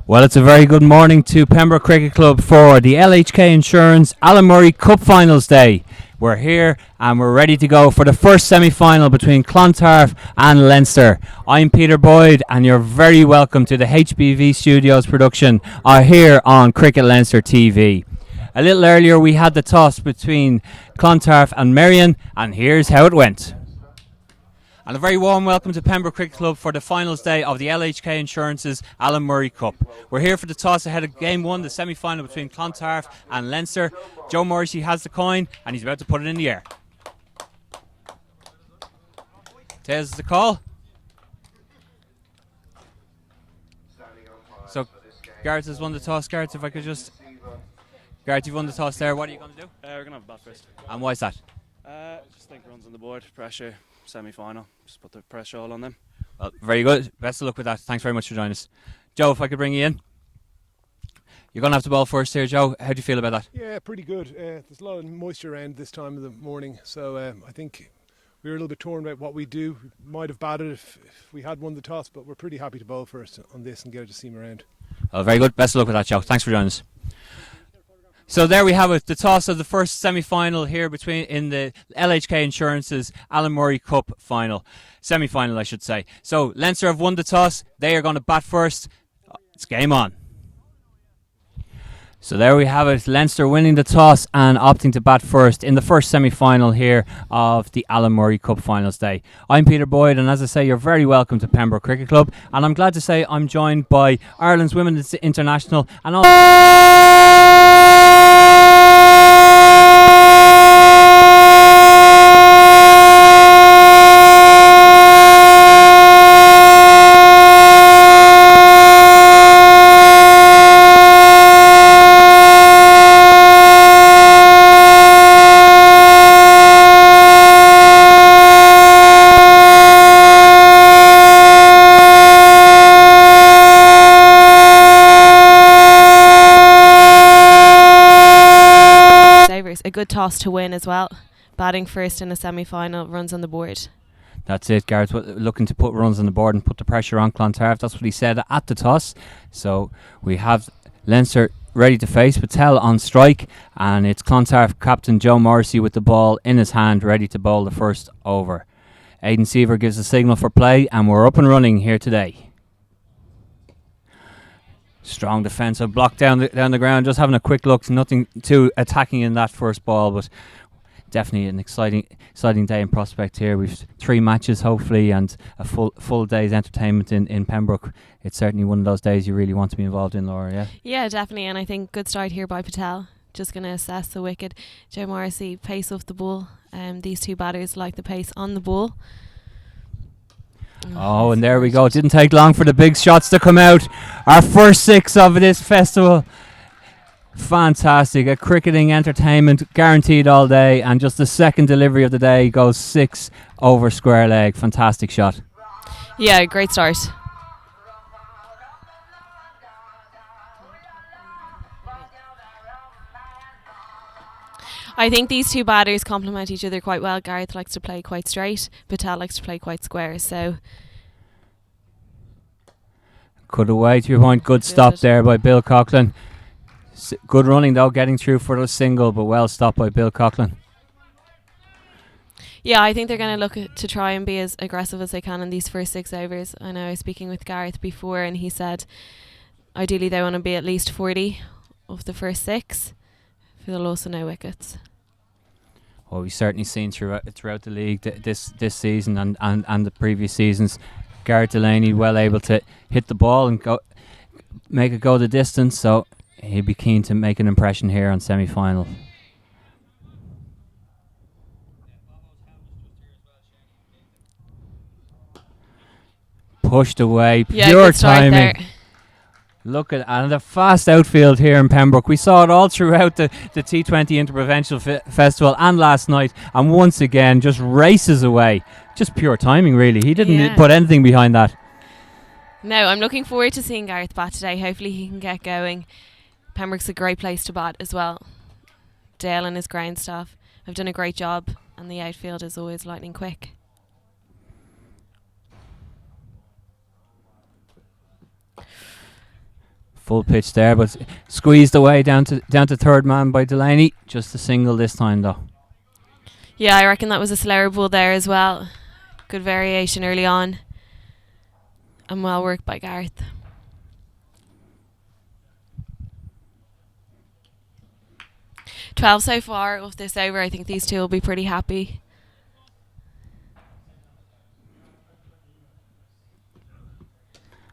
Well, it's a very good morning to Pembroke Cricket Club for the LHK Insurance Alan Murray Cup Finals Day. We're here and we're ready to go for the first semi-final between Clontarf and Leinster. I'm Peter Boyd and you're very welcome to the HBV Studios production here on Cricket Leinster TV. A little earlier we had the toss between Clontarf and Merrion, and here's how it went. And a very warm welcome to Pembroke Cricket Club for the finals day of the LHK Insurance's Alan Murray Cup. We're here for the toss ahead of Game 1, the semi-final between Clontarf and Leinster. Joe Morrissey has the coin and he's about to put it in the air. There's the call. So Gareth has won the toss. Gareth, if I could just... Gareth, you've won the toss there. What are you going to do? We're going to have a bat first. And why is that? Just think runs on the board, pressure, semi-final. Just put the pressure all on them. Well, very good. Best of luck with that. Thanks very much for joining us. Joe, if I could bring you in. You're going to have the ball first here, Joe. How do you feel about that? Yeah, pretty good. There's a lot of moisture around this time of the morning, so I think we were a little bit torn about what we do. We might have batted if we had won the toss, but we're pretty happy to bowl first on this and get it to seam around. Well, very good. Best of luck with that, Joe. Thanks for joining us. So there we have it, the toss of the first semi-final here in the LHK Insurance's Alan Murray Cup final. Semi-final, I should say. So Leinster have won the toss. They are going to bat first. It's game on. So there we have it, Leinster winning the toss and opting to bat first in the first semi-final here of the Alan Murray Cup Finals Day. I'm Peter Boyd, and as I say, you're very welcome to Pembroke Cricket Club, and I'm glad to say I'm joined by Ireland's Women's International and all... A good toss to win as well. Batting first in a semi-final, runs on the board. That's it, Gareth, looking to put runs on the board and put the pressure on Clontarf. That's what he said at the toss. So we have Leinster ready to face, Patel on strike, and it's Clontarf captain Joe Morrissey with the ball in his hand, ready to bowl the first over. Aidan Seaver gives a signal for play, and we're up and running here today. Strong defensive block down the ground, just having a quick look, nothing too attacking in that first ball, but definitely an exciting day in prospect here. We've 3 matches hopefully and a full day's entertainment in Pembroke. It's certainly one of those days you really want to be involved in, Laura, yeah? Yeah, definitely, and I think good start here by Patel. Just going to assess the wicket. Joe Morrissey, pace off the ball. These two batters like the pace on the ball. Oh, and there we go. It didn't take long for the big shots to come out. Our first 6 of this festival. Fantastic. A cricketing entertainment guaranteed all day. And just the second delivery of the day goes 6 over square leg. Fantastic shot. Yeah, great start. I think these two batters complement each other quite well. Gareth likes to play quite straight. Patel likes to play quite square. So cut away to your point. Good stop there by Bill Coughlin. Good running though, getting through for the single, but well stopped by Bill Coughlin. Yeah, I think they're going to look to try and be as aggressive as they can in these first 6 overs. I know I was speaking with Gareth before and he said ideally they want to be at least 40 of the first 6 for the loss of no wickets. Well, we've certainly seen throughout the league this season and the previous seasons, Gareth Delaney well able to hit the ball and make it go the distance, so he'd be keen to make an impression here on semi-final. Pushed away, pure timing. There. Look at and the fast outfield here in Pembroke. We saw it all throughout the T20 Interprovincial Festival and last night, and once again just races away. Just pure timing, really. He didn't put anything behind that. No, I'm looking forward to seeing Gareth bat today. Hopefully he can get going. Pembroke's a great place to bat as well. Dale and his ground staff have done a great job, and the outfield is always lightning quick. Full pitch there, but squeezed away down to third man by Delaney. Just a single this time though. Yeah, I reckon that was a slower ball there as well. Good variation early on. And well worked by Gareth. $12 so far of this over. I think these two will be pretty happy.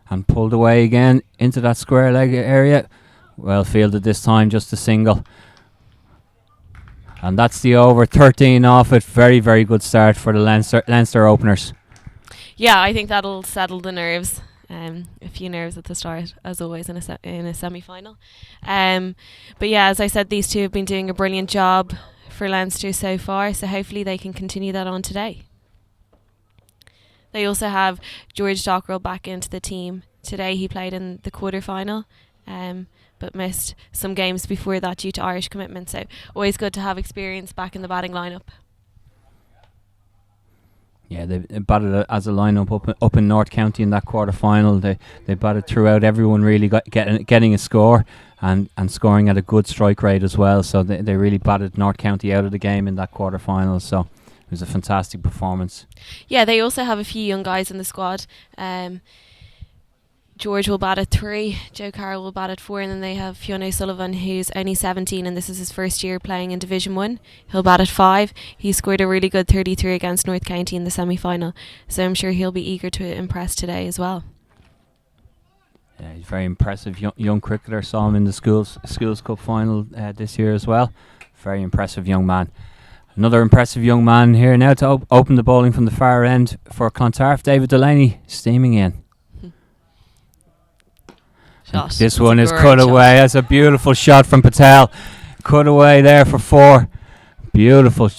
And pulled away again into that square leg area. Well fielded this time, just a single. And that's the over. 13 off it. Very, very good start for the Leinster openers. Yeah, I think that'll settle the nerves. A few nerves at the start, as always, in a semi-final. But yeah, as I said, these two have been doing a brilliant job for Leinster so far, so hopefully they can continue that on today. They also have George Dockrell back into the team. Today he played in the quarter-final, but missed some games before that due to Irish commitment, so always good to have experience back in the batting lineup. Yeah, they batted as a lineup up in North County in that quarter final. They batted throughout. Everyone really got getting a score and scoring at a good strike rate as well. So they really batted North County out of the game in that quarter final. So it was a fantastic performance. Yeah, they also have a few young guys in the squad. George will bat at 3, Joe Carroll will bat at 4, and then they have Fionn O'Sullivan, who's only 17 and this is his first year playing in Division 1. He'll bat at 5. He scored a really good 33 against North County in the semi-final, so I'm sure he'll be eager to impress today as well. Yeah, he's a very impressive young cricketer. Saw him in the Schools Cup final this year as well. Very impressive young man. Another impressive young man here now to open the bowling from the far end for Clontarf. David Delaney steaming in. Shot. This one is cut away. That's a beautiful shot from Patel. Cut away there for 4. Beautiful.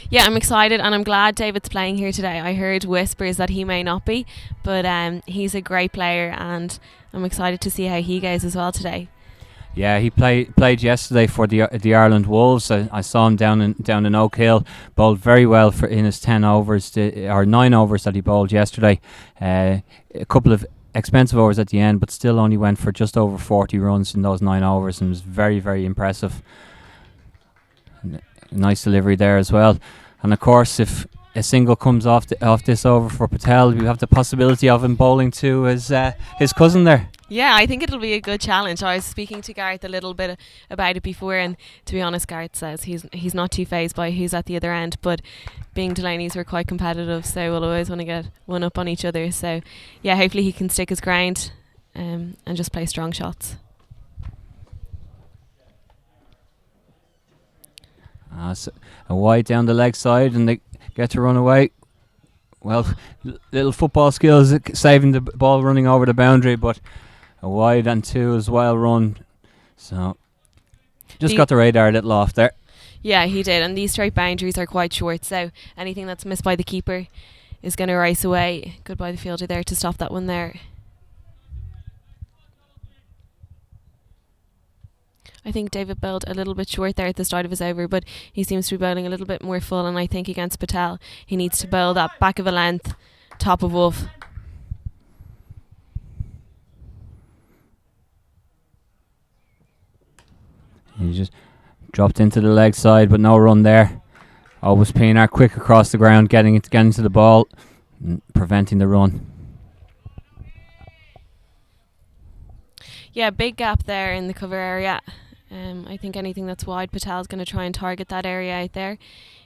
Yeah, I'm excited and I'm glad David's playing here today. I heard whispers that he may not be, but he's a great player and I'm excited to see how he goes as well today. Yeah, he played yesterday for the Ireland Wolves. I saw him down in Oak Hill. Bowled very well in his 10 overs or 9 overs that he bowled yesterday. A couple of expensive overs at the end, but still only went for just over 40 runs in those 9 overs, and was very, very impressive. Nice delivery there as well. And of course, if a single comes off this over for Patel, we have the possibility of him bowling to his cousin there. Yeah, I think it'll be a good challenge. I was speaking to Gareth a little bit about it before, and to be honest, Gareth says he's not too fazed by who's at the other end, but being Delaney's, we're quite competitive, so we'll always want to get one up on each other. So yeah, hopefully he can stick his ground and just play strong shots. So a wide down the leg side, and they get to run away. Well, little football skills saving the ball running over the boundary, but a wide and 2 as well run. So just got the radar a little off there. Yeah, he did, and these straight boundaries are quite short, so anything that's missed by the keeper is going to race away. Good by the fielder there to stop that one there. I think David bowled a little bit short there at the start of his over, but he seems to be bowling a little bit more full, and I think against Patel he needs to bowl that back of a length, top of off. He just dropped into the leg side, but no run there. Always Pienaar quick across the ground, getting to the ball, preventing the run. Yeah, big gap there in the cover area. I think anything that's wide, Patel's going to try and target that area out there.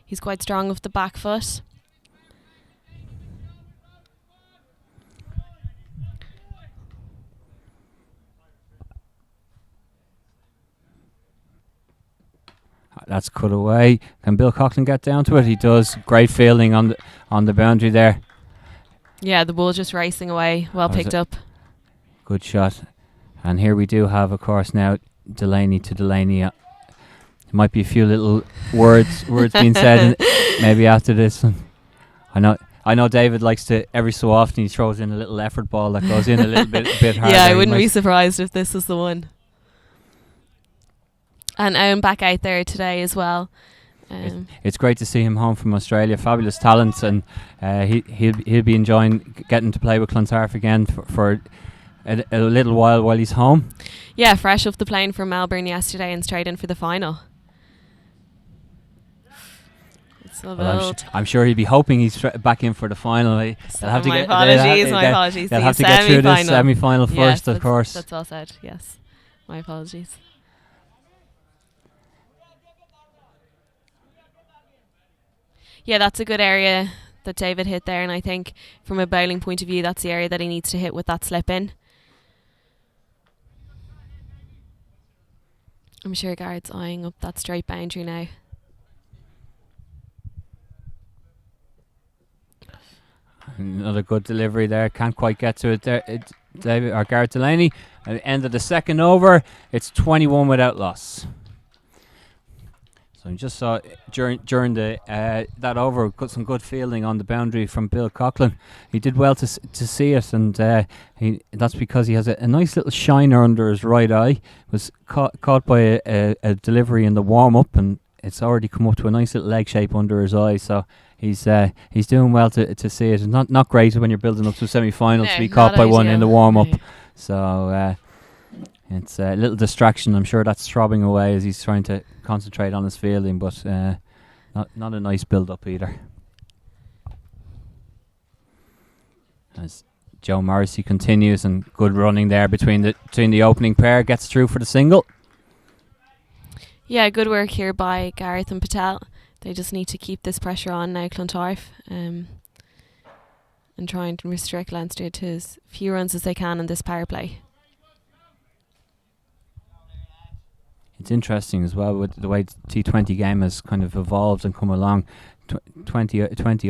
He's quite strong with the back foot. That's cut away. Can Bill Coughlin get down to it? He does. Great fielding on the boundary there. Yeah, the ball just racing away. Well picked up. Good shot. And here we do have, of course, now Delaney to Delaney. There might be a few little words being said maybe after this one. I know David likes to, every so often he throws in a little effort ball that goes in a little bit harder. Yeah, I wouldn't be surprised if this was the one. And I'm back out there today as well. It's great to see him home from Australia. Fabulous talent, and he'll be enjoying getting to play with Clontarf again for a little while he's home. Yeah, fresh off the plane from Melbourne yesterday and straight in for the final. Well, I'm sure he'd be hoping he's back in for the final. My apologies. They'll have to get through this semi-final first, of course. That's all said. Yes, my apologies. Yeah, that's a good area that David hit there, and I think from a bowling point of view, that's the area that he needs to hit with that slip in. I'm sure Garrett's eyeing up that straight boundary now. Another good delivery there. Can't quite get to it there. David or Garrett Delaney. At the end of the second over, it's 21 without loss. So I just saw during the that over, got some good fielding on the boundary from Bill Coughlin. He did well to see it, and that's because he has a nice little shiner under his right eye. Was caught by a delivery in the warm up, and it's already come up to a nice little leg shape under his eye. So he's doing well to see it. It's not great when you're building up to a semi-final to be caught by one in the warm up. So it's a little distraction. I'm sure that's throbbing away as he's trying to concentrate on his fielding, but not a nice build-up either. As Joe Morrissey continues, and good running there between the opening pair, gets through for the single. Yeah, good work here by Gareth and Patel. They just need to keep this pressure on now, Clontarf, and trying to restrict Leinster to as few runs as they can in this power play. It's interesting as well with the way the T20 game has kind of evolved and come along. 20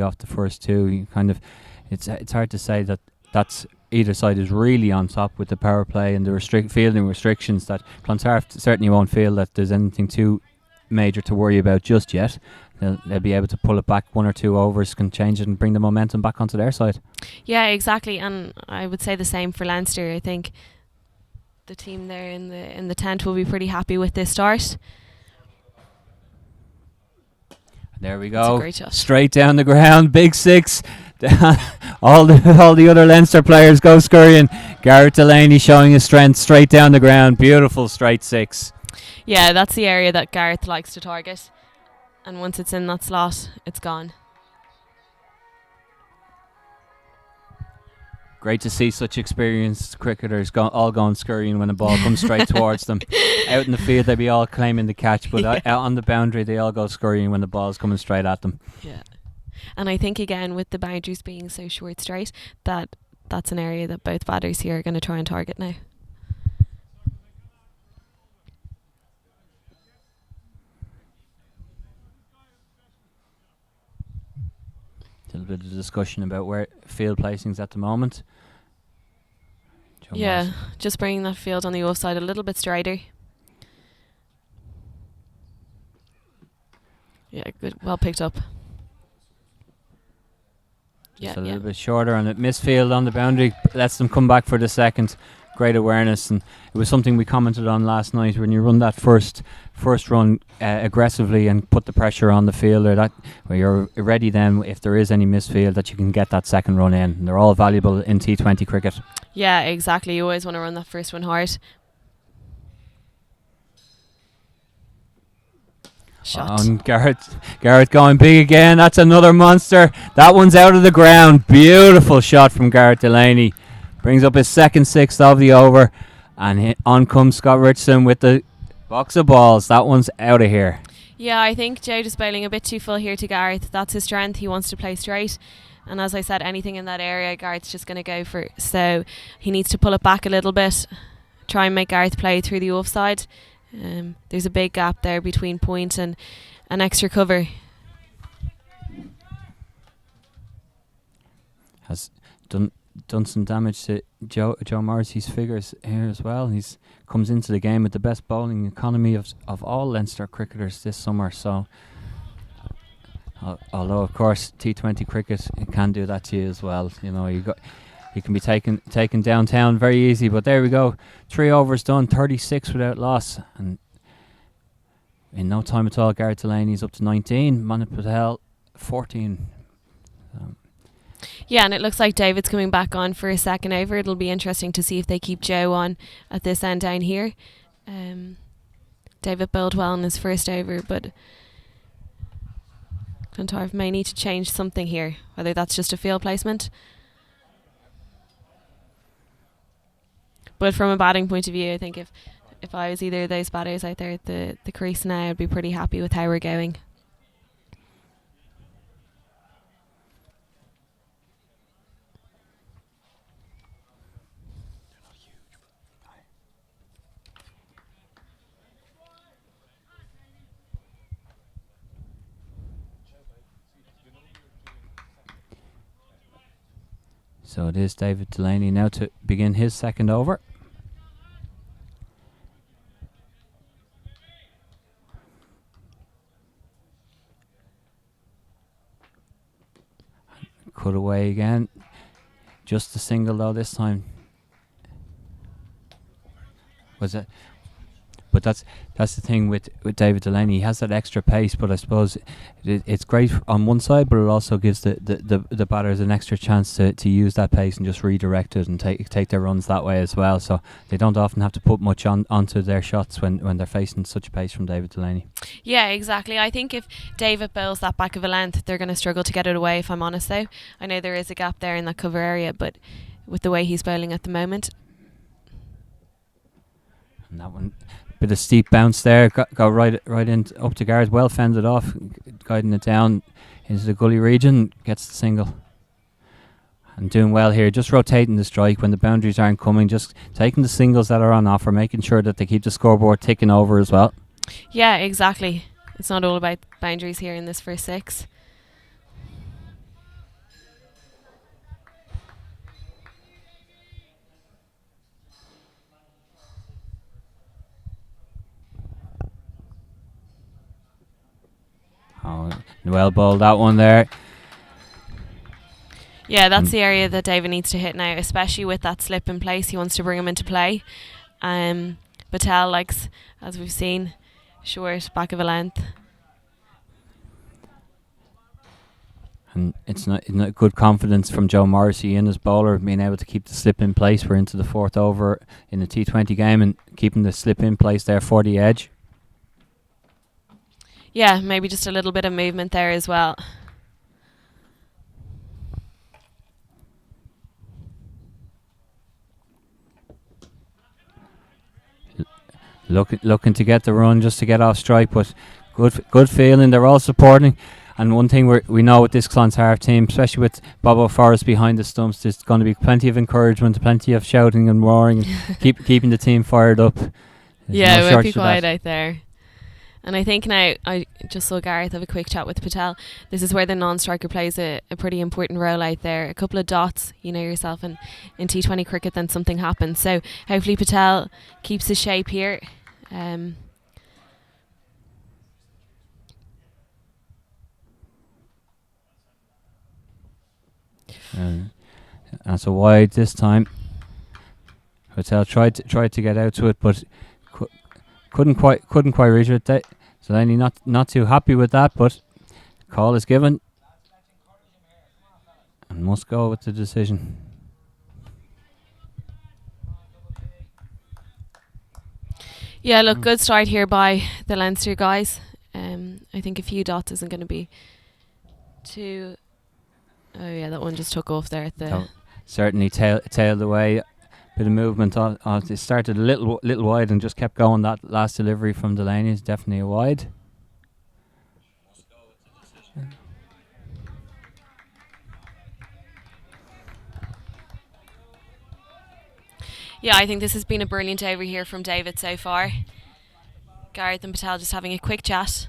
off the first two. You kind of, it's hard to say that that's either side is really on top with the power play and the fielding restrictions. That Clontarf certainly won't feel that there's anything too major to worry about just yet. They'll be able to pull it back. 1 or 2 overs can change it and bring the momentum back onto their side. Yeah, exactly, and I would say the same for Leinster. I think the team there in the tent will be pretty happy with this start. There we go. Great shot. Straight down the ground, big six. all the other Leinster players go scurrying. Garrett Delaney showing his strength straight down the ground. Beautiful straight six. Yeah, that's the area that Gareth likes to target, and once it's in that slot, it's gone. Great to see such experienced cricketers all going scurrying when the ball comes straight towards them. Out in the field, they'd be all claiming the catch, but out on the boundary, they all go scurrying when the ball's coming straight at them. Yeah, and I think again with the boundaries being so short straight, that's an area that both batters here are going to try and target now. A little bit of discussion about where field placings at the moment. Yeah, just bringing that field on the offside a little bit straighter. Yeah, good, well picked up. Just a little bit shorter, and it misfield on the boundary lets them come back for the second. Great awareness, and it was something we commented on last night. When you run that first run aggressively and put the pressure on the fielder, that where you're ready then if there is any misfield that you can get that second run in. And they're all valuable in T20 cricket. Yeah, exactly. You always want to run that first one hard. Shot. And Garrett going big again. That's another monster. That one's out of the ground. Beautiful shot from Garrett Delaney. Brings up his second sixth of the over, and on comes Scott Richardson with the box of balls. That one's out of here. Yeah, I think Jade is bowling a bit too full here to Gareth. That's his strength. He wants to play straight, and as I said, anything in that area, Gareth's just going to go for. So he needs to pull it back a little bit, try and make Gareth play through the offside. There's a big gap there between point and an extra cover. Has done some damage to Joe Morrissey's figures here as well. He's comes into the game with the best bowling economy of all Leinster cricketers this summer. So, although of course T20 cricket it can do that to you as well. You know, you can be taken downtown very easy. But there we go, 3 overs done, 36 without loss, and in no time at all, Gareth Delaney's up to 19, Manu Patel 14. Yeah, and it looks like David's coming back on for a second over. It'll be interesting to see if they keep Joe on at this end down here. David bowled well in his first over, but Clontarf may need to change something here, whether that's just a field placement. But from a batting point of view, I think if I was either of those batters out there at the crease now, I'd be pretty happy with how we're going. So it is David Delaney now to begin his second over. Cut away again. Just a single though this time. Was it? But that's the thing with David Delaney. He has that extra pace, but I suppose it's great on one side, but it also gives the batters an extra chance to use that pace and just redirect it and take their runs that way as well. So they don't often have to put much onto their shots when they're facing such pace from David Delaney. Yeah, exactly. I think if David bowls that back of a length, they're going to struggle to get it away, if I'm honest though. I know there is a gap there in that cover area, but with the way he's bowling at the moment. And that one... Bit of steep bounce there, go right in up to Gareth, well fended off, guiding it down into the gully region, gets the single. And doing well here, just rotating the strike when the boundaries aren't coming, just taking the singles that are on offer, making sure that they keep the scoreboard ticking over as well. Yeah, exactly. It's not all about boundaries here in this first 6. Oh, well bowled that one there. Yeah, that's the area that David needs to hit now, especially with that slip in place. He wants to bring him into play. Patel likes, as we've seen, short, back of a length. And it's not good confidence from Joe Morrissey in his bowler, being able to keep the slip in place. We're into the 4th over in the T20 game and keeping the slip in place there for the edge. Yeah, maybe just a little bit of movement there as well. Looking to get the run just to get off strike, but good feeling. They're all supporting. And one thing we know with this Clontarf team, especially with Bobo Forrest behind the stumps, there's going to be plenty of encouragement, plenty of shouting and roaring, keeping the team fired up. There's yeah, it won't be quiet out there. And I think now, I just saw Gareth have a quick chat with Patel. This is where the non-striker plays a pretty important role out there. A couple of dots, you know yourself, and in T20 cricket then something happens. So hopefully Patel keeps his shape here. That's a wide this time. Patel tried to get out to it, but couldn't quite reach it. Delaney not too happy with that, but call is given and must go with the decision. Yeah, look, good start here by the Leinster guys. I think a few dots isn't going to be too... Oh yeah, that one just took off there at the... Certainly tailed away. Bit of movement on. It started a little wide and just kept going. That last delivery from Delaney is definitely a wide. Yeah, I think this has been a brilliant over here from David so far. Gareth and Patel just having a quick chat.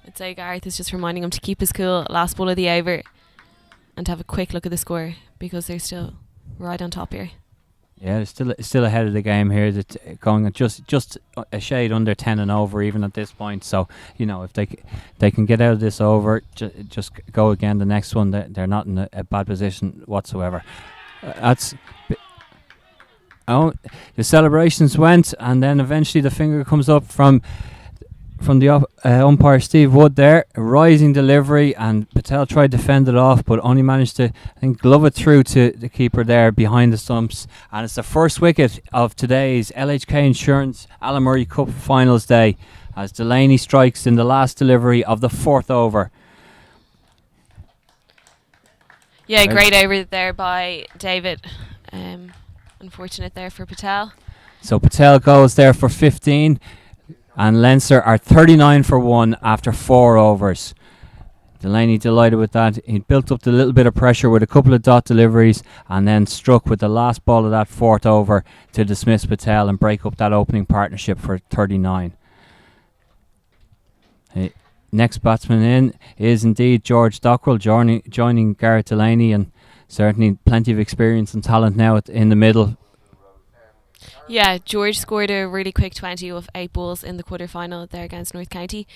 I'd say Gareth is just reminding him to keep his cool, last ball of the over, and to have a quick look at the score because they're still right on top here. Yeah, they're still ahead of the game here. That going at just a shade under 10 and over even at this point. So you know if they can get out of this over, just go again the next one. They're not in a bad position whatsoever. The celebrations went, and then eventually the finger comes up from from the umpire Steve Wood there. A rising delivery, and Patel tried to fend it off, but only managed to, I think, glove it through to the keeper there behind the stumps. And it's the first wicket of today's LHK Insurance Alan Murray Cup Finals Day, as Delaney strikes in the last delivery of the 4th over. Yeah, great over there by David. Unfortunate there for Patel. So Patel goes there for 15, and Leinster are 39 for 1 after 4 overs. Delaney delighted with that. He built up a little bit of pressure with a couple of dot deliveries, and then struck with the last ball of that 4th over to dismiss Patel and break up that opening partnership for 39. Next batsman in is indeed George Dockrell, joining Gareth Delaney, and certainly plenty of experience and talent now in the middle. Yeah, George scored a really quick 20 with 8 balls in the quarter-final there against North County.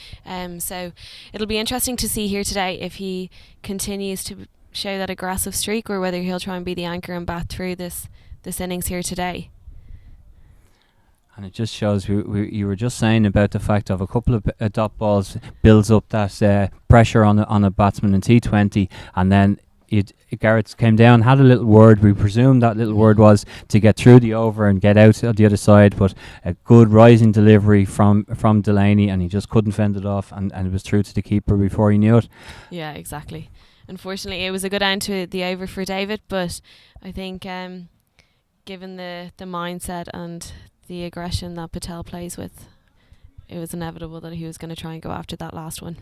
So it'll be interesting to see here today if he continues to show that aggressive streak, or whether he'll try and be the anchor and bat through this innings here today. And it just shows, you were just saying about the fact of a couple of dot balls builds up that pressure on a batsman in T20, and then Garrett came down, had a little word. We presume that little word was to get through the over and get out on the other side, but a good rising delivery from Delaney, and he just couldn't fend it off, and it was through to the keeper before he knew it. Yeah, exactly. Unfortunately, it was a good end to the over for David, but I think given the mindset and the aggression that Patel plays with, it was inevitable that he was going to try and go after that last one.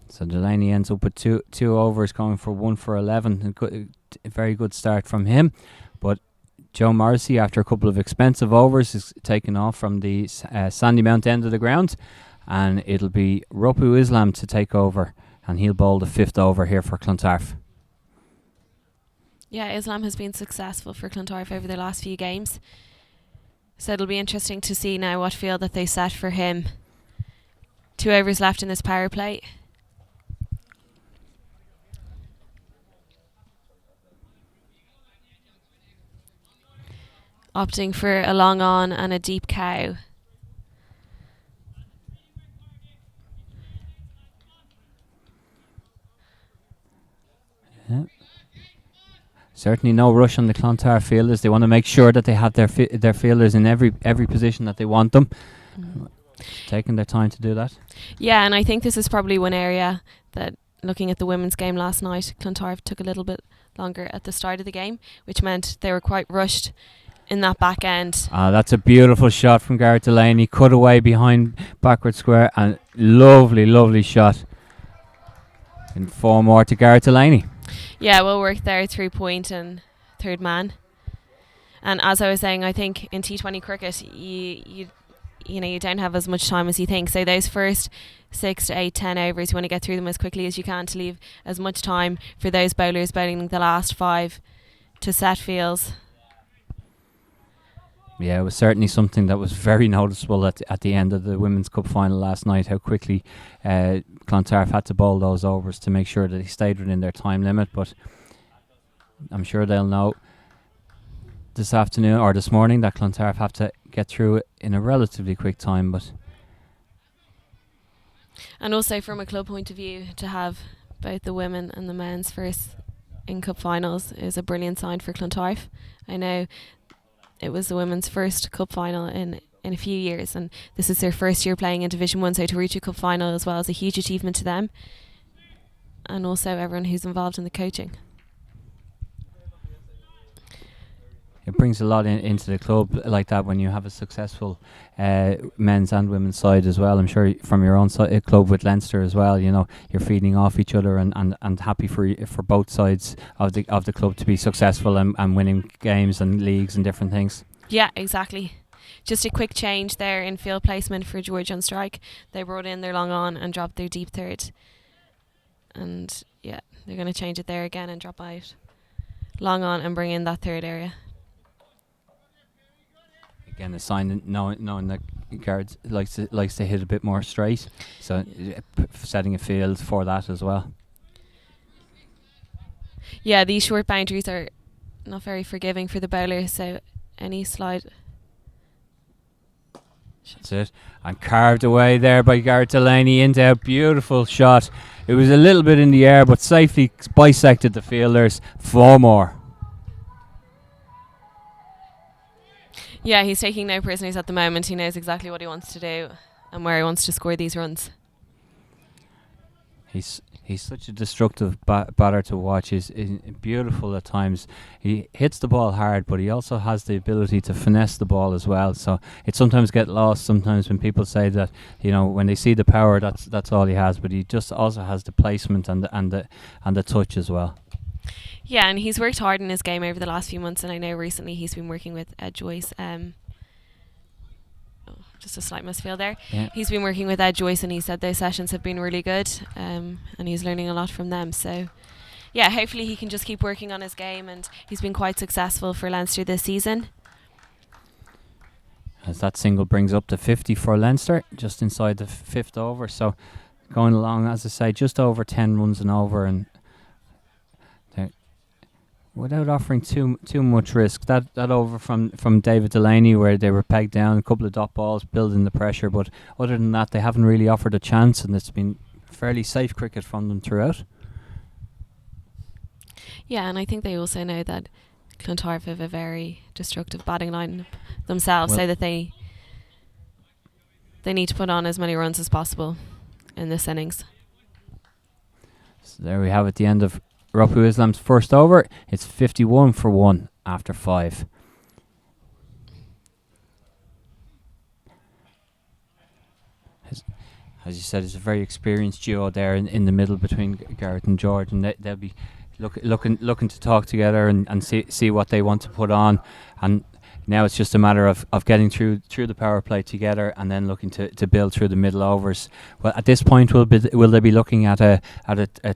So Delaney ends up with two overs, going for 1 for 11. A very good start from him. But Joe Morrissey, after a couple of expensive overs, is taken off from the Sandymount end of the ground, and it'll be Rupu Islam to take over, and he'll bowl the 5th over here for Clontarf. Yeah, Islam has been successful for Clontarf over the last few games, so it'll be interesting to see now what field that they set for him. 2 overs left in this power play. Opting for a long on and a deep cow. Yeah. Certainly no rush on the Clontarf fielders. They want to make sure that they have their fielders in every position that they want them. Taking their time to do that. Yeah, and I think this is probably one area that, looking at the women's game last night, Clontarf took a little bit longer at the start of the game, which meant they were quite rushed in that back end. That's a beautiful shot from Gareth Delaney. Cut away behind backward square, and lovely shot. And 4 more to Gareth Delaney. Yeah, well worked there through point and third man. And as I was saying, I think in T20 cricket, you don't have as much time as you think. So those first 6 to 8, 10 overs, you want to get through them as quickly as you can to leave as much time for those bowlers bowling the last 5 to set fields. Yeah, it was certainly something that was very noticeable at the end of the Women's Cup final last night, how quickly Clontarf had to bowl those overs to make sure that they stayed within their time limit. But I'm sure they'll know this afternoon or this morning that Clontarf have to get through it in a relatively quick time. And also from a club point of view, to have both the women and the men's first in cup finals is a brilliant sign for Clontarf. I know it was the women's first cup final in a few years, and this is their first year playing in Division 1, so to reach a cup final as well is a huge achievement to them, and also everyone who's involved in the coaching. It brings a lot into the club like that when you have a successful men's and women's side as well. I'm sure from your own club with Leinster as well, you're feeding off each other and happy for both sides of the club to be successful and winning games and leagues and different things. Yeah, exactly. Just a quick change there in field placement for George on strike. They brought in their long on and dropped their deep third. And yeah, they're going to change it there again and drop out long on and bring in that third area. Again, a sign knowing that Garrett likes to hit a bit more straight, so setting a field for that as well. Yeah, these short boundaries are not very forgiving for the bowler, so any slight That's it. And carved away there by Gareth Delaney into a beautiful shot. It was a little bit in the air, but safely bisected the fielders. 4 more. Yeah, he's taking no prisoners at the moment. He knows exactly what he wants to do and where he wants to score these runs. He's such a destructive batter to watch. He's beautiful at times. He hits the ball hard, but he also has the ability to finesse the ball as well. So it sometimes gets lost. Sometimes when people say that, when they see the power, that's all he has. But he just also has the placement and the touch as well. Yeah, and he's worked hard in his game over the last few months, and I know recently he's been working with Ed Joyce. Just a slight misfield there. Yeah. He's been working with Ed Joyce, and he said those sessions have been really good, and he's learning a lot from them. So, yeah, hopefully he can just keep working on his game, and he's been quite successful for Leinster this season. As that single brings up to 50 for Leinster, just inside the 5th over. So going along, as I say, just over 10 runs and over, and without offering too much risk. That over from David Delaney, where they were pegged down, a couple of dot balls, building the pressure. But other than that, they haven't really offered a chance, and it's been fairly safe cricket from them throughout. Yeah, and I think they also know that Clontarf have a very destructive batting line themselves, so that they need to put on as many runs as possible in this innings. So there we have it, the end of Rafu Islam's first over. It's 51 for 1 after 5. As you said, it's a very experienced duo there in the middle between Gareth and George, and they'll be looking to talk together and see what they want to put on. And now it's just a matter of getting through the power play together, and then looking to build through the middle overs. Well, at this point, will they be looking at a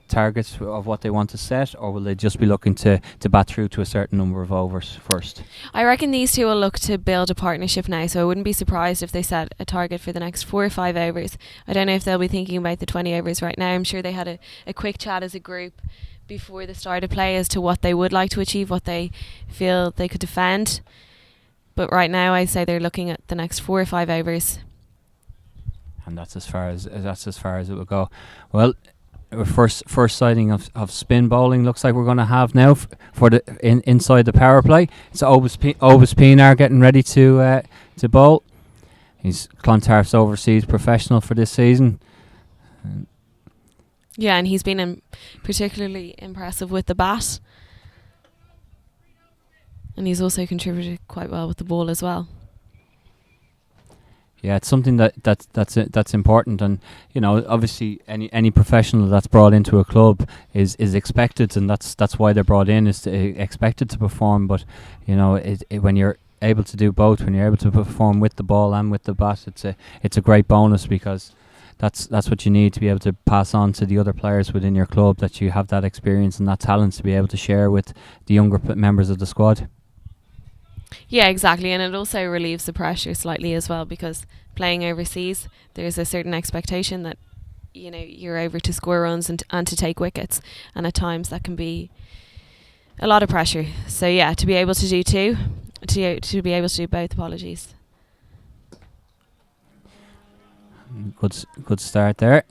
target of what they want to set, or will they just be looking to bat through to a certain number of overs first? I reckon these two will look to build a partnership now, so I wouldn't be surprised if they set a target for the next 4 or 5 overs. I don't know if they'll be thinking about the 20 overs right now. I'm sure they had a quick chat as a group before the start of play as to what they would like to achieve, what they feel they could defend. But right now, I'd say they're looking at the next 4 or 5 overs. And that's as far as it will go. Well, our first sighting of spin bowling looks like we're going to have now for the inside the power play. It's Obus Pinar getting ready to bowl. He's Clontarf's overseas professional for this season. Yeah, and he's been particularly impressive with the bat. And he's also contributed quite well with the ball as well. Yeah, it's something that's important, and obviously any professional that's brought into a club is expected, and that's why they're brought in, is expected to perform. But when you're able to do both, when you're able to perform with the ball and with the bat, it's a great bonus, because that's what you need to be able to pass on to the other players within your club, that you have that experience and that talent to be able to share with the younger members of the squad. Yeah, exactly, and it also relieves the pressure slightly as well, because playing overseas, there's a certain expectation that you're over to score runs and to take wickets, and at times that can be a lot of pressure. So yeah, to be able to do to be able to do both, apologies. Good start there.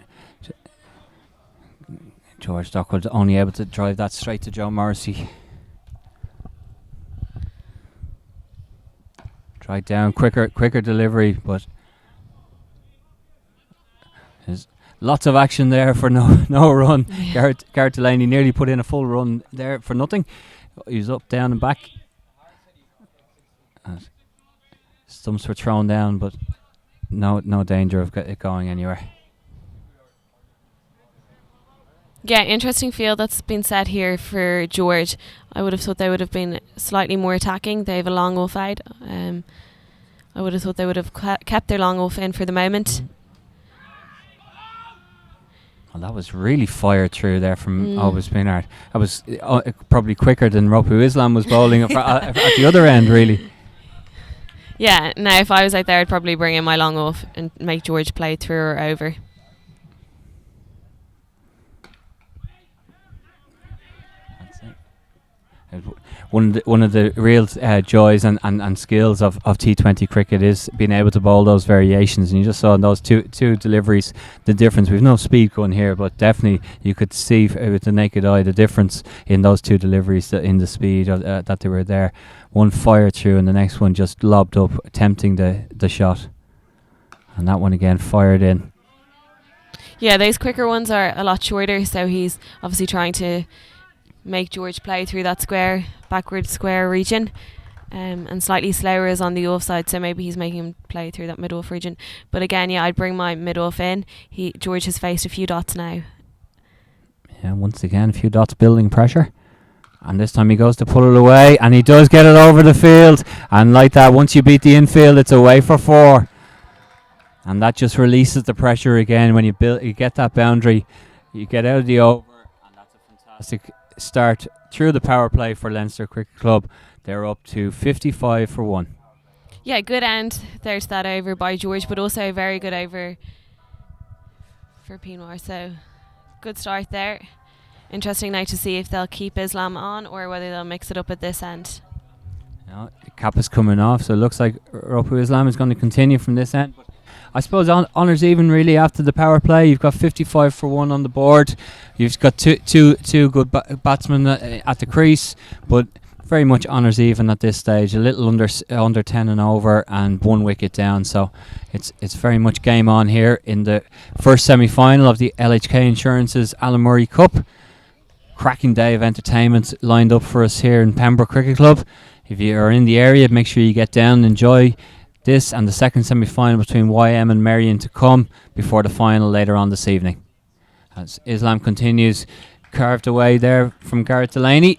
George Dockwood only able to drive that straight to Joe Morrissey. Right down, quicker delivery, but there's lots of action there for no run. Yeah. Gareth Delaney nearly put in a full run there for nothing. He's up, down and back. Stumps were thrown down, but no danger of it going anywhere. Yeah, interesting field that's been set here for George. I would have thought they would have been slightly more attacking. They have a long off out. I would have thought they would have kept their long off in for the moment. Well, that was really fired through there from Obus Pinar. That was probably quicker than Rafu Islam was bowling at the other end, really. Yeah, now if I was out there, I'd probably bring in my long off and make George play through or over. one of the real joys and skills of T20 cricket is being able to bowl those variations. And you just saw in those two deliveries the difference. We've no speed gun here, but definitely you could see with the naked eye the difference in those two deliveries in the speed that they were there. One fired through and the next one just lobbed up, attempting the shot. And that one again fired in. Yeah, those quicker ones are a lot shorter, so he's obviously trying to make George play through that backward square region, and slightly slower is on the offside, so maybe he's making him play through that mid-off region. But again, yeah, I'd bring my mid-off in. George has faced a few dots now. Yeah, once again, a few dots building pressure. And this time he goes to pull it away, and he does get it over the field. And like that, once you beat the infield, it's away for 4. And that just releases the pressure again. When you get that boundary, you get out of the over, and that's a fantastic start through the power play for Leinster Cricket Club. They're up to 55 for 1. Yeah, good end there to that over by George, but also a very good over for Pinmore. So good start there. Interesting now to see if they'll keep Islam on or whether they'll mix it up at this end. The cap is coming off, so it looks like Ropu Islam is going to continue from this end. But I suppose honours even really after the power play. You've got 55 for 1 on the board. You've got two good batsmen at the crease, but very much honours even at this stage. A little under 10 and over, and 1 wicket down. So it's very much game on here in the first semi-final of the LHK Insurance's Alan Murray Cup. Cracking day of entertainment lined up for us here in Pembroke Cricket Club. If you are in the area, make sure you get down and enjoy this and the second semi-final between YM and Merrion to come before the final later on this evening. As Islam continues, carved away there from Gareth Delaney,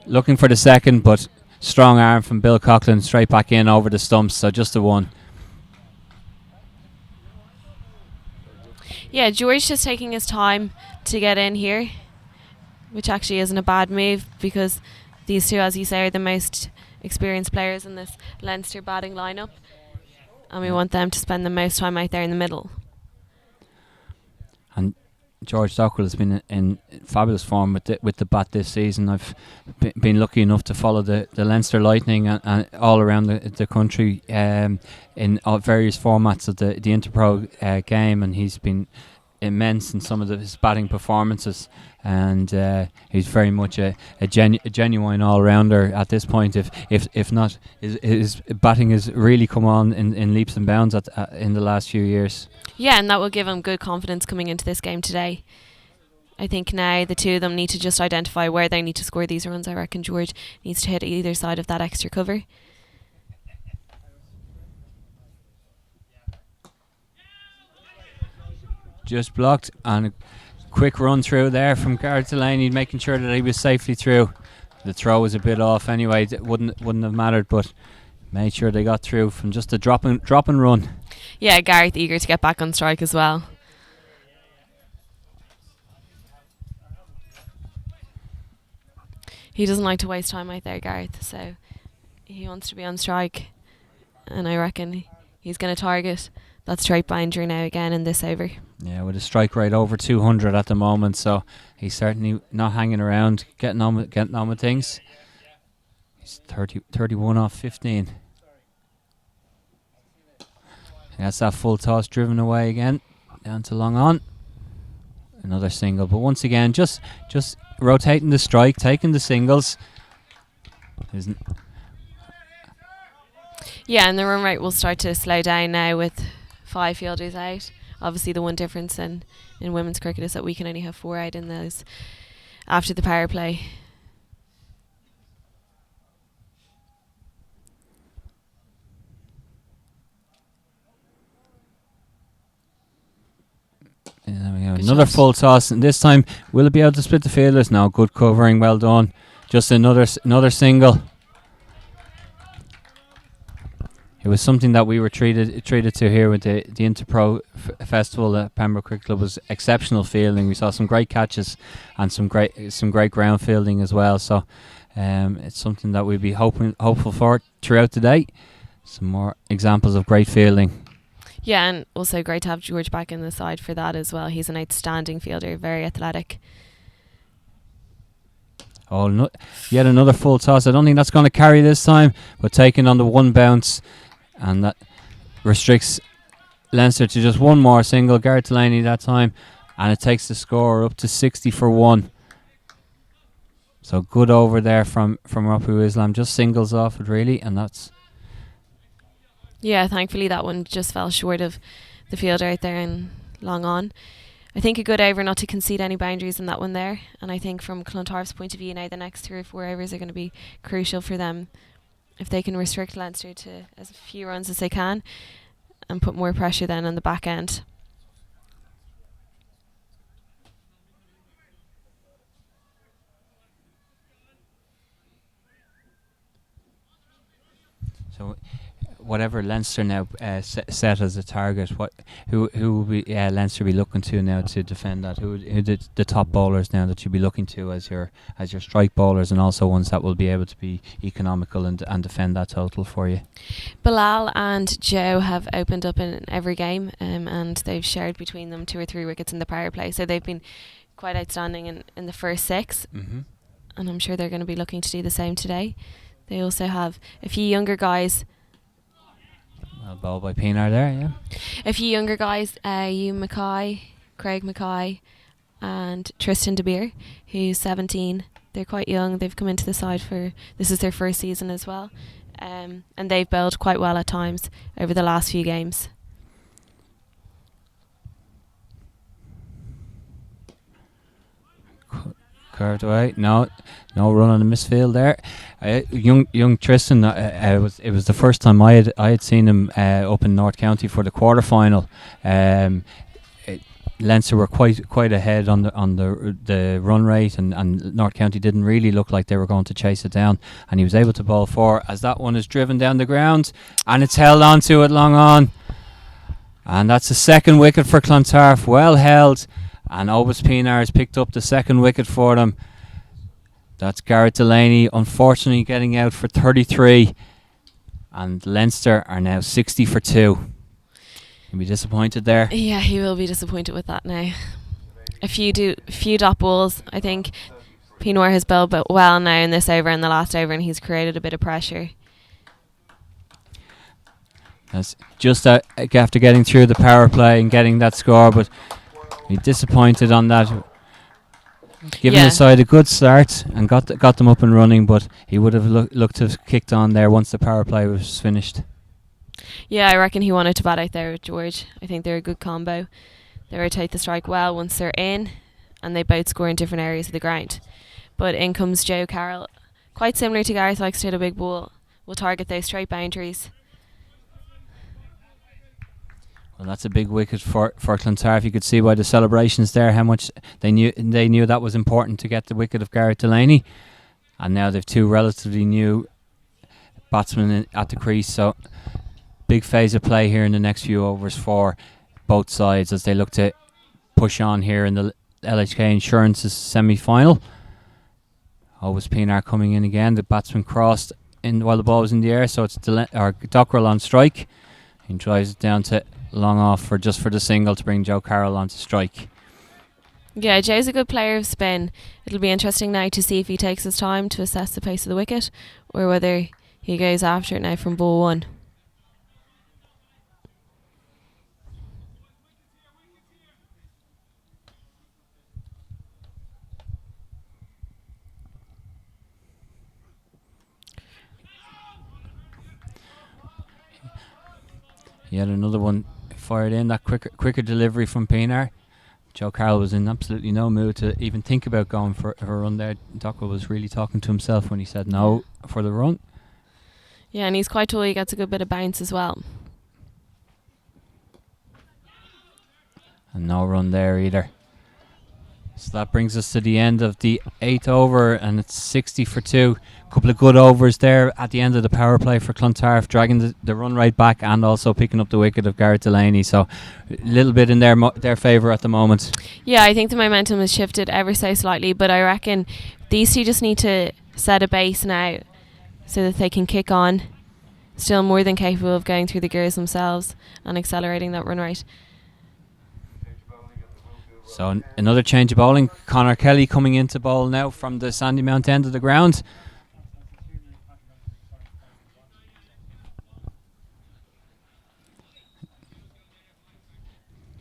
looking for the second, but strong arm from Bill Coughlin straight back in over the stumps, so just a 1. Yeah, George just taking his time to get in here, which actually isn't a bad move, because these two, as you say, are the most experienced players in this Leinster batting lineup, and we want them to spend the most time out there in the middle. And George Dockrell has been in fabulous form with the bat this season. I've been lucky enough to follow the Leinster Lightning and all around the country in various formats of the Interpro game, and he's been immense in some of his batting performances, and he's very much a genuine all-rounder at this point. If not, his batting has really come on in leaps and bounds in the last few years. Yeah, and that will give him good confidence coming into this game today. I think now the two of them need to just identify where they need to score these runs. I reckon George needs to hit either side of that extra cover. Just blocked, and a quick run through there from Gareth Delaney, making sure that he was safely through. The throw was a bit off anyway, it wouldn't have mattered, but made sure they got through from just a drop and run. Yeah, Gareth eager to get back on strike as well. He doesn't like to waste time out there, Gareth, so he wants to be on strike, and I reckon he's going to target that straight boundary now again in this over. Yeah, with a strike rate over 200 at the moment, so he's certainly not hanging around, getting on with things. He's 31 off 15. That's that full toss driven away again, down to long on. Another single, but once again, just rotating the strike, taking the singles. Yeah, and the run rate will start to slow down now with 5 fielders out. Obviously, the one difference in women's cricket is that we can only have 4 out in those after the power play. There we go. Another full toss, and this time will it be able to split the fielders? No, good covering, well done. Just another single. It was something that we were treated to here with the Interpro Festival at Pembroke Cricket Club. Was exceptional fielding. We saw some great catches and some great ground fielding as well. So it's something that we'd be hopeful for throughout the day. Some more examples of great fielding. Yeah, and also great to have George back in the side for that as well. He's an outstanding fielder, very athletic. Oh, no, yet another full toss. I don't think that's going to carry this time, but taking on the one bounce, and that restricts Leinster to just one more single. Garrett Delaney that time, and it takes the score up to 60 for 1. So good over there from Rapu Islam. Just singles off it really, and that's... Yeah, thankfully that one just fell short of the fielder out there and long on. I think a good over not to concede any boundaries in that one there, and I think from Clontarf's point of view now the next 3 or 4 overs are going to be crucial for them if they can restrict Leinster to as few runs as they can and put more pressure then on the back end. So whatever Leinster now set as a target, who will be Leinster be looking to now to defend that? Who the top bowlers now that you'll be looking to as your strike bowlers, and also ones that will be able to be economical and defend that total for you? Bilal and Joe have opened up in every game, and they've shared between them 2 or 3 wickets in the power play, so they've been quite outstanding in the first 6, and I'm sure they're going to be looking to do the same today. They also have a few younger guys. Well, ball by Pinar there, yeah. A few younger guys, Hugh Mackay, Craig Mackay, and Tristan De Beer, who's 17. They're quite young. They've come into the side this is their first season as well, and they've bowled quite well at times over the last few games. Curved away. No run on the misfield there. Young Tristan. It was the first time I had seen him up in North County for the quarter final. Leinster were quite ahead on the run rate, and North County didn't really look like they were going to chase it down. And he was able to bowl 4 as that one is driven down the ground, and it's held onto it long on. And that's the second wicket for Clontarf. Well held. And Obus Pinar has picked up the second wicket for them. That's Garrett Delaney, unfortunately getting out for 33. And Leinster are now 60 for 2. You'll be disappointed there. Yeah, he will be disappointed with that now. A few dot balls. I think Pinar has bowled well now in this over and the last over, and he's created a bit of pressure. That's just after getting through the power play and getting that score, but he disappointed on that. Giving the side a good start and got them up and running, but he would have looked to have kicked on there once the power play was finished. Yeah, I reckon he wanted to bat out there with George. I think they're a good combo. They rotate the strike well once they're in, and they both score in different areas of the ground. But in comes Joe Carroll, quite similar to Gareth, likes to hit a big ball. Will target those straight boundaries. Well, that's a big wicket for Clontarf. You could see by the celebrations there how much they knew that was important to get the wicket of Garrett Delaney. And now they've 2 relatively new batsmen at the crease. So big phase of play here in the next few overs for both sides as they look to push on here in the LHK Insurance's semi-final. Obus Pinar coming in again. The batsman crossed in while the ball was in the air, so it's Dockrell on strike. He drives it down to long off for the single to bring Joe Carroll onto strike. Yeah, Joe's a good player of spin. It'll be interesting now to see if he takes his time to assess the pace of the wicket or whether he goes after it now from ball 1. Yet another one fired in, that quicker delivery from Pinar. Joe Carroll was in absolutely no mood to even think about going for a run there. Dockrell was really talking to himself when he said no for the run. Yeah, and he's quite tall. He gets a good bit of bounce as well. And no run there either. So that brings us to the end of the 8th over, and it's 60 for 2. Couple of good overs there at the end of the power play for Clontarf, dragging the run right back and also picking up the wicket of Garrett Delaney. So a little bit in their favour at the moment. Yeah, I think the momentum has shifted ever so slightly, but I reckon these two just need to set a base now so that they can kick on. Still more than capable of going through the gears themselves and accelerating that run rate. So another change of bowling. Conor Kelly coming into bowl now from the Sandymount end of the ground.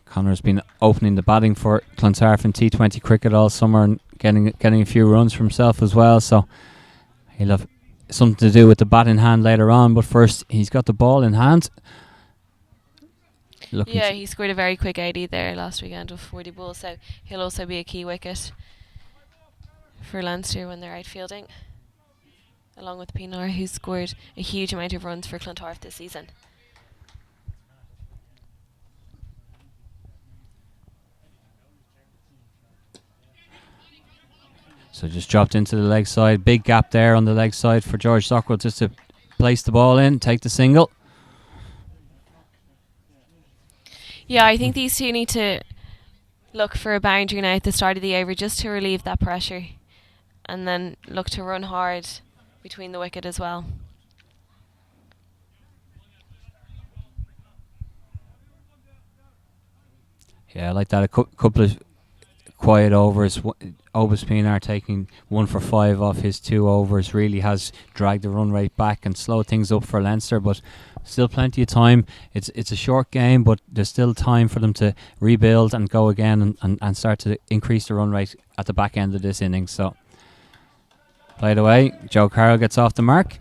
Conor's been opening the batting for Clontarf in T20 cricket all summer and getting a few runs for himself as well. So he'll have something to do with the bat in hand later on. But first, he's got the ball in hand. Yeah, he scored a very quick 80 there last weekend with 40 balls, so he'll also be a key wicket for Leinster when they're outfielding, along with Pinar, who's scored a huge amount of runs for Clontarf this season. So just dropped into the leg side. Big gap there on the leg side for George Stockwell just to place the ball in, take the single. Yeah, I think these two need to look for a boundary now at the start of the over just to relieve that pressure, and then look to run hard between the wicket as well. Yeah, I like that. A couple of quiet overs. Obus Pinar taking 1 for 5 off his 2 overs really has dragged the run rate back and slowed things up for Leinster, but still plenty of time. It's a short game, but there's still time for them to rebuild and go again and start to increase the run rate at the back end of this innings. So played away. Joe Carroll gets off the mark.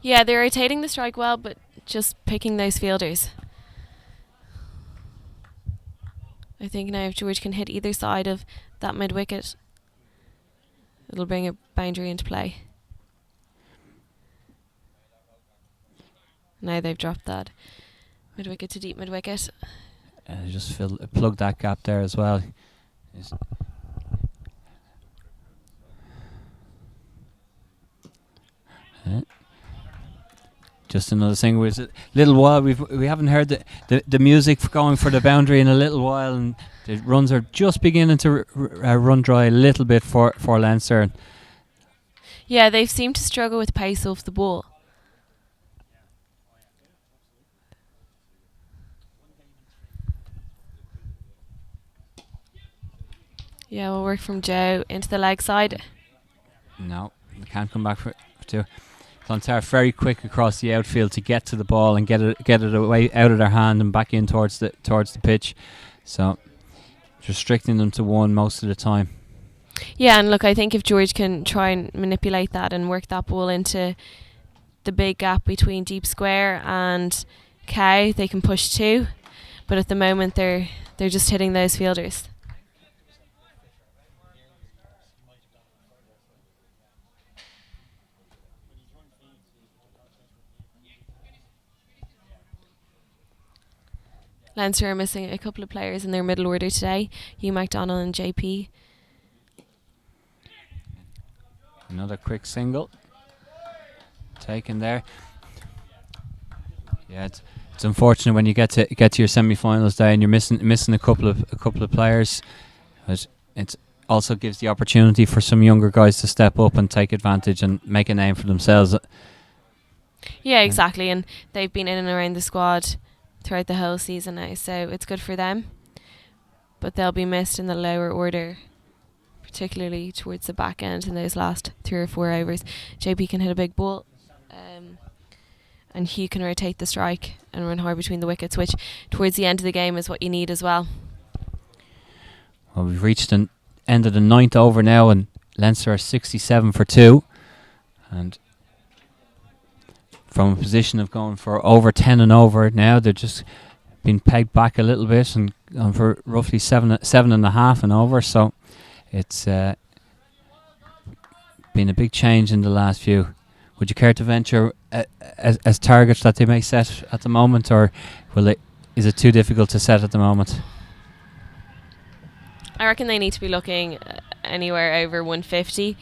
Yeah, they're rotating the strike well, but just picking those fielders. I think now if George can hit either side of that mid wicket, it'll bring a boundary into play. Now they've dropped that mid wicket to deep mid wicket. Just plug that gap there as well. Just another thing. Was a little while we haven't heard the music going for the boundary in a little while, and the runs are just beginning to run dry a little bit for Leinster. Yeah, they've seemed to struggle with pace off the ball. Yeah, we'll work from Joe into the leg side. No, they can't come back for two. Clontarf very quick across the outfield to get to the ball and get it away out of their hand and back in towards the pitch. So restricting them to 1 most of the time. Yeah, and look, I think if George can try and manipulate that and work that ball into the big gap between deep square and Cow, they can push 2. But at the moment, they're just hitting those fielders. Leinster are missing a couple of players in their middle order today, Hugh MacDonald and JP. Another quick single taken there. Yeah, it's unfortunate when you get to your semi-finals day and you're missing a couple of players. It also gives the opportunity for some younger guys to step up and take advantage and make a name for themselves. Yeah, exactly, and they've been in and around the squad throughout the whole season now, so it's good for them. But they'll be missed in the lower order, particularly towards the back end in those last 3 or 4 overs. JP can hit a big ball, and Hugh can rotate the strike and run hard between the wickets, which towards the end of the game is what you need as well. Well, we've reached the end of the 9th over now, and Leinster are 67 for 2, and from a position of going for over 10 and over now, they're just been pegged back a little bit and gone for roughly 7.5 and over. So it's been a big change in the last few. Would you care to venture as targets that they may set at the moment, or is it too difficult to set at the moment? I reckon they need to be looking anywhere over 150.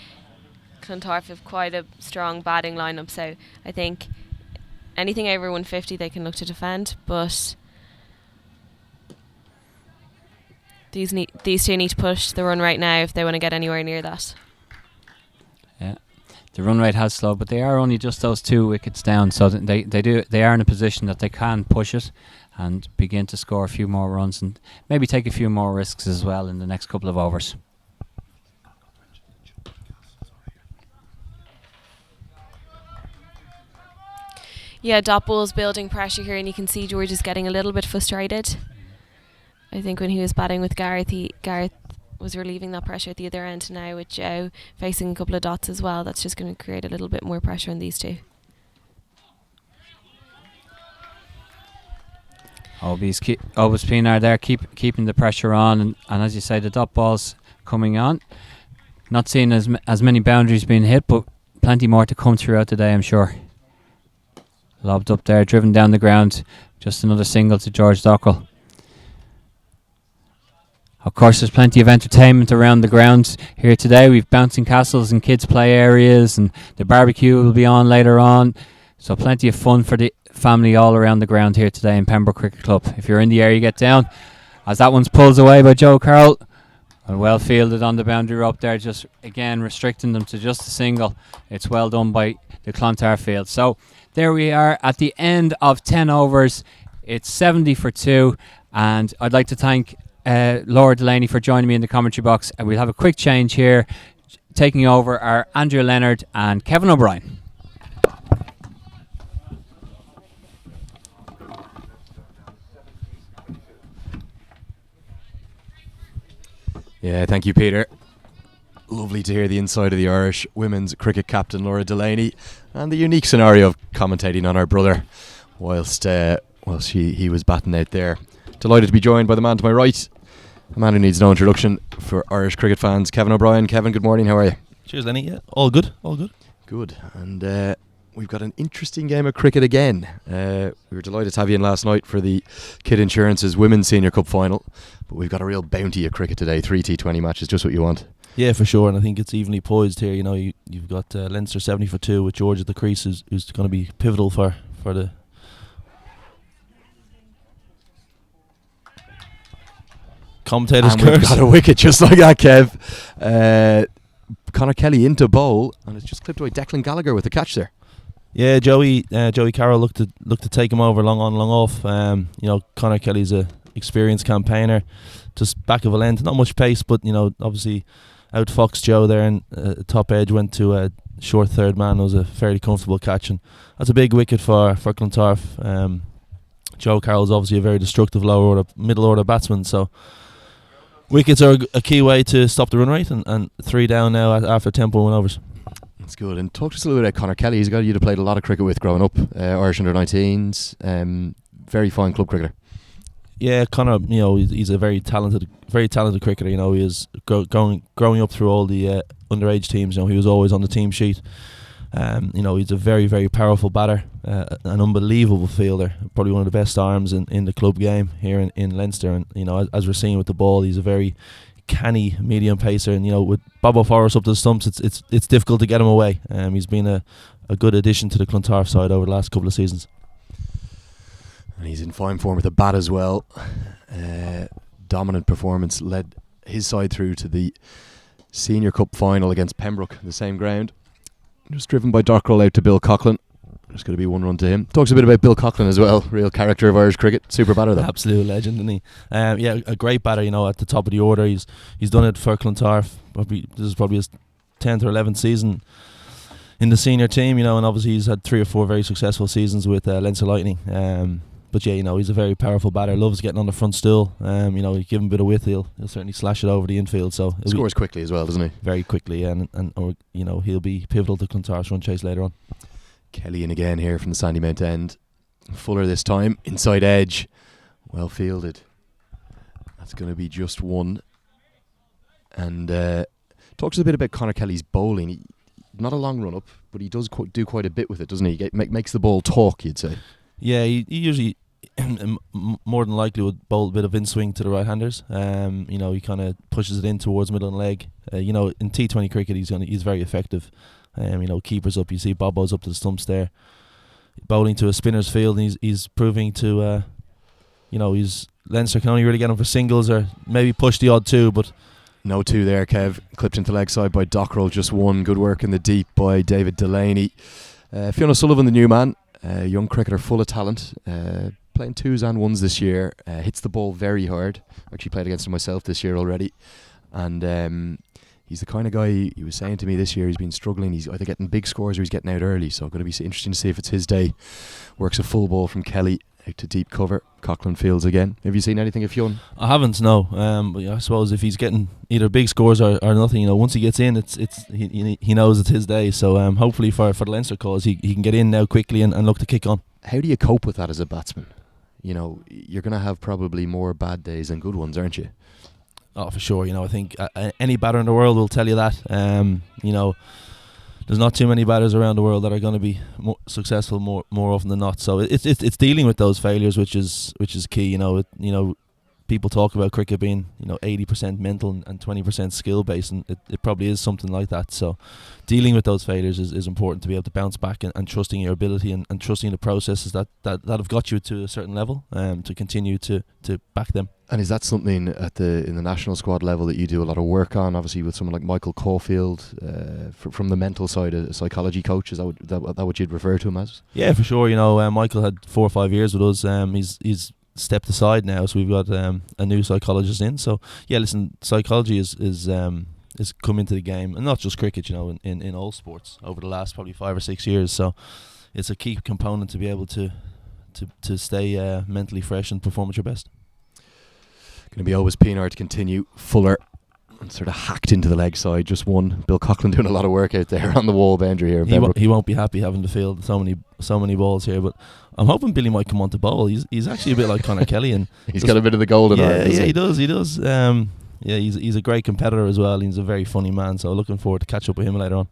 Clontarf have quite a strong batting lineup, so I think anything over 150 they can look to defend, but these two need to push the run right now if they want to get anywhere near that. Yeah, The run rate has slowed, but they are only just those 2 wickets down, so they are in a position that they can push it and begin to score a few more runs and maybe take a few more risks as well in the next couple of overs. Yeah, dot ball's building pressure here, and you can see George is getting a little bit frustrated. I think when he was batting with Gareth, Gareth was relieving that pressure at the other end. Now with Joe facing a couple of dots as well, that's just going to create a little bit more pressure on these two. Obis Pinar there keeping the pressure on, and as you say, the dot ball's coming on. Not seeing as many boundaries being hit, but plenty more to come throughout the day, I'm sure. Lobbed up there, driven down the ground. Just another single to George Dockrell. Of course, there's plenty of entertainment around the ground here today. We've bouncing castles and kids' play areas, and the barbecue will be on later on. So plenty of fun for the family all around the ground here today in Pembroke Cricket Club. If you're in the area, get down. As that one's pulled away by Joe Carroll. And well fielded on the boundary rope there, just again restricting them to just a single. It's well done by the Clontarf field. So there we are at the end of 10 overs. It's 70 for 2, and I'd like to thank Laura Delaney for joining me in the commentary box. And we'll have a quick change here. Taking over are Andrew Leonard and Kevin O'Brien. Yeah, thank you, Peter. Lovely to hear the inside of the Irish women's cricket captain Laura Delaney and the unique scenario of commentating on our brother whilst he was batting out there. Delighted to be joined by the man to my right, a man who needs no introduction for Irish cricket fans, Kevin O'Brien. Kevin, good morning, how are you? Cheers, Lenny. Yeah, all good. Good, and we've got an interesting game of cricket again. We were delighted to have you in last night for the Kid Insurance's Women's Senior Cup final, but we've got a real bounty of cricket today. 3 T20 matches, just what you want. Yeah, for sure, and I think it's evenly poised here. You know, you've got Leinster 70 for 2 with George at the crease, who's going to be pivotal for the... Commentators and we've got a wicket just like that, Kev. Conor Kelly into bowl, and it's just clipped away. Declan Gallagher with the catch there. Yeah, Joey Carroll looked to take him over long on, long off. You know, Conor Kelly's a experienced campaigner, just back of a length, not much pace, but you know, obviously outfoxed Joe there, and top edge went to a short third man. It was a fairly comfortable catch, and that's a big wicket for Clontarf. Joe Carroll's obviously a very destructive middle order batsman, so wickets are a key way to stop the run rate, and 3 down now after 10.1 overs. That's good. And talk to us a little bit about Conor Kelly. He's a guy you'd have played a lot of cricket with growing up, Irish under-19s. Very fine club cricketer. Yeah, Conor, you know, he's a very talented cricketer. You know, he is growing up through all the underage teams. You know, he was always on the team sheet. You know, he's a very, very powerful batter, an unbelievable fielder, probably one of the best arms in the club game here in Leinster. And you know, as we're seeing with the ball, he's a very canny medium pacer. And you know, with Bob O'Forrest up to the stumps, it's difficult to get him away. He's been a good addition to the Clontarf side over the last couple of seasons. And he's in fine form with the bat as well. Dominant performance led his side through to the Senior Cup final against Pembroke, the same ground. Just driven by Dockrell out to Bill Coughlin. There's going to be 1 run to him. Talks a bit about Bill Coughlin as well. Real character of Irish cricket. Super batter though. Absolute legend, isn't he? Yeah, a great batter. You know, at the top of the order. He's done it for Clontarf. This is probably his 10th or 11th season in the senior team. You know, and obviously he's had 3 or 4 very successful seasons with Leinster Lightning. But yeah, you know, he's a very powerful batter. Loves getting on the front stool. You know, you give him a bit of width, he'll certainly slash it over the infield. So scores quickly as well, doesn't he? Very quickly, and you know, he'll be pivotal to Clontarf's run chase later on. Kelly in again here from the Sandymount end. Fuller this time, inside edge, well fielded. That's going to be just 1. And talks a bit about Conor Kelly's bowling. Not a long run up, but he does do quite a bit with it, doesn't he? Makes the ball talk, you'd say. Yeah, he usually more than likely would bowl a bit of in swing to the right-handers. You know, he kind of pushes it in towards middle and leg. You know, in T20 cricket, he's very effective. You know, keepers up. You see Bobo's up to the stumps there, bowling to a spinner's field. And he's proving to, you know, Leinster can only really get him for singles or maybe push the odd 2, but No two there, Kev. Clipped into leg side by Dockrell, just one. Good work in the deep by David Delaney. Fiona Sullivan, the new man, young cricketer full of talent, playing 2s and 1s this year, hits the ball very hard. Actually played against him myself this year already. And he's the kind of guy, he was saying to me this year, he's been struggling. He's either getting big scores or he's getting out early. So going to be interesting to see if it's his day. Works a full ball from Kelly out to deep cover. Coughlin fields again. Have you seen anything of Fionn? I haven't, no. But yeah, I suppose if he's getting either big scores or nothing, once he gets in, he knows it's his day. So hopefully for the Leinster cause, he can get in now quickly and look to kick on. How do you cope with that as a batsman? You're going to have probably more bad days than good ones, aren't you? Oh, for sure. I think any batter in the world will tell you that. There's not too many batters around the world that are going to be more successful more often than not. So it's dealing with those failures which is key. People talk about cricket being 80% mental and 20% skill based, and it probably is something like that. So dealing with those failures is important to be able to bounce back and trusting your ability and trusting the processes that have got you to a certain level to continue to back them. And is that something in the national squad level that you do a lot of work on? Obviously, with someone like Michael Caulfield, from the mental side, a psychology coach, is that what you'd refer to him as? Yeah, for sure. Michael had 4 or 5 years with us. He's stepped aside now, so we've got a new psychologist in. So yeah, listen, psychology is come into the game, and not just cricket. In all sports over the last probably 5 or 6 years. So it's a key component to be able to stay mentally fresh and perform at your best. Going to be always Pienaar to continue. Fuller and sort of hacked into the leg side, just one. Bill Coughlin doing a lot of work out there on the wall boundary here. He won't be happy having to field so many balls here, but I'm hoping Billy might come on to bowl. He's actually a bit like Conor Kelly, and he's got a bit of the golden arm. Yeah, he does. He's a great competitor as well. He's a very funny man, so looking forward to catch up with him later on.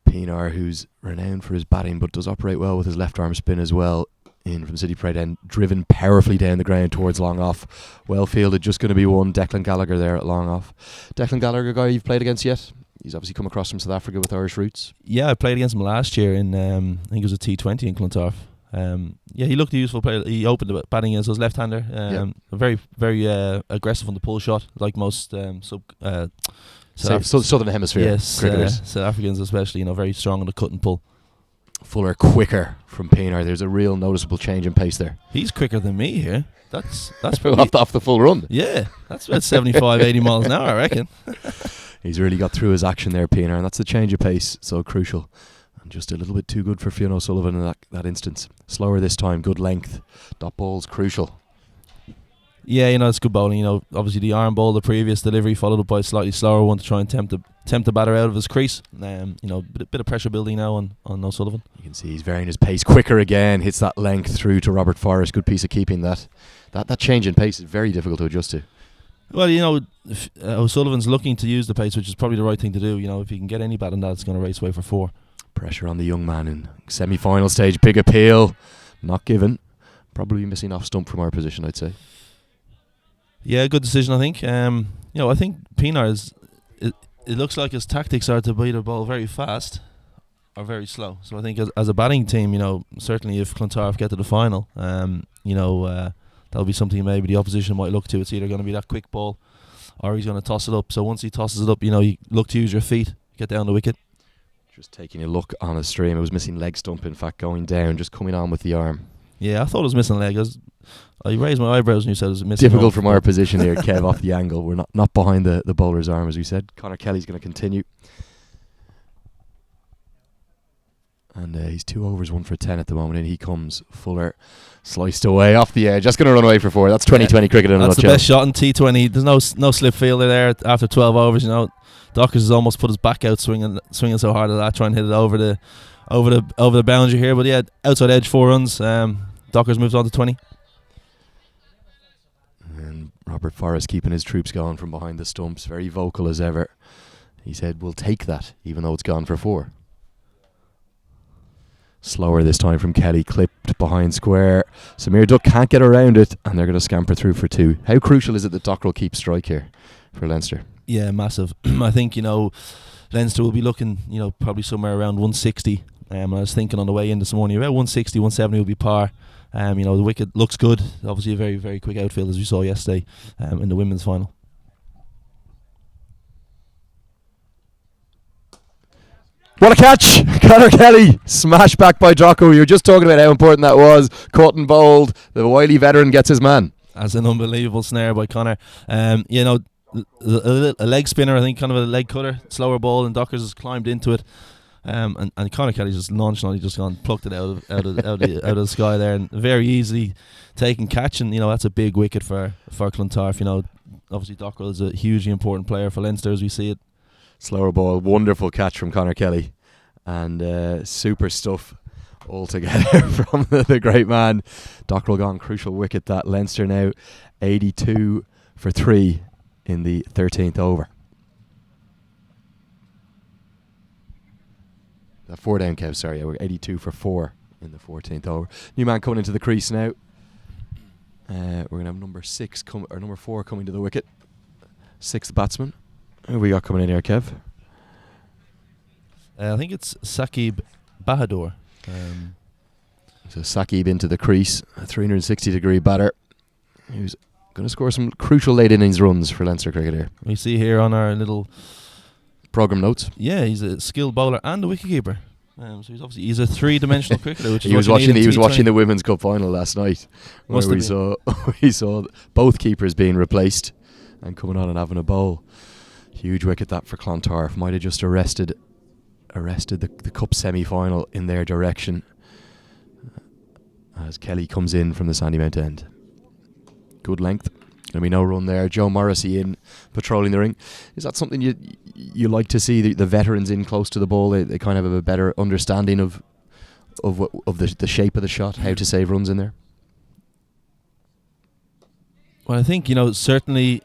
Pienaar, who's renowned for his batting but does operate well with his left arm spin as well. In from City Parade end, driven powerfully down the ground towards long off. Well fielded, just going to be one. Declan Gallagher there at long off. Declan Gallagher, guy you've played against yet? He's obviously come across from South Africa with Irish roots. Yeah, I played against him last year in I think it was a T20 in Clontarf. He looked a useful player. He opened the batting against us, left-hander. Very, very aggressive on the pull shot, like most Southern Hemisphere cricketers. South Africans especially, very strong on the cut and pull. Fuller quicker from Pienaar. There's a real noticeable change in pace there. He's quicker than me here. That's off the full run. Yeah, that's about 75, 80 miles an hour, I reckon. He's really got through his action there, Pienaar, and that's the change of pace, so crucial. And just a little bit too good for Fionn O'Sullivan in that instance. Slower this time, good length. Dot ball's crucial. Yeah, it's good bowling. Obviously the arm ball, the previous delivery, followed up by a slightly slower one to try and tempt the batter out of his crease. Bit of pressure building now on O'Sullivan. You can see he's varying his pace quicker again. Hits that length through to Robert Forrest. Good piece of keeping that. That change in pace is very difficult to adjust to. Well, if, O'Sullivan's looking to use the pace, which is probably the right thing to do. If he can get any bat on that, it's going to race away for 4. Pressure on the young man in semi-final stage. Big appeal. Not given. Probably missing off stump from our position, I'd say. Yeah, good decision, I think. I think Pienaar it looks like his tactics are to beat the ball very fast or very slow. So I think as a batting team, certainly if Clontarf get to the final, that'll be something maybe the opposition might look to. It's either going to be that quick ball or he's going to toss it up. So once he tosses it up, you look to use your feet, get down the wicket. Just taking a look on a stream, it was missing leg stump, in fact, going down, just coming on with the arm. Yeah, I thought it was missing leg. I raised my eyebrows when you said it was missing. Difficult from our position here, Kev, off the angle. We're not behind the bowler's arm, as we said. Conor Kelly's going to continue. And he's 2 overs, 1 for 10 at the moment. In he comes. Fuller sliced away off the edge. That's going to run away for 4. That's 2020 cricket in a nutshell. That's the best shot in T20. There's no slip fielder there after 12 overs. Dockers has almost put his back out swinging so hard at that, trying to hit it over the boundary here. But yeah, outside edge, 4 runs. Dockers moves on to 20. And Robert Forrest keeping his troops going from behind the stumps, very vocal as ever. He said, "We'll take that, even though it's gone for 4." Slower this time from Kelly, clipped behind square. Samir Duck can't get around it, and they're going to scamper through for 2. How crucial is it that Dockrell keeps strike here for Leinster? Yeah, massive. I think, Leinster will be looking, probably somewhere around 160. I was thinking on the way in this morning, about 160, 170 will be par. The wicket looks good. Obviously a very, very quick outfield, as we saw yesterday in the women's final. What a catch! Conor Kelly, smashed back by Jocko. You were just talking about how important that was. Caught and bowled. The wily veteran gets his man. As an unbelievable snare by Conor. You know, a leg spinner, I think, kind of a leg cutter, slower ball, and Dockers has climbed into it. And Conor Kelly's just nonchalantly just gone, plucked it out of the sky there, and very easily taken catch. And you know, that's a big wicket for Clontarf. You know, obviously Dockrell is a hugely important player for Leinster as we see it. Slower ball, wonderful catch from Conor Kelly, and super stuff altogether from the great man. Dockrell gone, crucial wicket that. Leinster now 82 for 3 in the 13th over. 4 down, Kev, sorry. Yeah, we're 82 for 4 in the 14th over. New man coming into the crease now. We're going to have number 4 coming to the wicket. 6th batsman. Who we got coming in here, Kev? I think it's Saqib Bahadur. So Saqib into the crease, a 360-degree batter who's going to score some crucial late innings runs for Leinster cricket here. We see here on our little programme notes. Yeah, he's a skilled bowler and a wicketkeeper. So he's a three-dimensional cricketer. Which he was watching the Women's Cup final last night, where we saw both keepers being replaced and coming on and having a bowl. Huge wicket that for Clontarf. Might have just arrested the cup semi-final in their direction as Kelly comes in from the Sandymount end. Good length. Going to be no run there. Joe Morrissey in patrolling the ring. Is that something you like to see, the veterans in close to the ball? They kind of have a better understanding of the shape of the shot, how to save runs in there? Well, I think, you know, certainly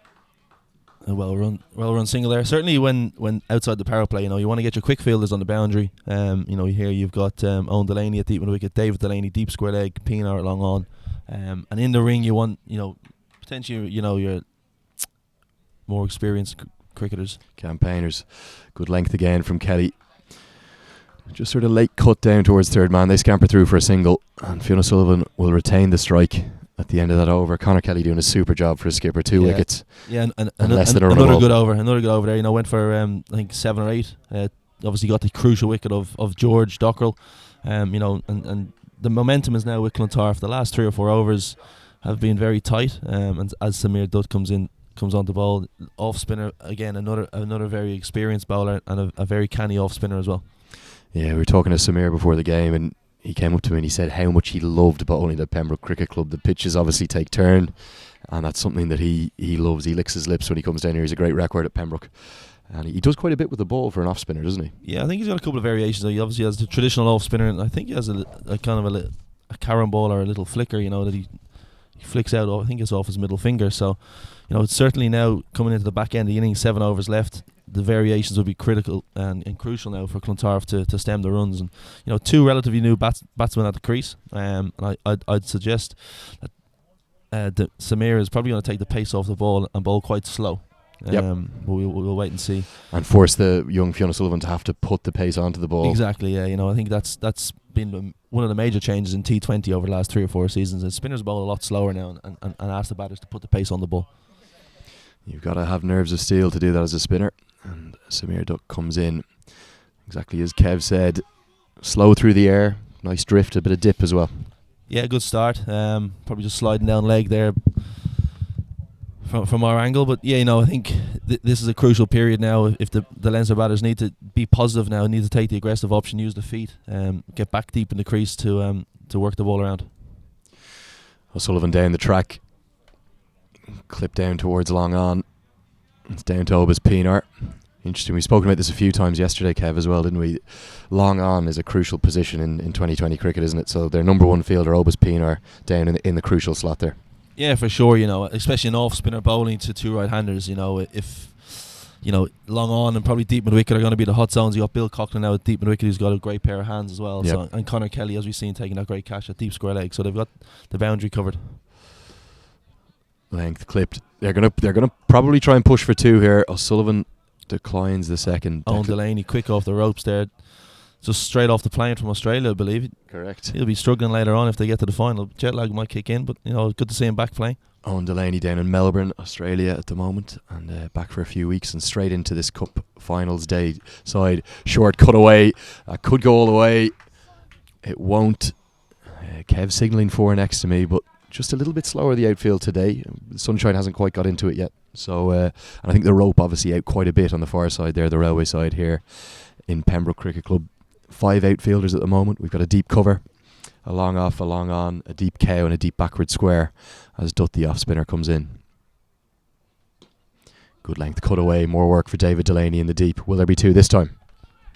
a well run single there. Certainly when outside the power play, you know, you want to get your quick fielders on the boundary. You know, here you've got Owen Delaney at deep mid wicket, David Delaney deep square leg, Pienaar long on, and in the ring you want, you know, potentially, you know, your more experienced cricketers, campaigners. Good length again from Kelly. Just sort of late cut down towards third man. They scamper through for a single, and Fiona Sullivan will retain the strike at the end of that over. Conor Kelly doing a super job for his skipper. 2 wickets. Yeah, and less than another good over there. You know, went for I think 7 or 8. Obviously got the crucial wicket of George Dockrell. You know, and the momentum is now with Clontarf. The last 3 or 4 overs have been very tight. And as Samir Dutt comes on the ball, off spinner again, another very experienced bowler and a very canny off spinner as well. Yeah, we were talking to Samir before the game, and he came up to me and he said how much he loved bowling at Pembroke Cricket Club. The pitches obviously take turn, and that's something that he loves. He licks his lips when he comes down here. He's a great record at Pembroke, and he does quite a bit with the ball for an off spinner, doesn't he? Yeah, I think he's got a couple of variations. He obviously has the traditional off spinner, and I think he has a kind of a carom ball or a little flicker, you know, that he flicks out. I think it's off his middle finger. So, you know, it's certainly now coming into the back end of the innings, 7 overs left. The variations will be critical and crucial now for Clontarf to stem the runs. And, you know, 2 relatively new batsmen at the crease. And I'd suggest that Samir is probably going to take the pace off the ball and bowl quite slow. We'll wait and see. And force the young Fiona Sullivan to have to put the pace onto the ball. Exactly, yeah. You know, I think that's been one of the major changes in T20 over the last 3 or 4 seasons. And spinners bowl a lot slower now and ask the batters to put the pace on the ball. You've got to have nerves of steel to do that as a spinner. And Samir Dutt comes in exactly as Kev said, slow through the air, nice drift, a bit of dip as well. Yeah, good start. Probably just sliding down leg there from our angle, but yeah, you know, I think this is a crucial period now. If the Leinster batters need to be positive now, need to take the aggressive option, use the feet, get back deep in the crease to work the ball around. O'Sullivan down the track, clip down towards long on. It's down to Obus Pienaar. Interesting. We've spoken about this a few times yesterday, Kev, as well, didn't we? Long on is a crucial position in 2020 cricket, isn't it? So their number 1 fielder, Obus Pienaar, down in the crucial slot there. Yeah, for sure. You know, especially an off-spinner bowling to 2 right-handers. You know, if you know, long on and probably deep mid-wicket are going to be the hot zones. You got Bill Coughlin now at deep mid-wicket, who's got a great pair of hands as well. Yep. So, and Conor Kelly, as we've seen, taking that great catch at deep square leg. So they've got the boundary covered. Length clipped. They're gonna probably try and push for 2 here. O'Sullivan declines the second. Owen Delaney quick off the ropes there. just straight off the plane from Australia, I believe. Correct. He'll be struggling later on if they get to the final. Jet lag might kick in, but good to see him back playing. Owen Delaney down in Melbourne, Australia at the moment, and back for a few weeks and straight into this Cup Finals Day side. Short cutaway, could go all the way. It won't. Kev signalling 4 next to me, but just a little bit slower the outfield today. The sunshine hasn't quite got into it yet. So, and I think the rope obviously out quite a bit on the far side there, the railway side here in Pembroke Cricket Club. 5 outfielders at the moment. We've got a deep cover, a long off, a long on, a deep cow and a deep backward square as Dutt, the off spinner, comes in. Good length cut away, more work for David Delaney in the deep. Will there be 2 this time?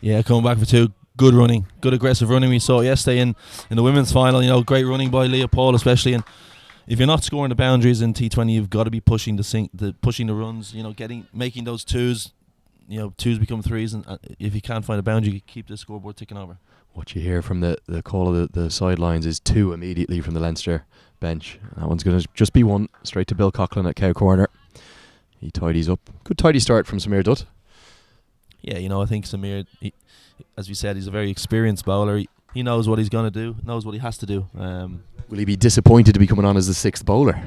Yeah, coming back for 2. Good running, good aggressive running we saw yesterday in the women's final. Great running by Leah Paul especially. And if you're not scoring the boundaries in T20, you've got to be pushing pushing the runs. Making those 2s. 2s become 3s, and if you can't find a boundary, you keep the scoreboard ticking over. What you hear from the call of the sidelines is 2 immediately from the Leinster bench. That one's going to just be 1 straight to Bill Coughlin at cow corner. He tidies up. Good tidy start from Samir Dutt. Yeah, I think Samir, as we said, he's a very experienced bowler. He knows what he's going to do, knows what he has to do. Will he be disappointed to be coming on as the 6th bowler?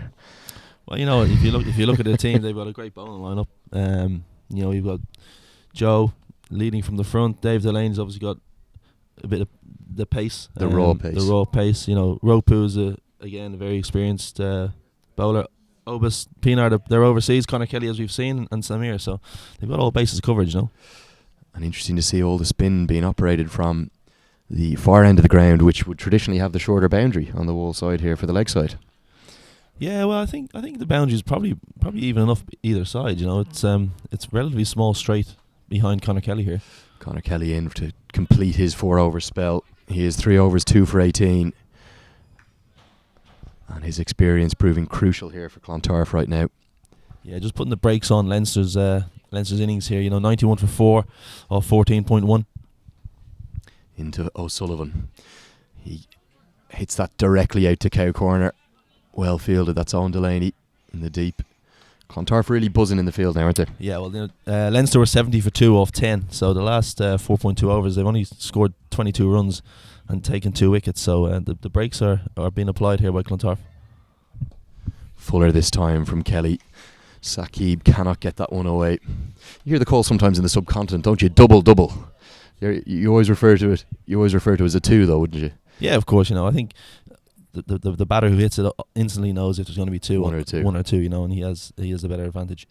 Well, if you look at the team, they've got a great bowling lineup. You've got Joe leading from the front. Dave Delaney's obviously got a bit of the pace. The raw pace. Ropu's again a very experienced bowler. Obus, Pienaar, they're overseas. Conor Kelly, as we've seen, and Samir. So they've got all bases covered, And interesting to see all the spin being operated from the far end of the ground, which would traditionally have the shorter boundary on the wall side here for the leg side. Yeah, well, I think the boundary is probably even enough either side. It's relatively small straight behind Conor Kelly here. Conor Kelly in to complete his 4-over spell. He is 3 overs, 2 for 18. And his experience proving crucial here for Clontarf right now. Yeah, just putting the brakes on Leinster's innings here. 91 for 4 off 14.1. Into O'Sullivan. He hits that directly out to cow corner. Well fielded. That's Owen Delaney in the deep. Clontarf really buzzing in the field now, aren't they? Yeah, well, Leinster were 70 for 2 off 10. So the last 4.2 overs, they've only scored 22 runs and taken 2 wickets. So the brakes are being applied here by Clontarf. Fuller this time from Kelly. Saqib cannot get that one away. You hear the call sometimes in the subcontinent, don't you? Double. You always refer to it. You always refer to it as a 2, though, wouldn't you? Yeah, of course. I think the batter who hits it instantly knows if there's going to be 2 1 or 2. 1 or 2. And he has the better advantage.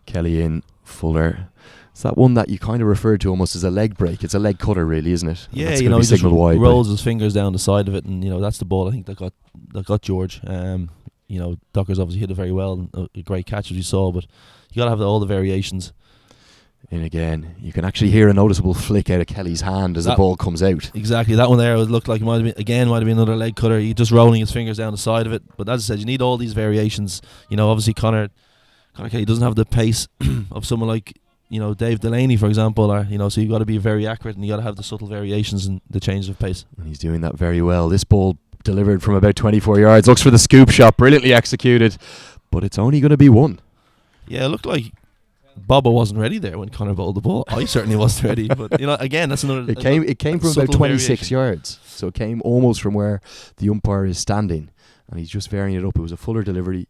Kelly in, Fuller. It's that one that you kind of referred to almost as a leg break. It's a leg cutter, really, isn't it? Yeah, he just rolls his fingers down the side of it, and that's the ball I think that got George. Docker's obviously hit it very well, and a great catch as you saw, but you got to have all the variations. And again, you can actually hear a noticeable flick out of Kelly's hand as the ball comes out. Exactly, that one there looked like it might have been another leg cutter. He just rolling his fingers down the side of it. But as I said, you need all these variations. Obviously Conor Kelly doesn't have the pace of someone like Dave Delaney, for example, so you've got to be very accurate and you got to have the subtle variations and the changes of pace. And he's doing that very well. This ball delivered from about 24 yards. Looks for the scoop shot, brilliantly executed, but it's only going to be 1. Yeah, it looked like Bobbo wasn't ready there when Conor bowled the ball. I certainly wasn't ready, but again, that's another. It came from about 26 yards, so it came almost from where the umpire is standing, and he's just varying it up. It was a fuller delivery.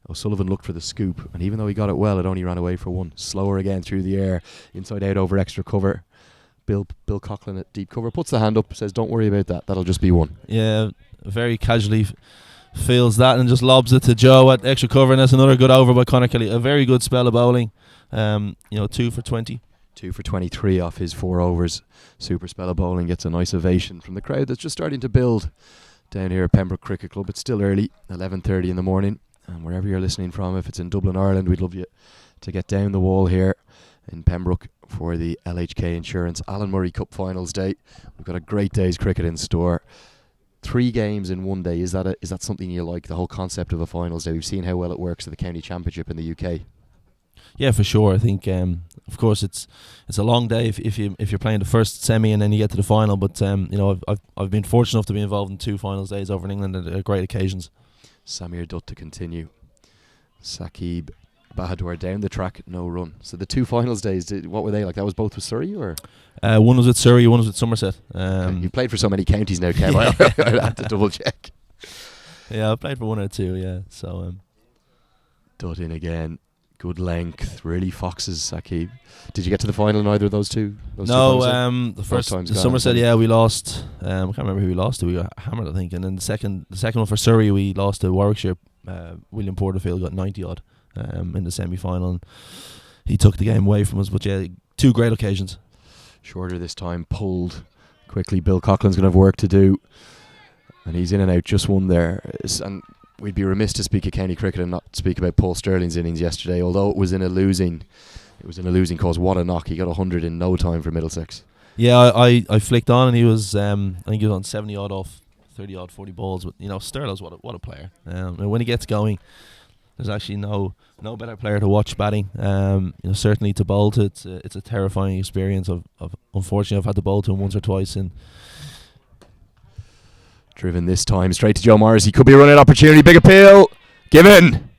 O'Sullivan looked for the scoop, and even though he got it well, it only ran away for 1. Slower again through the air, inside out over extra cover. Bill Coughlin at deep cover puts the hand up, says, "Don't worry about that. That'll just be 1." Yeah, very casually feels that and just lobs it to Joe at extra cover, and that's another good over by Conor Kelly. A very good spell of bowling. 2 for 20. 2 for 23 off his 4 overs. Super spell of bowling. Gets a nice ovation from the crowd that's just starting to build down here at Pembroke Cricket Club. It's still early, 11:30 in the morning, and wherever you're listening from, if it's in Dublin, Ireland, we'd love you to get down the wall here in Pembroke for the LHK Insurance Alan Murray Cup Finals Day. We've got a great day's cricket in store. 3 games in one day. Is that something you like, the whole concept of a finals day? We've seen how well it works at the county championship in the UK. Yeah, for sure. I think, of course, it's a long day if you're playing the first semi and then you get to the final. But I've been fortunate enough to be involved in 2 finals days over in England at great occasions. Samir Dutt to continue. Saqib Bahador down the track, no run. So the two finals days, what were they like? That was both with Surrey, or? One was with Surrey, one was with Somerset. You played for so many counties now, Kev. I had to double check. Yeah, I played for one or two. Yeah, so Dud in again. Good length, really foxes, Saqib. Did you get to the final in either of those two? The first times the gone, Somerset, yeah, we lost. I can't remember who we lost to. We got hammered, I think. And then the second one for Surrey, we lost to Warwickshire. William Porterfield got 90 odd in the semi-final. He took the game away from us. But yeah, two great occasions. Shorter this time, pulled quickly. Bill Coughlin's going to have work to do, and he's in and out. Just one there, and we'd be remiss to speak of county cricket and not speak about Paul Sterling's innings yesterday. Although it was in a losing cause. What a knock! He got 100 in no time for Middlesex. Yeah, I flicked on, and he was I think he was on 70 odd off 30 odd 40 balls. But Sterling's what a player. And when he gets going, there's actually no better player to watch batting. Certainly to bowl to, it's a terrifying experience. Of unfortunately, I've had to bowl to him once or twice, and driven this time straight to Joe Morris. He could be a run-out opportunity. Big appeal. Given.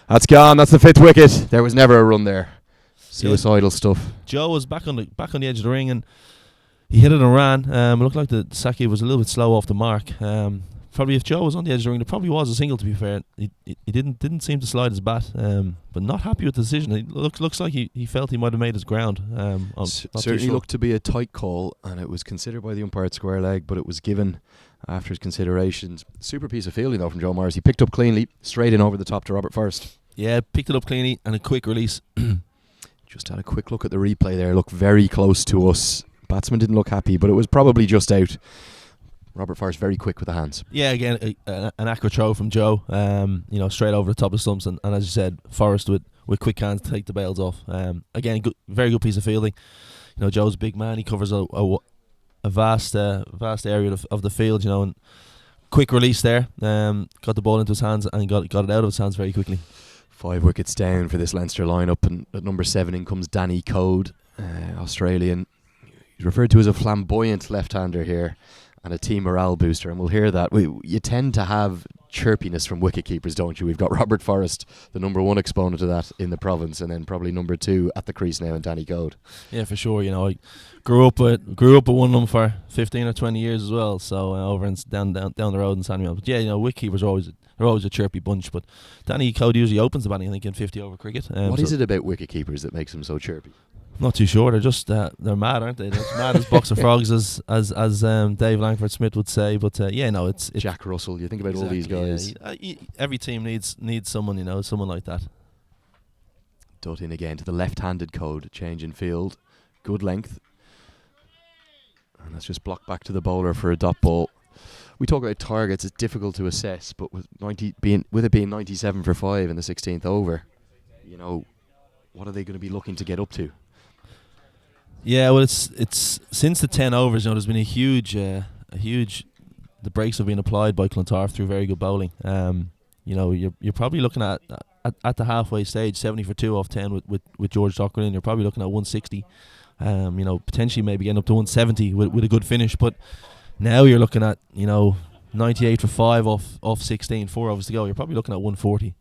That's gone. That's the 5th wicket. There was never a run there. Suicidal stuff. Joe was back on the edge of the ring, and he hit it and ran. It looked like the Saqib was a little bit slow off the mark. Probably if Joe was on the edge of the ring, there probably was a single, to be fair. He didn't seem to slide his bat, but not happy with the decision. It looks like he felt he might have made his ground. Certainly looked to be a tight call, and it was considered by the umpire at square leg, but it was given after his considerations. Super piece of fielding though from Joe Morris. He picked up cleanly, straight in over the top to Robert Forrest. Yeah, picked it up cleanly and a quick release. Just had a quick look at the replay there. Looked very close to us. Batsman didn't look happy, but it was probably just out. Robert Forrest very quick with the hands. Yeah, again, an accurate throw from Joe. Straight over the top of the stumps, and as you said, Forrest with quick hands to take the bails off. Again, very good piece of fielding. Joe's a big man. He covers a vast area of the field. And quick release there. Got the ball into his hands and got it out of his hands very quickly. 5 wickets down for this Leinster lineup, and at number 7 in comes Danny Code, Australian. He's referred to as a flamboyant left-hander here, and a team morale booster, and we'll hear that. You tend to have chirpiness from wicket keepers, don't you? We've got Robert Forrest, the number 1 exponent of that in the province, and then probably number 2 at the crease now in Danny Code. Yeah, for sure. I grew up with one of them for 15 or 20 years as well. So over and down the road in Sandymount. But yeah, wicket keepers are always a chirpy bunch. But Danny Code usually opens the batting, I think, in 50 over cricket. What is it about wicket keepers that makes them so chirpy? Not too sure. They're just they're mad, aren't they? They're as mad as box of frogs, as Dave Langford Smith would say. But it's Jack Russell. You think about all these guys. Yeah. Every team needs someone, someone like that. Dutt in again to the left-handed Code. Change in field. Good length. And that's just blocked back to the bowler for a dot ball. We talk about targets. It's difficult to assess, but with it being 97 for 5 in the 16th over, what are they going to be looking to get up to? Yeah, well, it's since the 10 overs, there's been a huge. The brakes have been applied by Clontarf through very good bowling. You're probably looking at the halfway stage, 70 for 2 off 10 with George Dockerin. You're probably looking at 160. Potentially maybe getting up to 170 with a good finish. But now you're looking at 98 for 5 off 16, 4 overs to go. You're probably looking at 140.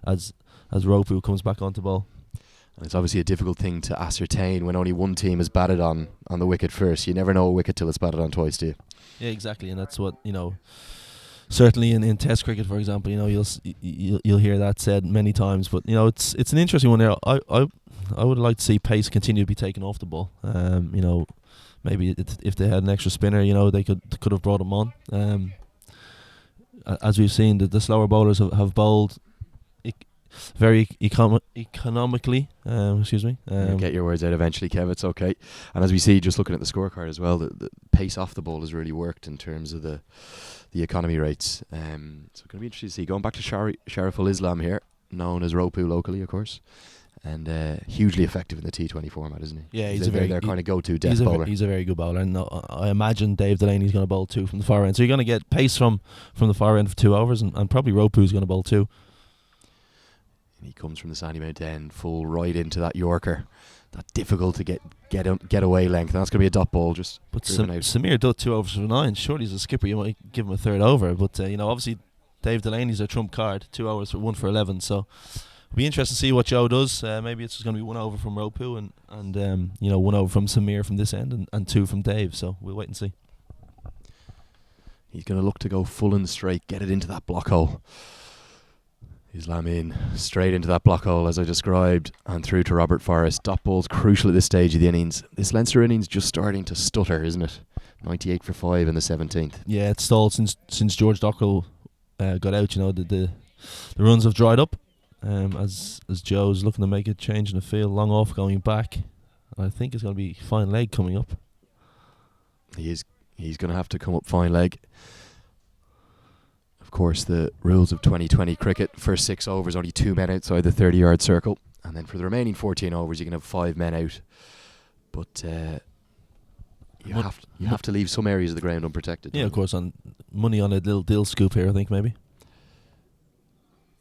As Ropu comes back onto ball. And it's obviously a difficult thing to ascertain when only one team is batted on the wicket first. You never know a wicket till it's batted on twice, do you? Yeah, exactly, and that's what certainly in Test cricket, for example, you'll hear that said many times. But it's an interesting one there. I would like to see pace continue to be taken off the ball. Maybe if they had an extra spinner, they could have brought him on. As we've seen, the slower bowlers have bowled very economically. Get your words out eventually, Kev. It's okay. And as we see, just looking at the scorecard as well, the pace off the ball has really worked in terms of the economy rates. So it's going to be interesting to see. Going back to Shariful Islam here, known as Ropu locally, of course, and hugely effective in the T20 format, isn't he? Yeah, he's their kind of go-to death bowler. He's a very good bowler, and I imagine Dave Delaney is going to bowl 2 from the far end. So you're going to get pace from the far end for 2 overs, and probably Ropu's going to bowl 2. He comes from the Sandymount end, full right into that Yorker. That difficult to get away length. And that's going to be a dot ball just. But Samir Dutt 2 overs for 9. Surely as a skipper you might give him a third over. But obviously Dave Delaney's a trump card. 2 overs for 1 for 11. So be interesting to see what Joe does. Maybe it's just going to be 1 over from Roku and 1 over from Samir from this end and 2 from Dave. So we'll wait and see. He's going to look to go full and straight, get it into that block hole. Islam in, straight into that block hole as I described, and through to Robert Forrest. Dot ball's crucial at this stage of the innings. This Leinster innings just starting to stutter, isn't it? 98 for 5 in the 17th. Yeah, it's stalled since George Dockrell got out. The runs have dried up. As Joe's looking to make a change in the field, long off going back. I think it's going to be fine leg coming up. He's going to have to come up fine leg. Of course, the rules of 2020 cricket, first 6 overs, only 2 men outside the 30-yard circle. And then for the remaining 14 overs, you can have 5 men out. But you have to leave some areas of the ground unprotected. Yeah, of course. On money on a little deal scoop here, I think, maybe.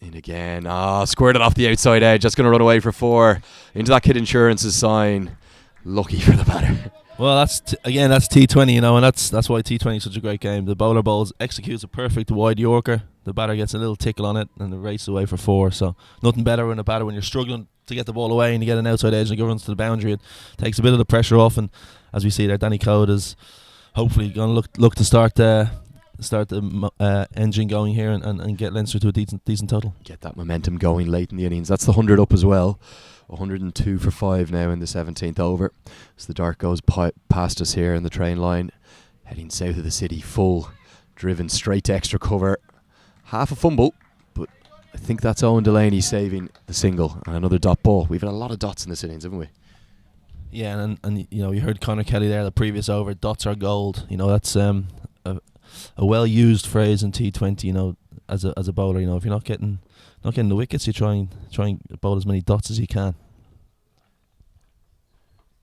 In again. Squirted off the outside edge. That's going to run away for 4. Into that Kid Insurance's sign. Lucky for the batter. Well, that's T20, and that's why T20 is such a great game. The bowler bowls, executes a perfect wide Yorker. The batter gets a little tickle on it, and it races away for 4. So nothing better than a batter when you're struggling to get the ball away and you get an outside edge and it runs to the boundary. It takes a bit of the pressure off, and as we see there, Danny Code is hopefully going to look to start the engine going here and get Leinster to a decent total. Get that momentum going late in the innings. That's the 100 up as well. 102 for 5 now in the 17th over. As the dart goes past us here in the train line, heading south of the city, full, driven straight to extra cover. Half a fumble, but I think that's Owen Delaney saving the single and another dot ball. We've had a lot of dots in this innings, haven't we? Yeah, and you heard Conor Kelly there the previous over. Dots are gold. That's a well used phrase in T20. As a bowler, if you're not getting the wickets, you try and bowl as many dots as you can.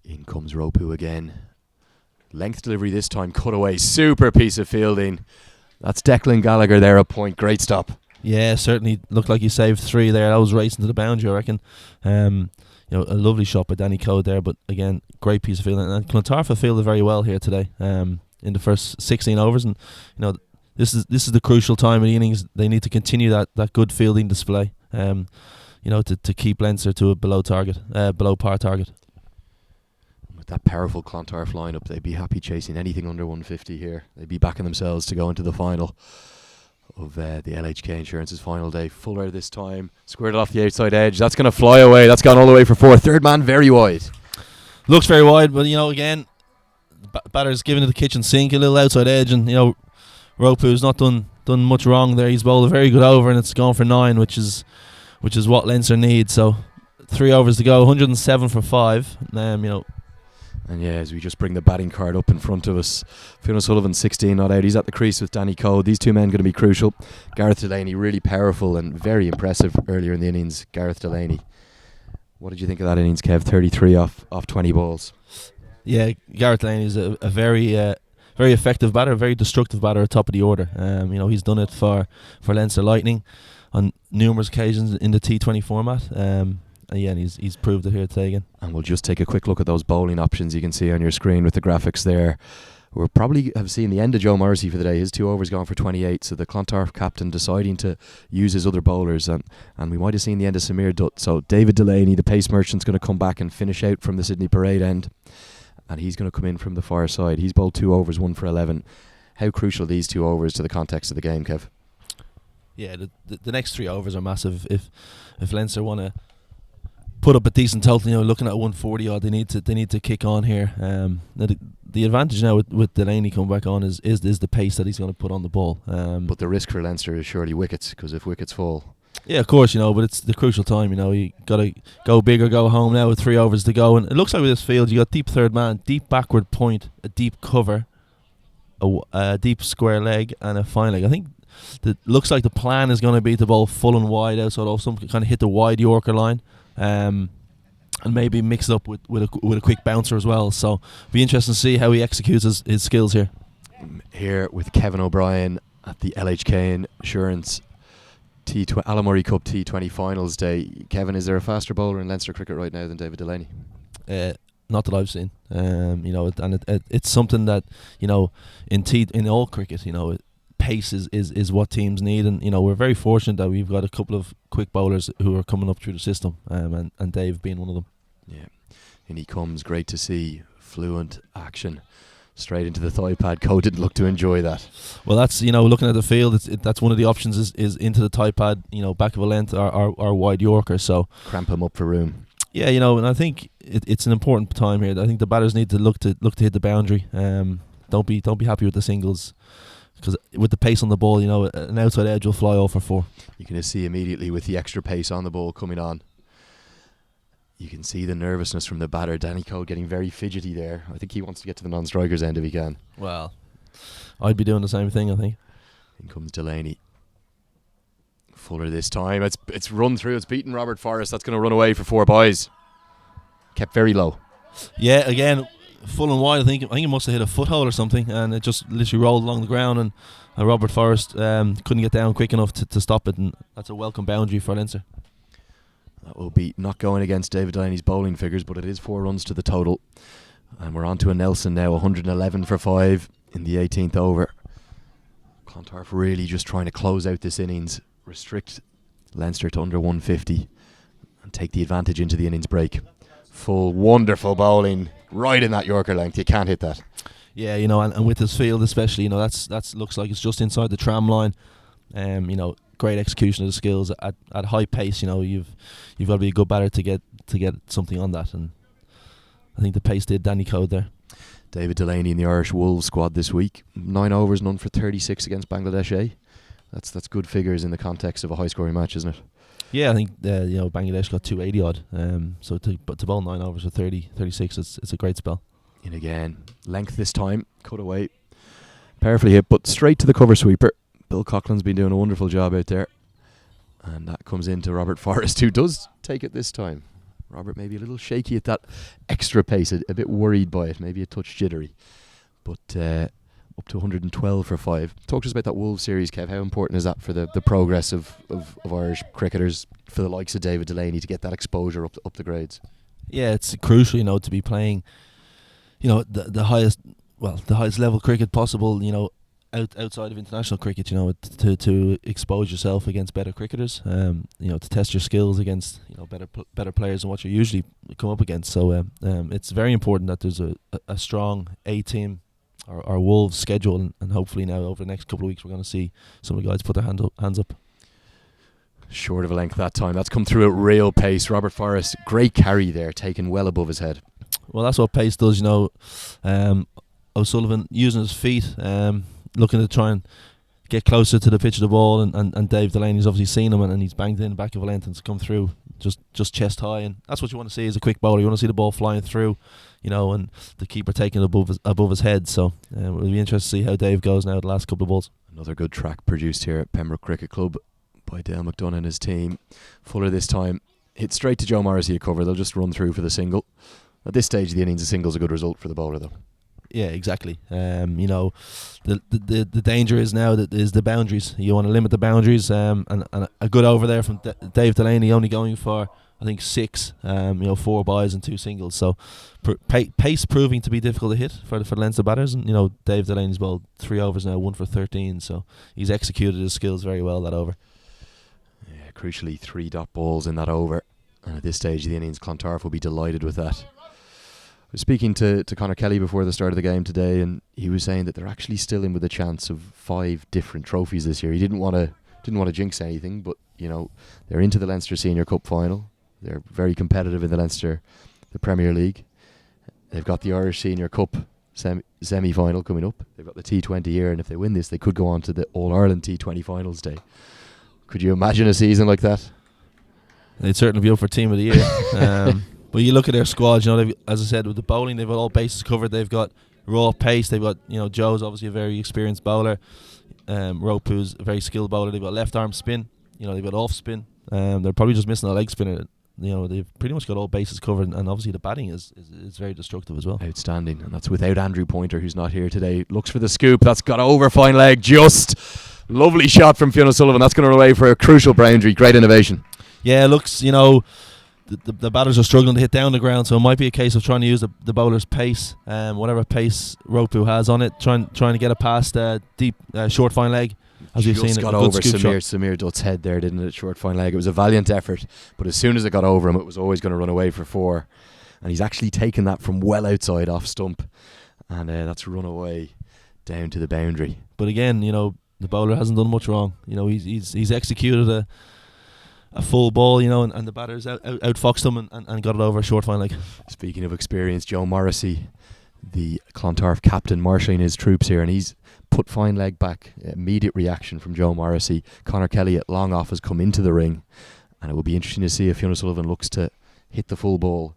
In comes Ropu again. Length delivery this time, cut away. Super piece of fielding. That's Declan Gallagher there at point. Great stop. Yeah, certainly looked like he saved 3 there. That was racing to the boundary, I reckon. A lovely shot by Danny Code there, but again, great piece of fielding. And Clontarf have fielded very well here today in the first 16 overs, and this is the crucial time of the innings. They need to continue that good fielding display, to keep Leinster to a below par target. With that powerful Clontarf lineup, they'd be happy chasing anything under 150 here. They'd be backing themselves to go into the final of the LHK Insurance's final day. Fuller this time, squared it off the outside edge. That's going to fly away. That's gone all the way for 4. Third man very wide. Looks very wide, but again, batter's giving it the kitchen sink, a little outside edge, and Ropu's not done much wrong there. He's bowled a very good over, and it's gone for 9, which is what Leinster need. So 3 overs to go, 107 for 5. And yeah, as we just bring the batting card up in front of us, Fionn O'Sullivan 16 not out. He's at the crease with Danny Code. These 2 men going to be crucial. Gareth Delaney really powerful and very impressive earlier in the innings. Gareth Delaney, what did you think of that innings, Kev? 33 off 20 balls. Yeah, Gareth Delaney is a very very effective batter, a very destructive batter at top of the order. He's done it for Leinster Lightning on numerous occasions in the T20 format. And he's proved it here today again. And we'll just take a quick look at those bowling options you can see on your screen with the graphics there. We'll probably have seen the end of Joe Morrissey for the day. His 2 overs gone for 28, so the Clontarf captain deciding to use his other bowlers, and we might have seen the end of Samir Dutt. So David Delaney, the pace merchant's going to come back and finish out from the Sydney Parade end, and he's going to come in from the far side. He's bowled 2 overs, 1 for 11. How crucial are these 2 overs to the context of the game, Kev? Yeah, the next 3 overs are massive. If Leinster want to put up a decent total, looking at 140 odd, they need to kick on here. The advantage now with Delaney coming back on is the pace that he's going to put on the ball. But the risk for Leinster is surely wickets, because if wickets fall. Yeah, of course, but it's the crucial time. You got to go big or go home now with 3 overs to go. And it looks like with this field, you got deep third man, deep backward point, a deep cover, a deep square leg, and a fine leg. I think looks like the plan is going to be to bowl full and wide outside off, some kind of hit the wide Yorker line. And maybe mix it up with a quick bouncer as well. So be interesting to see how he executes his skills here. Here with Kevin O'Brien at the LHK Insurance Alamurray Cup T20 Finals Day. Kevin, is there a faster bowler in Leinster cricket right now than David Delaney? Not that I've seen. And it's something that in all cricket, pace is what teams need, and we're very fortunate that we've got a couple of quick bowlers who are coming up through the system, and Dave being one of them. Yeah, and he comes, great to see, fluent action straight into the thigh pad. Cole didn't look to enjoy that. Well, that's looking at the field, that's one of the options is into the thigh pad, back of a length or wide Yorker. So Cramp him up for room. yeah, and I think it's an important time here. I think the batters need to look to hit the boundary. Don't be happy with the singles, because with the pace on the ball, an outside edge will fly off for 4. You can see immediately with the extra pace on the ball coming on. You can see the nervousness from the batter, Danny Code, getting very fidgety there. I think he wants to get to the non-strikers end if he can. Well, I'd be doing the same thing, I think. In comes Delaney. Fuller this time. It's run through. It's beaten Robert Forrest. That's going to run away for 4 boys. Kept very low. Yeah, again, full and wide. I think it must have hit a foothole or something, and it just literally rolled along the ground, and Robert Forrest couldn't get down quick enough to stop it, and that's a welcome boundary for Leinster. That will be not going against David Delaney's bowling figures, but it is 4 runs to the total. And we're on to a Nelson now, 111 for 5 in the 18th over. Clontarf really just trying to close out this innings, restrict Leinster to under 150 and take the advantage into the innings break. Full, wonderful bowling right in that Yorker length. You can't hit that. Yeah, and with this field especially, that's looks like it's just inside the tram line. Great execution of the skills at high pace. You've got to be a good batter to get something on that, and I think the pace did Danny Code there. David Delaney in the Irish Wolves squad this week. 9 overs, none for 36 against Bangladesh A. That's good figures in the context of a high scoring match, isn't it? Yeah, I think Bangladesh got 280 odd. So to bowl 9 overs for 36, it's a great spell. In again, length this time, cut away, powerfully hit, but straight to the cover sweeper. Bill Coughlin's been doing a wonderful job out there. And that comes into Robert Forrest, who does take it this time. Robert maybe a little shaky at that extra pace, a bit worried by it, maybe a touch jittery. But up to 112 for 5. Talk to us about that Wolves series, Kev. How important is that for the progress of Irish cricketers, for the likes of David Delaney, to get that exposure up the grades? Yeah, it's crucial, to be playing, the highest level cricket possible, outside of international cricket, to expose yourself against better cricketers, to test your skills against better players than what you usually come up against. So it's very important that there's a strong A team or Wolves schedule, and hopefully now over the next couple of weeks we're going to see some of the guys put their hands up. Short of a length that time. That's come through at real pace. Robert Forrest, great carry there, taken well above his head. Well, that's what pace does, O'Sullivan using his feet, looking to try and get closer to the pitch of the ball, and Dave Delaney's obviously seen him, and he's banged in the back of a length and it's come through just chest high, and that's what you want to see as a quick bowler. You want to see the ball flying through, and the keeper taking it above his head. So it'll be interesting to see how Dave goes now the last couple of balls. Another good track produced here at Pembroke Cricket Club by Dale McDonough and his team. Fuller this time hit straight to Joe Morrissey at cover. They'll just run through for the single. At this stage of the innings, a single's a good result for the bowler, though. Yeah, exactly. The danger is now that is the boundaries. You want to limit the boundaries, and a good over there from Dave Delaney, only going for I think 6, 4 byes and 2 singles. So pace proving to be difficult to hit for the Leinster batters, and Dave Delaney's bowled 3 overs now, 1 for 13. So he's executed his skills very well that over. Yeah, crucially 3 dot balls in that over, and at this stage of the innings, Clontarf will be delighted with that. I was speaking to Conor Kelly before the start of the game today, and he was saying that they're actually still in with a chance of 5 different trophies this year. He didn't want to jinx anything, but they're into the Leinster Senior Cup final. They're very competitive in the Premier League. They've got the Irish Senior Cup semi-final coming up. They've got the T20 here, and if they win this, they could go on to the All-Ireland T20 finals day. Could you imagine a season like that? They'd certainly be up for Team of the Year. But you look at their squad, as I said, with the bowling, they've got all bases covered. They've got raw pace. They've got, Joe's obviously a very experienced bowler. Rope, who's a very skilled bowler. They've got left arm spin. They've got off spin. They're probably just missing a leg spinner. They've pretty much got all bases covered, and obviously the batting is very destructive as well. Outstanding, and that's without Andrew Pointer, who's not here today. Looks for the scoop. That's got over fine leg. Just lovely shot from Fionn O'Sullivan. That's going to run away for a crucial boundary. Great innovation. Yeah, looks, the batters are struggling to hit down the ground, so it might be a case of trying to use the bowler's pace, whatever pace Ropu has on it, trying to get it past deep short fine leg. As you've seen, got over Samir Dutt's head there, didn't it? Short fine leg. It was a valiant effort, but as soon as it got over him, it was always going to run away for 4. And he's actually taken that from well outside off stump, and that's run away down to the boundary. But again, the bowler hasn't done much wrong. He's executed a full ball, and the batter's outfoxed him and got it over a short fine leg. Speaking of experience, Joe Morrissey, the Clontarf captain, marshalling his troops here, and he's put fine leg back. Immediate reaction from Joe Morrissey. Conor Kelly at long off has come into the ring, and it will be interesting to see if Fionn O'Sullivan looks to hit the full ball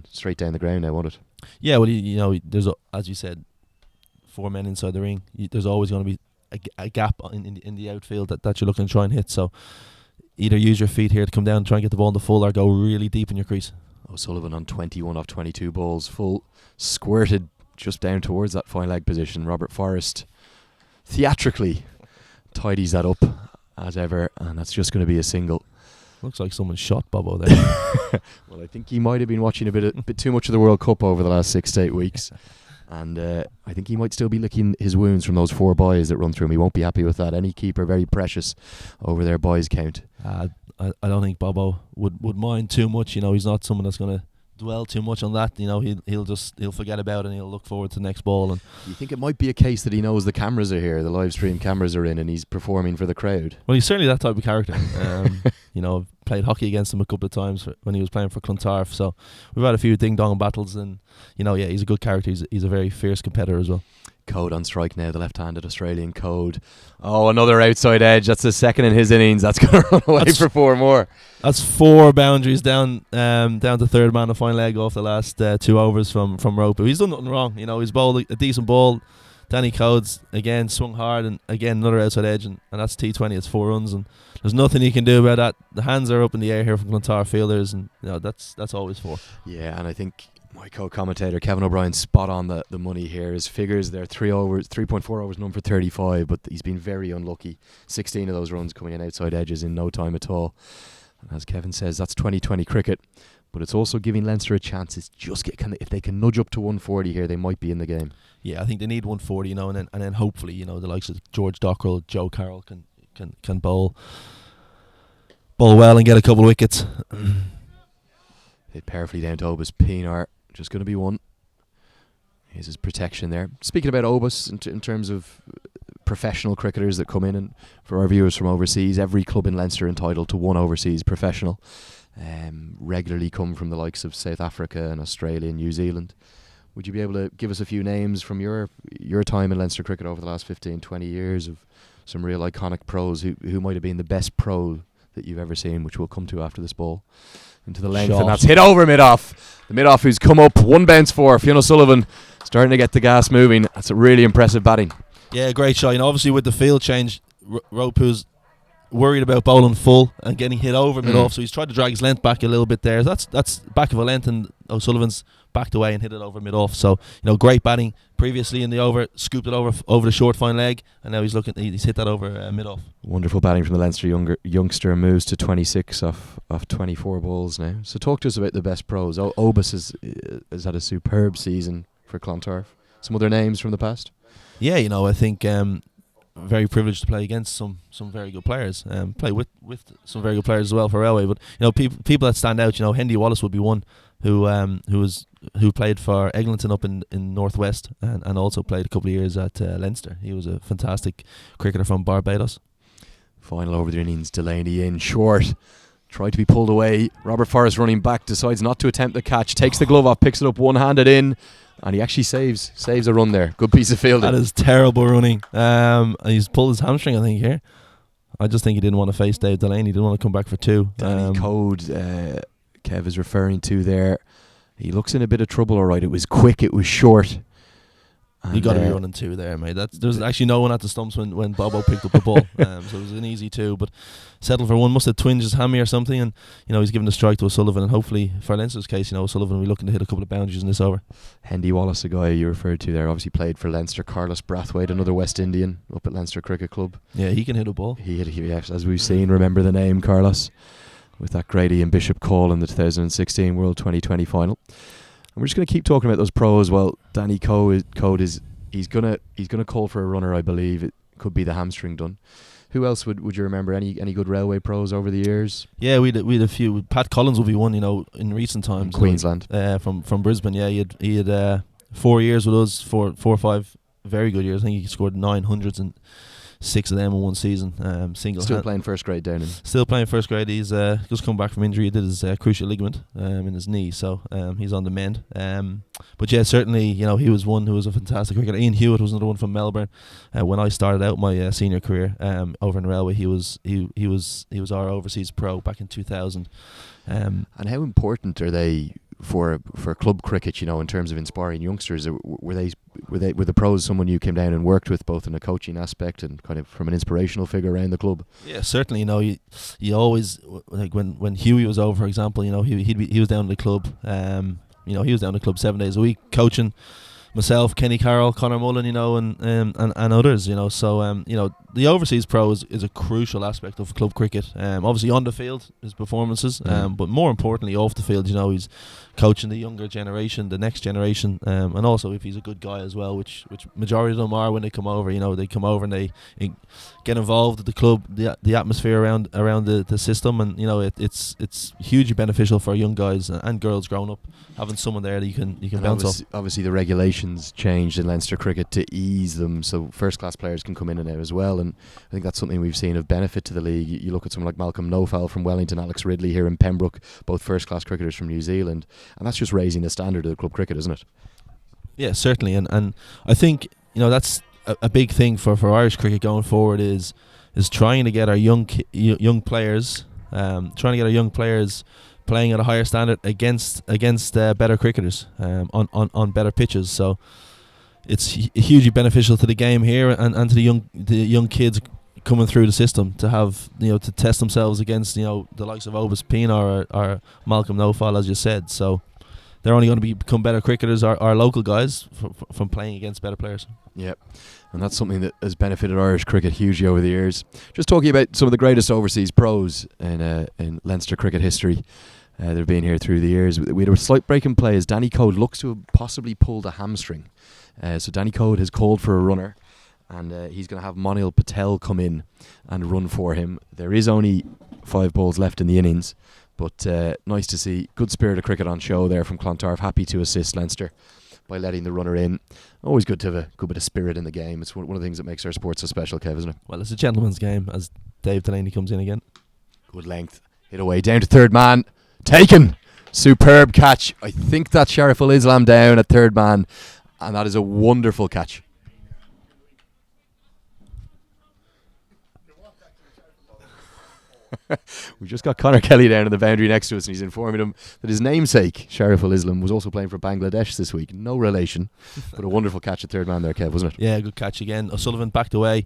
straight down the ground now, won't it? Yeah, well, there's as you said, 4 men inside the ring. There's always going to be a gap in the outfield that you're looking to try and hit. So either use your feet here to come down and try and get the ball in the full, or go really deep in your crease. O'Sullivan on 21 off 22 balls, full, squirted just down towards that fine leg position. Robert Forrest theatrically tidies that up as ever, and that's just going to be a single. Looks like someone shot Bobo there. Well, I think he might have been watching a bit too much of the World Cup over the last 6 to 8 weeks. And I think he might still be licking his wounds from those 4 buys that run through him. He won't be happy with that. Any keeper very precious over their buys count. I don't think Bobo would mind too much. He's not someone that's going to dwell too much on that. He'll forget about it and he'll look forward to the next ball. And you think it might be a case that he knows the cameras are here, the live stream cameras are in, and he's performing for the crowd? Well, he's certainly that type of character. I've played hockey against him a couple of times when he was playing for Clontarf, so we've had a few ding-dong battles, and he's a good character. He's a very fierce competitor as well. Code on strike now, the left-handed Australian Code. Oh, another outside edge. That's the second in his innings. That's going to run away for 4 more. That's 4 boundaries down to third man, a fine leg off the last 2 overs from Roper. He's done nothing wrong. He's bowled a decent ball. Danny Codes again swung hard, and again another outside edge, and that's T20. It's 4 runs, and there's nothing you can do about that. The hands are up in the air here from Clontarf fielders, and that's always 4. Yeah, and I think my co-commentator Kevin O'Brien's spot on the money here. His figures, they're 3.4 overs, none for 35, but he's been very unlucky. 16 of those runs coming in outside edges in no time at all. And as Kevin says, that's 2020 cricket, but it's also giving Leinster a chance. It's just if they can nudge up to 140 here, they might be in the game. Yeah, I think they need 140, and then hopefully, the likes of George Dockrell, Joe Carroll can bowl well and get a couple of wickets. Hit powerfully down to Obus Pienaar. Just going to be 1. Here's his protection there. Speaking about Obus, in terms of professional cricketers that come in, and for our viewers from overseas, every club in Leinster entitled to 1 overseas professional. Regularly come from the likes of South Africa and Australia and New Zealand. Would you be able to give us a few names from your time in Leinster cricket over the last 15, 20 years of some real iconic pros who might have been the best pro that you've ever seen, which we'll come to after this ball? Into the length, and that's hit over mid-off. The mid-off who's come up, 1 bounce for Fionn O'Sullivan, starting to get the gas moving. That's a really impressive batting. Yeah, great shot. Obviously with the field change, Ropu's worried about bowling full and getting hit over mid-off, so he's tried to drag his length back a little bit there. That's back of a length, and O'Sullivan's backed away and hit it over mid-off. So, great batting previously in the over, scooped it over the short fine leg, and now he's hit that over mid-off. Wonderful batting from the Leinster youngster, moves to 26 off 24 balls now. So talk to us about the best pros. Obus has had a superb season for Clontarf. Some other names from the past? Yeah, I think very privileged to play against some very good players. Play with some very good players as well for Railway. But people that stand out. Hendy Wallace would be one who played for Eglinton up in Northwest and also played a couple of years at Leinster. He was a fantastic cricketer from Barbados. Final over the innings, Delaney in short. Tried to be pulled away. Robert Forrest running back, decides not to attempt the catch, takes the glove off, picks it up one-handed in, and he actually saves a run there. Good piece of fielding. That is terrible running. He's pulled his hamstring, I think, here. I just think he didn't want to face Dave Delaney. He didn't want to come back for 2. Danny Code, Kev is referring to there. He looks in a bit of trouble, all right. It was quick, it was short. You got to be running 2 there, mate. There's actually no one at the stumps when Bobo picked up the ball, so it was an easy 2. But settled for 1. Must have twinged his hammy or something, and he's given the strike to O'Sullivan. And hopefully, for Leinster's case, O'Sullivan will be looking to hit a couple of boundaries in this over. Hendy Wallace, a guy you referred to there, obviously played for Leinster. Carlos Brathwaite, another West Indian up at Leinster Cricket Club. Yeah, he can hit a ball. He hit, yes, as we've seen. Remember the name, Carlos. with that great Ian Bishop call in the 2016 World 2020 final. And we're just going to keep talking about those pros. Well, Danny Code is he's gonna call for a runner. I believe it could be the hamstring done. Who else would you remember? Any good railway pros over the years? Yeah, we had a few. Pat Collins will be one, in recent times. Queensland. From Brisbane. Yeah, he had 4 years with us, four or five very good years. I think he scored 900s and 6 of them in one season. Still playing first grade down in. Still playing first grade. He's just come back from injury. He did his cruciate ligament in his knee, so he's on the mend. But yeah, certainly, he was one who was a fantastic cricketer. Ian Hewitt was another one from Melbourne. When I started out my senior career over in Railway, he was our overseas pro back in 2000. And how important are they for club cricket? In terms of inspiring youngsters, were the pros someone you came down and worked with, both in a coaching aspect and kind of from an inspirational figure around the club? Yeah, certainly. You always, like when Huey was over, for example. He was down at the club. He was down at the club 7 days a week coaching. Myself, Kenny Carroll, Conor Mullen, and others, So, the overseas pro is a crucial aspect of club cricket. Obviously on the field, his performances, but more importantly off the field, he's coaching the younger generation, the next generation, and also if he's a good guy as well, which majority of them are when they come over. They come over and they get involved with the club, the atmosphere around the system, and it's hugely beneficial for young guys and girls growing up, having someone there that you can bounce off. Obviously the regulations changed in Leinster cricket to ease them, so first class players can come in and out as well, and I think that's something we've seen of benefit to the league. You look at someone like Malcolm Nofal from Wellington, Alex Ridley here in Pembroke, both first class cricketers from New Zealand, and that's just raising the standard of the club cricket, isn't it? Yeah, certainly, and I think that's a big thing for Irish cricket going forward is trying to get our young players playing at a higher standard against better cricketers on better pitches. So it's hugely beneficial to the game here and to the young kids coming through the system to have to test themselves against the likes of Obus Pienaar or Malcolm Nofal, as you said. So they're only going to become better cricketers, our local guys, from playing against better players. Yep. And that's something that has benefited Irish cricket hugely over the years. Just talking about some of the greatest overseas pros in Leinster cricket history. They've been here through the years. We had a slight break in play as Danny Code looks to have possibly pulled a hamstring. So Danny Code has called for a runner, and he's going to have Monil Patel come in and run for him. There is only 5 balls left in the innings, but nice to see good spirit of cricket on show there from Clontarf. Happy to assist Leinster by letting the runner in. Always good to have a good bit of spirit in the game. It's one of the things that makes our sport so special, Kev, isn't it? Well, it's a gentleman's game as Dave Delaney comes in again. Good length. Hit away down to third man. Taken. Superb catch. I think that's Sharif Al-Islam down at third man, and that is a wonderful catch. We just got Conor Kelly down in the boundary next to us, and he's informing him that his namesake, Sharif Al-Islam, was also playing for Bangladesh this week. No relation, but a wonderful catch at third man there, Kev, wasn't it? Yeah, good catch again. O'Sullivan backed away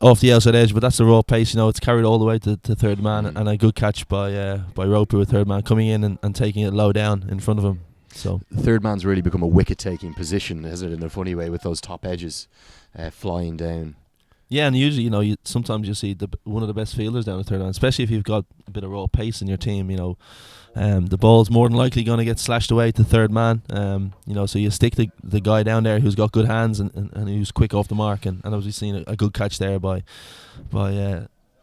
off the outside edge, but that's the raw pace. It's carried all the way to third man, and a good catch by Roper with third man coming in and taking it low down in front of him. So third man's really become a wicket taking position, hasn't it, in a funny way, with those top edges flying down. Yeah, and usually, sometimes you see one of the best fielders down at third man, especially if you've got a bit of raw pace in your team. The ball's more than likely going to get slashed away to third man. So you stick the guy down there who's got good hands and who's quick off the mark. And obviously seen a good catch there by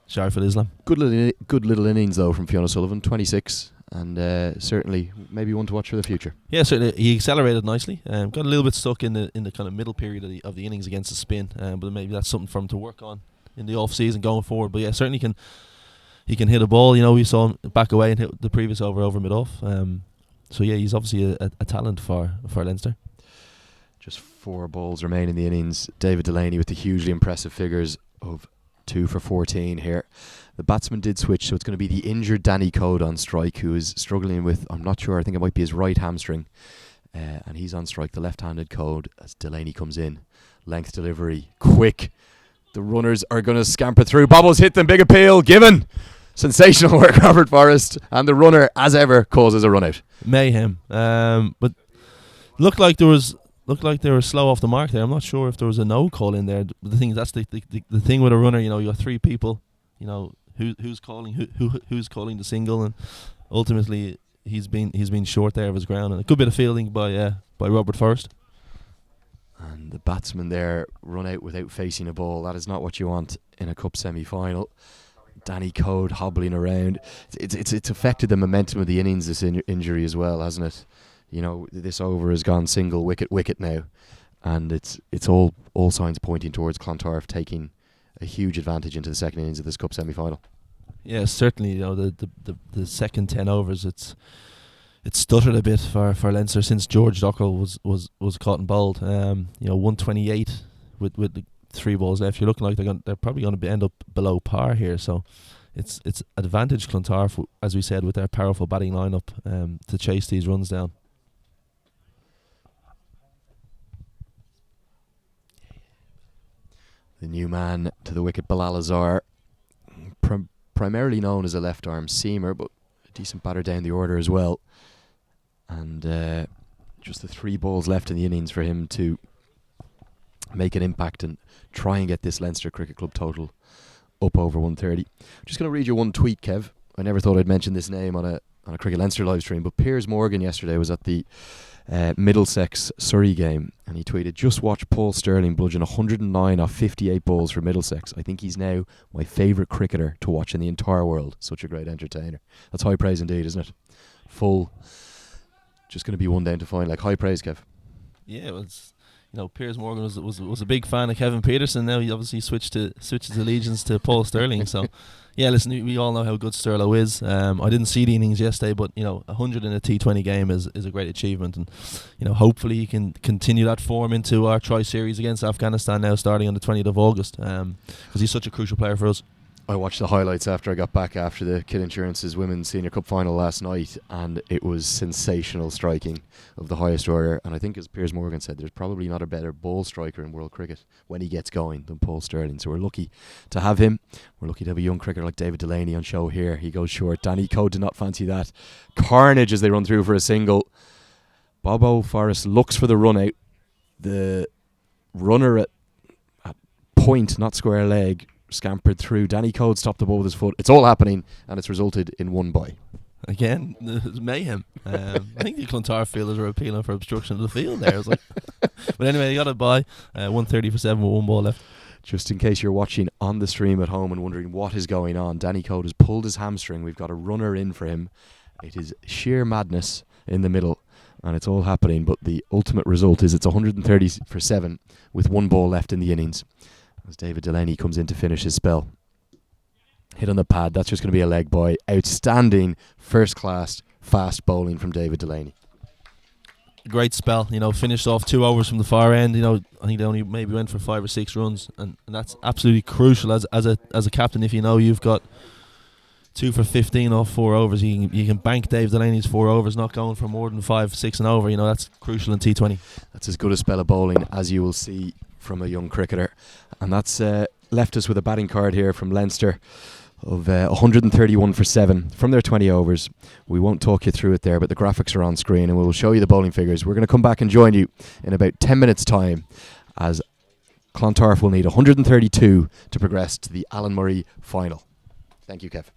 Sharif Al-Islam. Good little innings though from Fionn O'Sullivan, 26. And certainly maybe one to watch for the future. Yeah, certainly he accelerated nicely. Got a little bit stuck in the kind of middle period of the innings against the spin, but maybe that's something for him to work on in the off season going forward. But yeah, certainly he can hit a ball. We saw him back away and hit the previous over mid off. So yeah, he's obviously a talent for Leinster. Just 4 balls remain in the innings. David Delaney with the hugely impressive figures of 2 for 14 here. The batsman did switch, so it's going to be the injured Danny Code on strike, who is struggling with, I'm not sure, I think it might be his right hamstring. And he's on strike, the left-handed Code, as Delaney comes in. Length delivery, quick. The runners are going to scamper through. Bobbles hit them, big appeal, given. Sensational work, Robert Forrest. And the runner, as ever, causes a run out. Mayhem. But looked like they were slow off the mark there. I'm not sure if there was a no call in there. The thing that's the thing with a runner, you got 3 people, who's calling who's calling the single, and ultimately he's been short there of his ground, and a good bit of fielding by Robert Forrest. And the batsman there run out without facing a ball. That is not what you want in a cup semi-final. Danny Code hobbling around. It's affected the momentum of the innings, this injury as well, hasn't it? You know, this over has gone single wicket now, and it's all signs pointing towards Clontarf taking a huge advantage into the second innings of this cup semi-final. Yeah, certainly. You know, the second 10 overs, it's stuttered a bit for Leinster since George Dockrell was caught and bowled. 128 with the 3 balls left. You're looking like they're probably going to end up below par here. So it's advantage Clontarf, as we said, with their powerful batting lineup to chase these runs down. The new man to the wicket, Bilal Azhar, primarily known as a left-arm seamer, but a decent batter down the order as well. And just the 3 balls left in the innings for him to make an impact and try and get this Leinster Cricket Club total up over 130. I'm just going to read you one tweet, Kev. I never thought I'd mention this name on a Cricket Leinster live stream, but Piers Morgan yesterday was at the Middlesex Surrey game, and he tweeted, "Just watch Paul Stirling bludgeon 109 off 58 balls for Middlesex. I think he's now my favourite cricketer to watch in the entire world. Such a great entertainer." That's high praise indeed, isn't it? Full. Just going to be one down to fine. Like, high praise, Kev. Yeah, well, Piers Morgan was a big fan of Kevin Peterson. Now he obviously switched his allegiance to Paul Stirling. So, yeah, listen, we all know how good Stirlo is. I didn't see the innings yesterday, but 100 in a T20 game is a great achievement, and hopefully he can continue that form into our tri-series against Afghanistan now, starting on the 20th of August, because he's such a crucial player for us. I watched the highlights after I got back after the Kid Insurance's Women's Senior Cup final last night, and it was sensational striking of the highest order. And I think, as Piers Morgan said, there's probably not a better ball striker in world cricket when he gets going than Paul Stirling. So we're lucky to have him. We're lucky to have a young cricketer like David Delaney on show here. He goes short. Danny Code did not fancy that. Carnage as they run through for a single. Bobo Forrest looks for the run out. The runner at point, not square leg, scampered through. Danny Code stopped the ball with his foot. It's all happening, and it's resulted in 1 by. Again, it's mayhem. I think the Clontarf fielders were appealing for obstruction of the field there. I was like, but anyway, he got it by 130 for 7 with 1 ball left. Just in case you're watching on the stream at home and wondering what is going on, Danny Code has pulled his hamstring. We've got a runner in for him. It is sheer madness in the middle, and it's all happening, but the ultimate result is it's 130 for 7 with 1 ball left in the innings, as David Delaney comes in to finish his spell. Hit on the pad. That's just going to be a leg by. Outstanding, first-class, fast bowling from David Delaney. Great spell. Finished off 2 overs from the far end. I think they only maybe went for 5 or 6 runs, and that's absolutely crucial as a captain. If you've got 2 for 15 off 4 overs, you can bank Dave Delaney's 4 overs, not going for more than 5, 6 and over. That's crucial in T20. That's as good a spell of bowling as you will see from a young cricketer, and that's left us with a batting card here from Leinster of 131 for 7 from their 20 overs. We won't talk you through it there, but the graphics are on screen and we'll show you the bowling figures. We're going to come back and join you in about 10 minutes time, as Clontarf will need 132 to progress to the Alan Murray final. Thank you, Kev.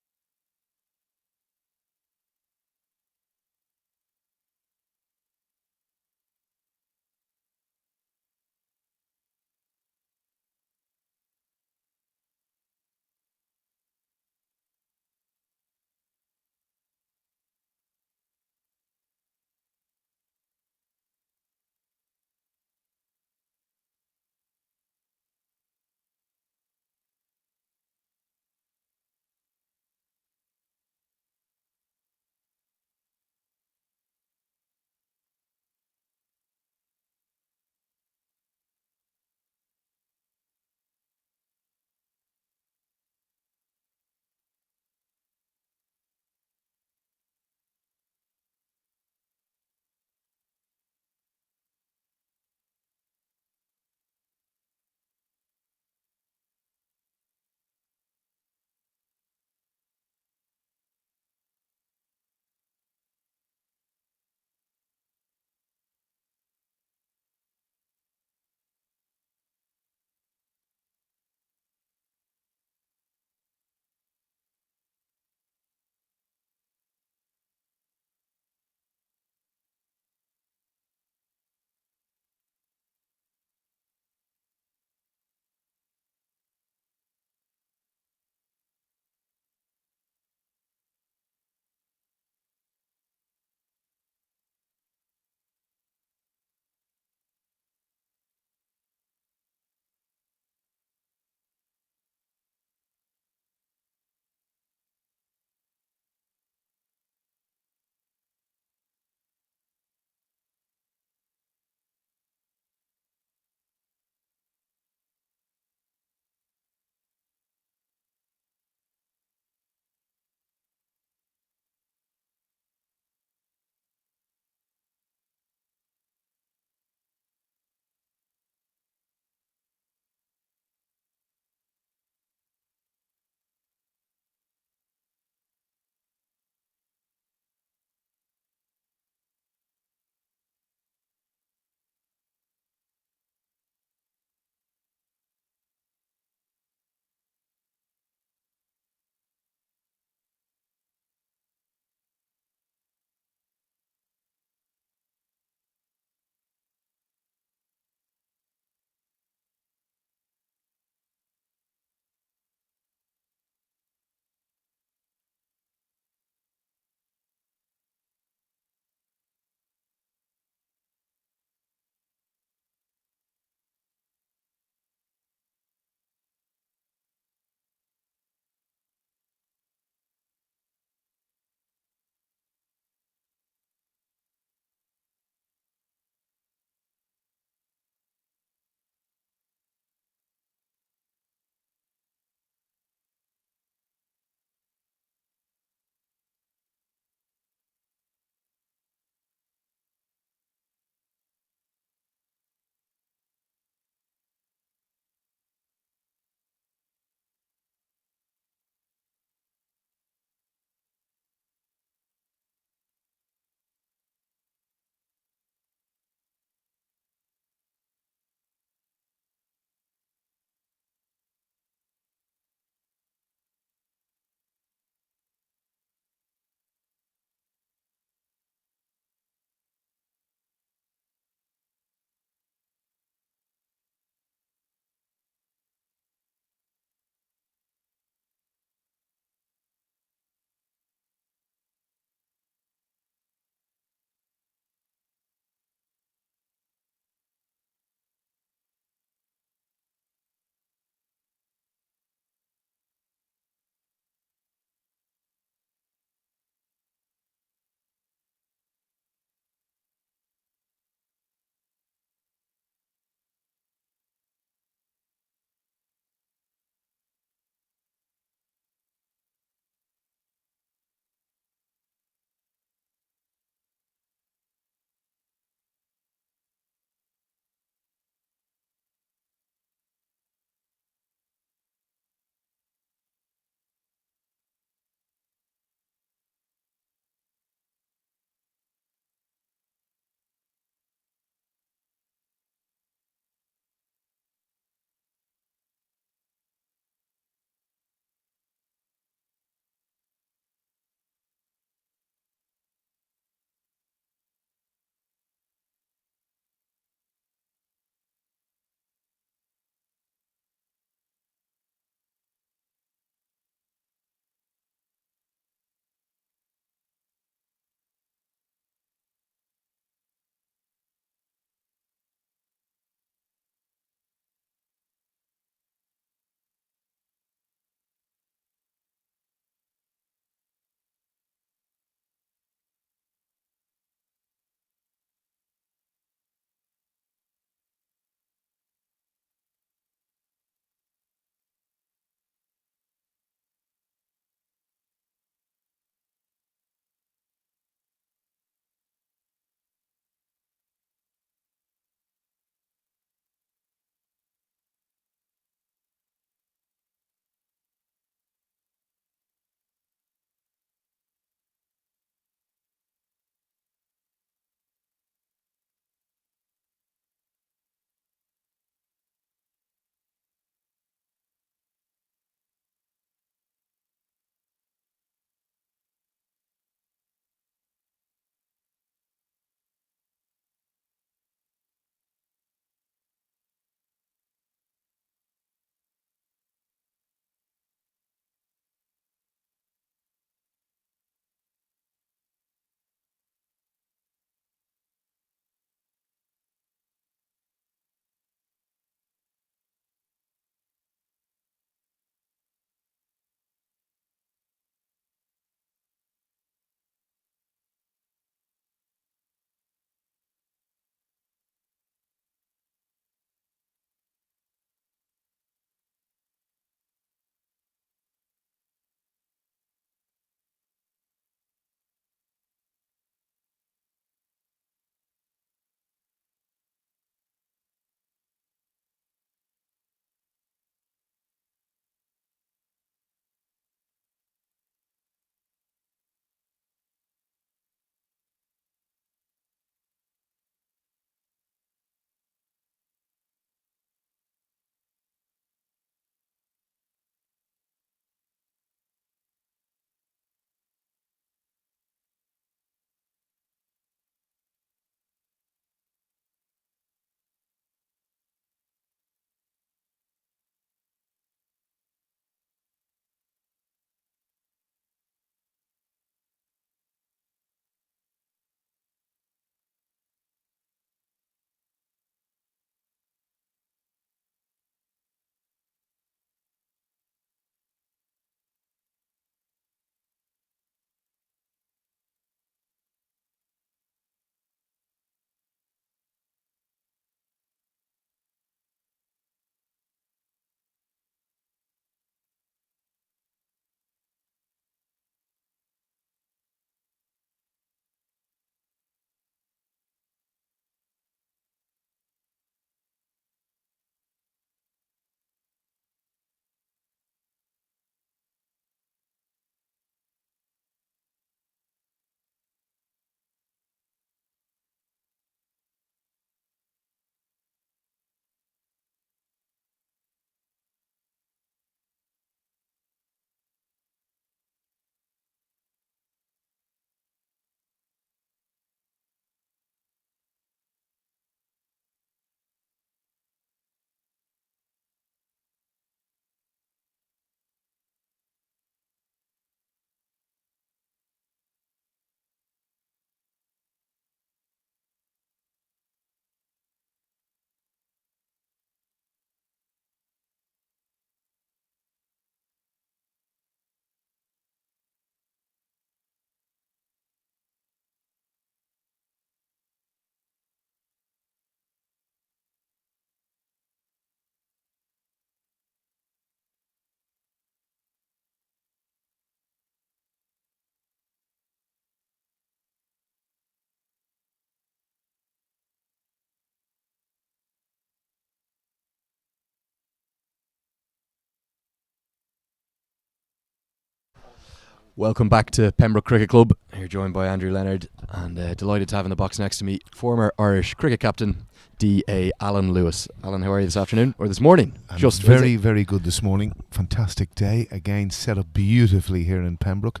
Welcome back to Pembroke Cricket Club. You're joined by Andrew Leonard, and delighted to have in the box next to me former Irish cricket captain D.A. Alan Lewis. Alan, how are you this afternoon or this morning? I'm very, very good this morning. Fantastic day. Again, set up beautifully here in Pembroke.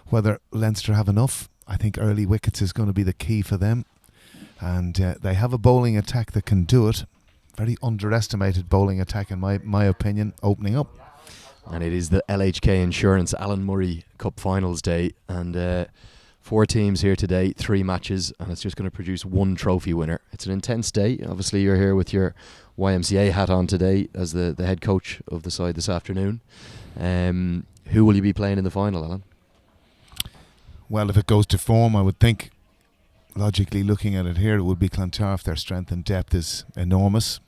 Whether Leinster have enough, I think early wickets is going to be the key for them. And they have a bowling attack that can do it. Very underestimated bowling attack in my opinion, opening up. And it is the LHK Insurance Alan Murray Cup Finals Day, and 4 teams here today, 3 matches, and it's just going to produce 1 trophy winner. It's an intense day. Obviously you're here with your YMCA hat on today as the head coach of the side this afternoon. Who will you be playing in the final, Alan? Well, if it goes to form, I would think, logically looking at it here, it would be Clontarf. Their strength and depth is enormous.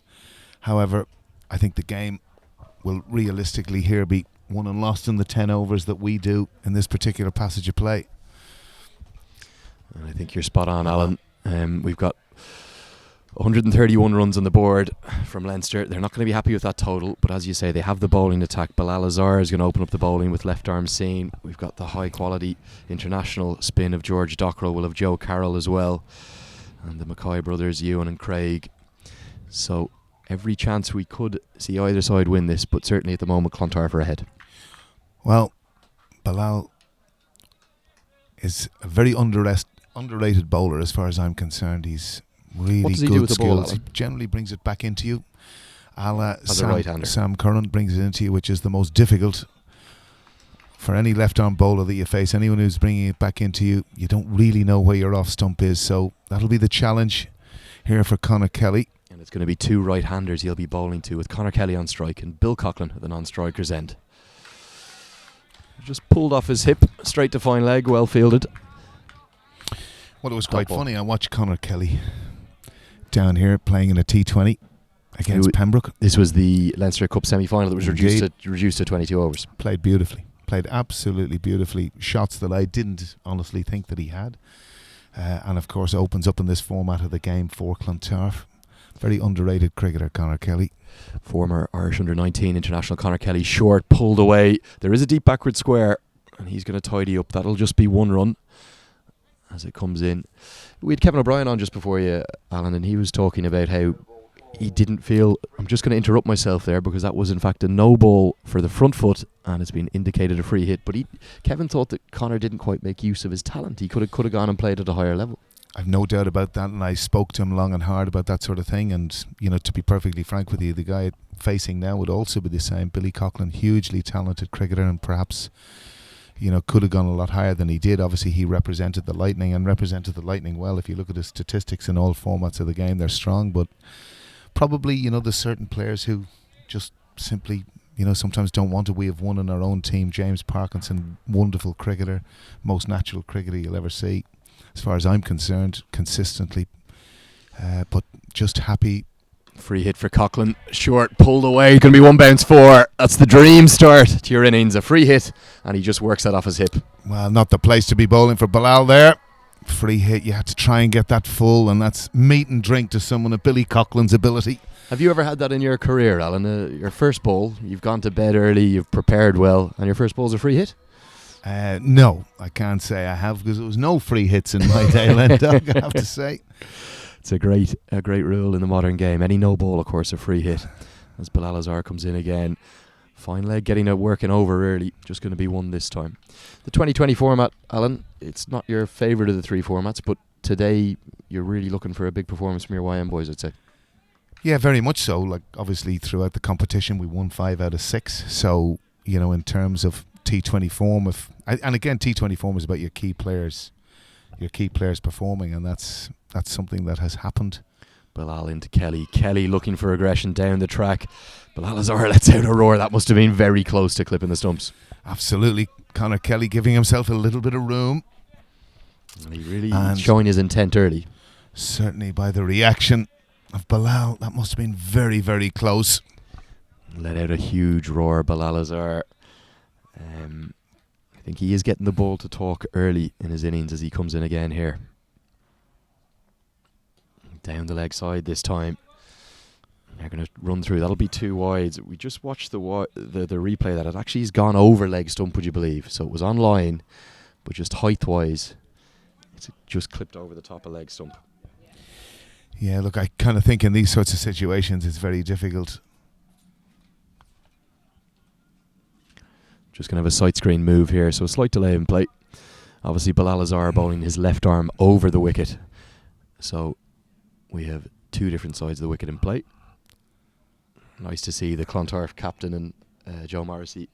However, I think the game will realistically here be won and lost in the 10 overs that we do in this particular passage of play. And I think you're spot on, Alan. We've got 131 runs on the board from Leinster. They're not going to be happy with that total, but as you say, they have the bowling attack. Bilal Azhar is going to open up the bowling with left arm seam. We've got the high quality international spin of George Dockrell. We'll have Joe Carroll as well, and the Mackay brothers, Ewan and Craig. So every chance we could see either side win this, but certainly at the moment Clontarf are ahead. Well, Bilal is a very underrated bowler as far as I'm concerned. He's really What does he good do with the ball, skills. He generally brings it back into you. As a right-hander. Sam Curran brings it into you, which is the most difficult for any left-arm bowler that you face. Anyone who's bringing it back into you, you don't really know where your off stump is. So that'll be the challenge here for Conor Kelly. And it's going to be 2 right-handers he'll be bowling to, with Conor Kelly on strike and Bill Coughlin at the non-striker's end. Just pulled off his hip, straight to fine leg, well fielded. Well, it was quite funny. I watched Conor Kelly down here playing in a T20 against Pembroke. This was the Leinster Cup semi-final that was reduced to 22 overs. Played beautifully. Played absolutely beautifully. Shots that I didn't honestly think that he had. And of course opens up in this format of the game for Clontarf. Very underrated cricketer, Conor Kelly. Former Irish under-19 international Conor Kelly, short, pulled away. There is a deep backward square, and he's going to tidy up. That'll just be 1 run as it comes in. We had Kevin O'Brien on just before you, Alan, and he was talking about how he didn't feel... I'm just going to interrupt myself there, because that was in fact a no ball for the front foot, and it's been indicated a free hit. But Kevin thought that Conor didn't quite make use of his talent. He could have gone and played at a higher level. I've no doubt about that, and I spoke to him long and hard about that sort of thing. And, you know, to be perfectly frank with you, the guy facing now would also be the same. Billy Coughlin, hugely talented cricketer, and perhaps, you know, could have gone a lot higher than he did. Obviously, he represented the Lightning, and represented the Lightning well. If you look at his statistics in all formats of the game, they're strong. But probably, you know, there's certain players who just simply, you know, sometimes don't want it. We have one in our own team, James Parkinson, wonderful cricketer, most natural cricketer you'll ever see, as far as I'm concerned, consistently. But just happy. Free hit for Coughlin. Short, pulled away. Going to be 1 bounce 4. That's the dream start to your innings. A free hit, and he just works that off his hip. Well, not the place to be bowling for Bilal there. Free hit. You had to try and get that full, and that's meat and drink to someone of Billy Coughlin's ability. Have you ever had that in your career, Alan? Your first ball, you've gone to bed early, you've prepared well, and your first ball's a free hit? No, I can't say I have, because there was no free hits in my day, Len Dog, I have to say. It's a great rule in the modern game. Any no ball, of course, a free hit. As Bilal Azhar comes in again. Fine leg, getting it working over early. Just going to be 1 this time. The 2020 format, Alan, it's not your favourite of the 3 formats, but today you're really looking for a big performance from your YM boys, I'd say. Yeah, very much so. Like, obviously, throughout the competition, we won 5 out of 6. So, you know, in terms of T20 form, and again, T20 form is about your key players performing, and that's something that has happened. Bilal into Kelly. Kelly looking for aggression down the track. Bilal Azhar lets out a roar. That must have been very close to clipping the stumps. Absolutely. Conor Kelly giving himself a little bit of room. And he really showing his intent early. Certainly by the reaction of Bilal, that must have been very, very close. Let out a huge roar, Bilal Azhar. I think he is getting the ball to talk early in his innings as he comes in again here. Down the leg side this time. They're going to run through. That'll be 2 wides. We just watched the replay that it actually has gone over leg stump, would you believe? So it was on line, but just height-wise, it's just clipped over the top of leg stump. Yeah, look, I kind of think in these sorts of situations it's very difficult. Just going to have a sight screen move here, so a slight delay in play. Obviously, Bilal Azhar bowling his left arm over the wicket. So we have 2 different sides of the wicket in play. Nice to see the Clontarf captain and Joe Morrissey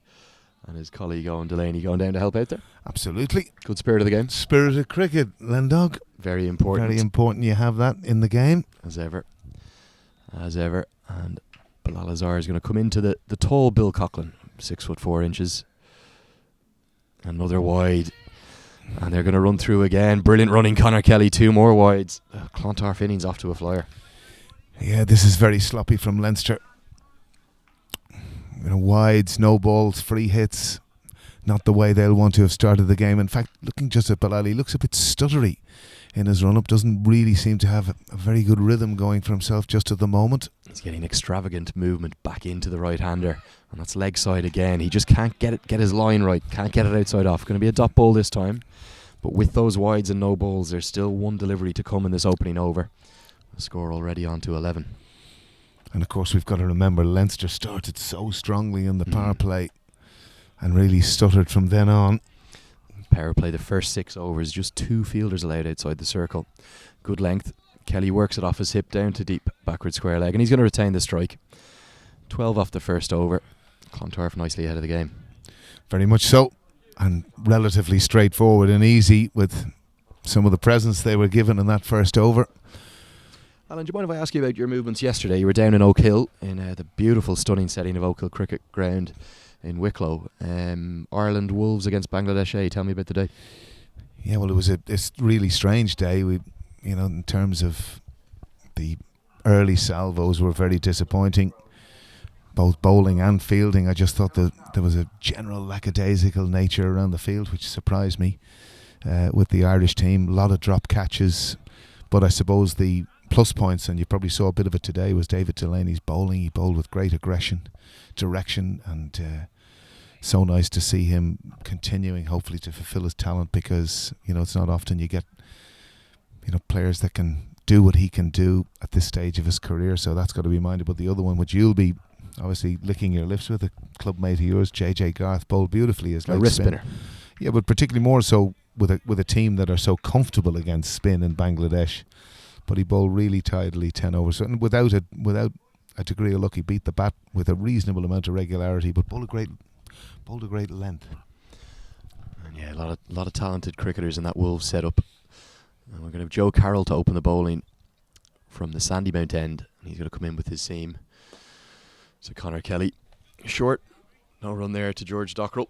and his colleague Owen Delaney going down to help out there. Absolutely. Good spirit of the game. Spirit of cricket, Lendog. Very important. Very important you have that in the game. As ever. And Bilal Azhar is going to come into the tall Bill Coughlin, 6'4". Another wide. And they're going to run through again. Brilliant running, Conor Kelly. 2 more wides. Clontarf innings off to a flyer. Yeah, this is very sloppy from Leinster. Wides, no balls, free hits. Not the way they'll want to have started the game. In fact, looking just at Bilal, he looks a bit stuttery in his run-up. Doesn't really seem to have a very good rhythm going for himself just at the moment. He's getting extravagant movement back into the right-hander. And that's leg side again. He just can't get his line right. Can't get it outside off. Going to be a dot ball this time. But with those wides and no balls, there's still 1 delivery to come in this opening over. The score already on to 11. And of course we've got to remember Leinster started so strongly in the power play and really stuttered from then on. Power play, the first 6 overs, just 2 fielders allowed outside the circle. Good length. Kelly works it off his hip down to deep backward square leg, and he's going to retain the strike. 12 off the first over. Clontarf nicely ahead of the game. Very much so, and relatively straightforward and easy with some of the presents they were given in that first over. Alan, do you mind if I ask you about your movements yesterday? You were down in Oak Hill in the beautiful, stunning setting of Oak Hill Cricket Ground in Wicklow. Ireland Wolves against Bangladesh A. Tell me about the day. Yeah, well, it was a really strange day. We, in terms of the early salvos were very disappointing, both bowling and fielding. I just thought that there was a general lackadaisical nature around the field, which surprised me with the Irish team. A lot of drop catches, but I suppose the plus points, and you probably saw a bit of it today, was David Delaney's bowling. He bowled with great aggression, direction, and so nice to see him continuing hopefully to fulfill his talent, because it's not often you get players that can do what he can do at this stage of his career, so that's got to be minded. But the other one, which you'll be obviously licking your lips with, a club mate of yours, JJ Garth, bowled beautifully as a wrist spinner. Yeah, but particularly more so with a team that are so comfortable against spin in Bangladesh. But he bowled really tidily 10 overs, and without a degree of luck, he beat the bat with a reasonable amount of regularity, but bowled a great length. And yeah, a lot of talented cricketers in that Wolves setup. And we're going to have Joe Carroll to open the bowling from the Sandymount end, and he's going to come in with his seam. So Conor Kelly, short, no run there to George Dockrell.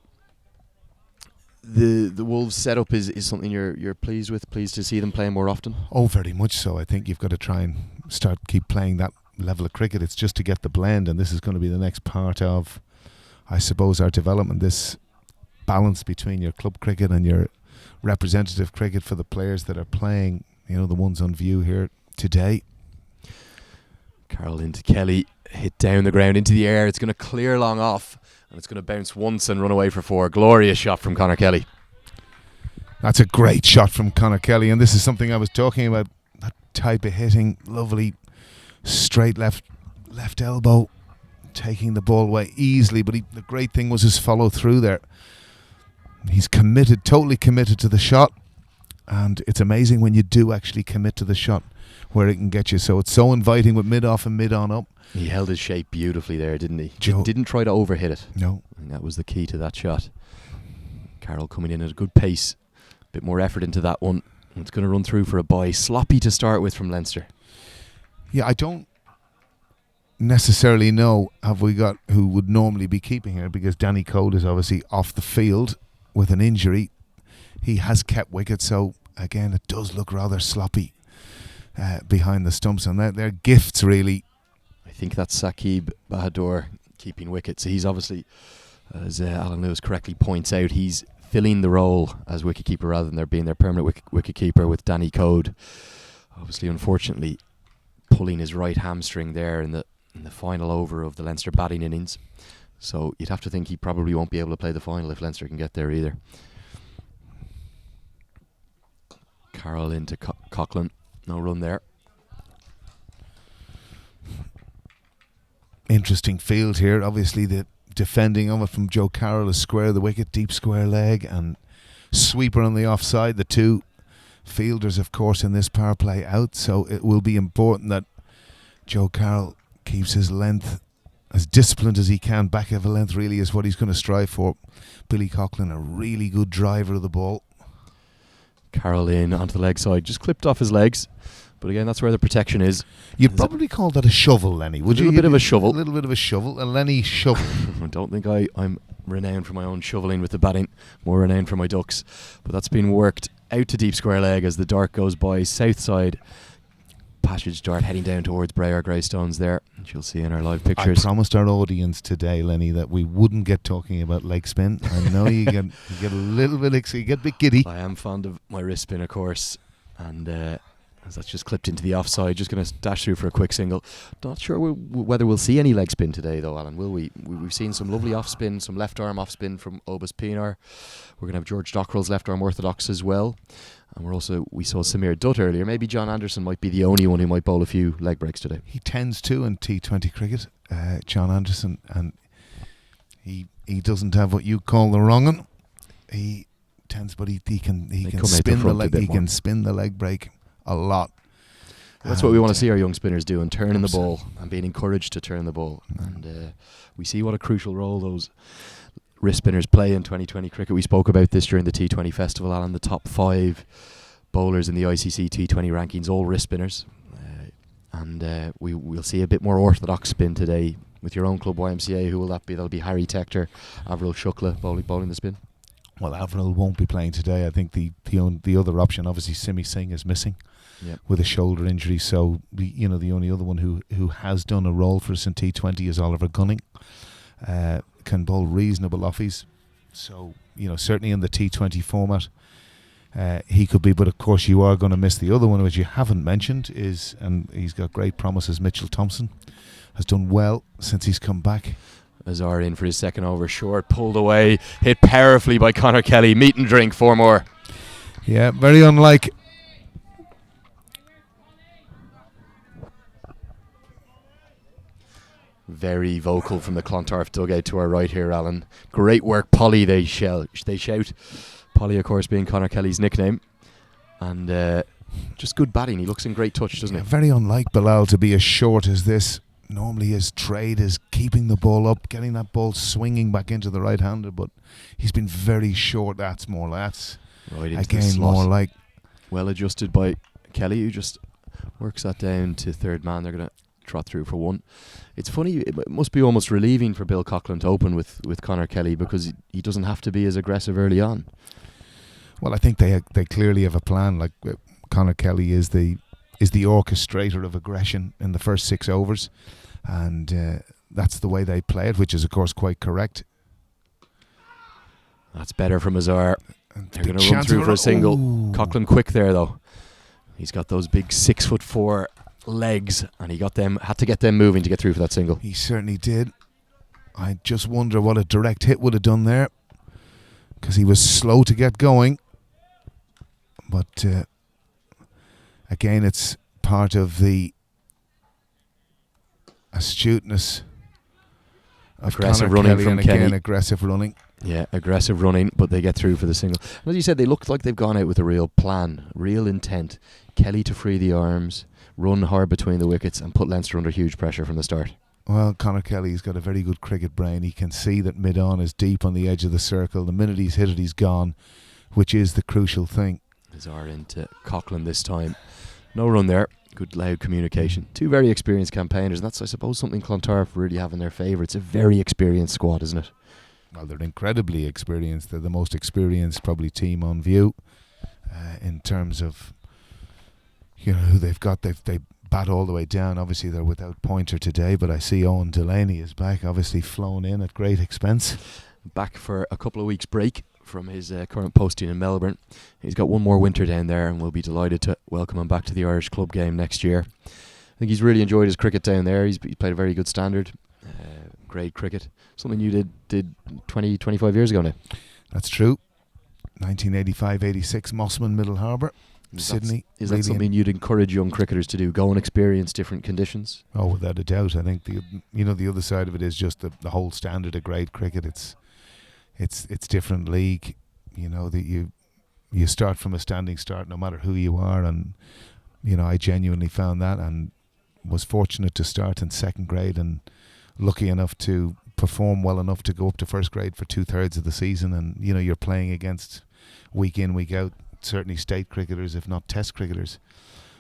The Wolves setup is something you're pleased with, pleased to see them playing more often? Oh, very much so. I think you've got to try and keep playing that level of cricket. It's just to get the blend, and this is going to be the next part of, I suppose, our development, this balance between your club cricket and your representative cricket for the players that are playing, the ones on view here today. Carroll into Kelly, hit down the ground into the air. It's going to clear long off, and it's going to bounce once and run away for 4. Glorious shot from Conor Kelly. That's a great shot from Conor Kelly, and this is something I was talking about, that type of hitting, lovely straight left elbow, taking the ball away easily, but the great thing was his follow through there. He's committed, totally committed to the shot, and it's amazing when you do actually commit to the shot where it can get you. So it's so inviting with mid-off and mid-on up. He held his shape beautifully there, didn't he? Joe Didn't try to overhit it. No. And that was the key to that shot. Carroll coming in at a good pace. A bit more effort into that one. It's going to run through for a bye. Sloppy to start with from Leinster. Yeah, I don't necessarily know have we got who would normally be keeping her, because Danny Code is obviously off the field with an injury. He has kept wicket, so again it does look rather sloppy behind the stumps, and they're gifts really. I think that's Saqib Bahadur keeping wicket. So he's obviously, as Alan Lewis correctly points out, he's filling the role as wicketkeeper rather than there being their permanent wicketkeeper with Danny Code. Obviously, unfortunately, pulling his right hamstring there in the in the final over of the Leinster batting innings. So you'd have to think he probably won't be able to play the final if Leinster can get there either. Carroll into Coughlin. No run there. Interesting field here. Obviously the defending of it from Joe Carroll is square of the wicket, deep square leg, and sweeper on the offside. The two fielders, of course, in this power play out, so it will be important that Joe Carroll keeps his length as disciplined as he can. Back of a length really is what he's going to strive for. Billy Coughlin, a really good driver of the ball. Carroll in onto the leg side, just clipped off his legs. But again, that's where the protection is. You'd probably call that a shovel, Lenny, would you? A little bit of a shovel. A little bit of a shovel, a Lenny shovel. I don't think I'm renowned for my own shoveling with the batting, more renowned for my ducks. But that's been worked out to deep square leg as the dart goes by south side. Passage dart heading down towards Brayer Greystones there, which you'll see in our live pictures. I promised our audience today, Lenny, that we wouldn't get talking about leg spin. I know you get a little bit you get a bit giddy. I am fond of my wrist spin, of course, and as that's just clipped into the offside, just going to dash through for a quick single. Not sure whether we'll see any leg spin today, though, Alan. Will we? We've seen some lovely off spin, some left arm off spin from Obus Pinar. We're going to have George Dockrell's left arm orthodox as well. And we saw Samir Dutt earlier. Maybe John Anderson might be the only one who might bowl a few leg breaks today. He tends to in T20 cricket, John Anderson, and he doesn't have what you call the wrong one. He tends, but he can spin the leg. He can spin the leg break a lot. That's what we want to see our young spinners doing, turning the ball and being encouraged to turn the ball. And we see what a crucial role those wrist spinners play in 2020 cricket. We spoke about this during the T20 festival, Alan. The top 5 bowlers in the ICC T20 rankings, all wrist spinners. And we'll see a bit more orthodox spin today with your own club YMCA. Who will that be? That'll be Harry Tector, Avril Shukla bowling the spin. Well, Avril won't be playing today. I think the other option, obviously, Simi Singh is missing with a shoulder injury. So the only other one who has done a role for us in T20 is Oliver Gunning. Can bowl reasonable offies, so certainly in the T20 format he could be. But of course you are going to miss the other one, which you haven't mentioned, and he's got great promises. Mitchell Thompson has done well since he's come back. Azar in for his second over, short, pulled away, hit powerfully by Conor Kelly. Meat and drink, 4 more. Yeah, very unlike. Very vocal from the Clontarf dugout to our right here, Alan. Great work, Polly, they shout. Polly, of course, being Conor Kelly's nickname. And just good batting. He looks in great touch, doesn't he? Very unlike Bilal to be as short as this. Normally his trade is keeping the ball up, getting that ball swinging back into the right-hander, but he's been very short. That's more like right into again, more like. Well adjusted by Kelly, who just works that down to third man. They're going to trot through for 1. It's funny, it must be almost relieving for Bill Coughlin to open with Conor Kelly, because he doesn't have to be as aggressive early on. Well, I think they clearly have a plan. Like Conor Kelly is the orchestrator of aggression in the first 6 overs, and that's the way they play it, which is of course quite correct. That's better from Azar. They're going to run through for a single. Coughlin quick there though. He's got those big 6'4" legs, and had to get them moving to get through for that single. He certainly did. I just wonder what a direct hit would have done there, because he was slow to get going. But again, it's part of the astuteness of aggressive running Kelly, from and Kenny. Again, aggressive running. Yeah, aggressive running, but they get through for the single. And as you said, they looked like they've gone out with a real plan, real intent. Kelly to free the arms, run hard between the wickets, and put Leinster under huge pressure from the start. Well, Conor Kelly's got a very good cricket brain. He can see that mid-on is deep on the edge of the circle. The minute he's hit it, he's gone, which is the crucial thing. Azar into Coughlin this time. No run there. Good loud communication. 2 very experienced campaigners, and that's, I suppose, something Clontarf really have in their favour. It's a very experienced squad, isn't it? Well, they're incredibly experienced. They're the most experienced, probably, team on view in terms of who they've got. They bat all the way down. Obviously, they're without Pointer today, but I see Owen Delaney is back, obviously flown in at great expense. Back for a couple of weeks break from his current posting in Melbourne. He's got 1 more winter down there, and we'll be delighted to welcome him back to the Irish club game next year. think he's really enjoyed his cricket down there. He played a very good standard, grade cricket. Something you did 20, 25 years ago now. That's true. 1985-86, Mossman, Middle Harbour, Sydney. Is that something you'd encourage young cricketers to do? Go and experience different conditions? Oh, without a doubt. I think the other side of it is just the whole standard of grade cricket. It's different league. That you start from a standing start, no matter who you are, and I genuinely found that, and was fortunate to start in second grade, and lucky enough to perform well enough to go up to first grade for 2/3 of the season. And you're playing against week in, week out, certainly state cricketers, if not test cricketers.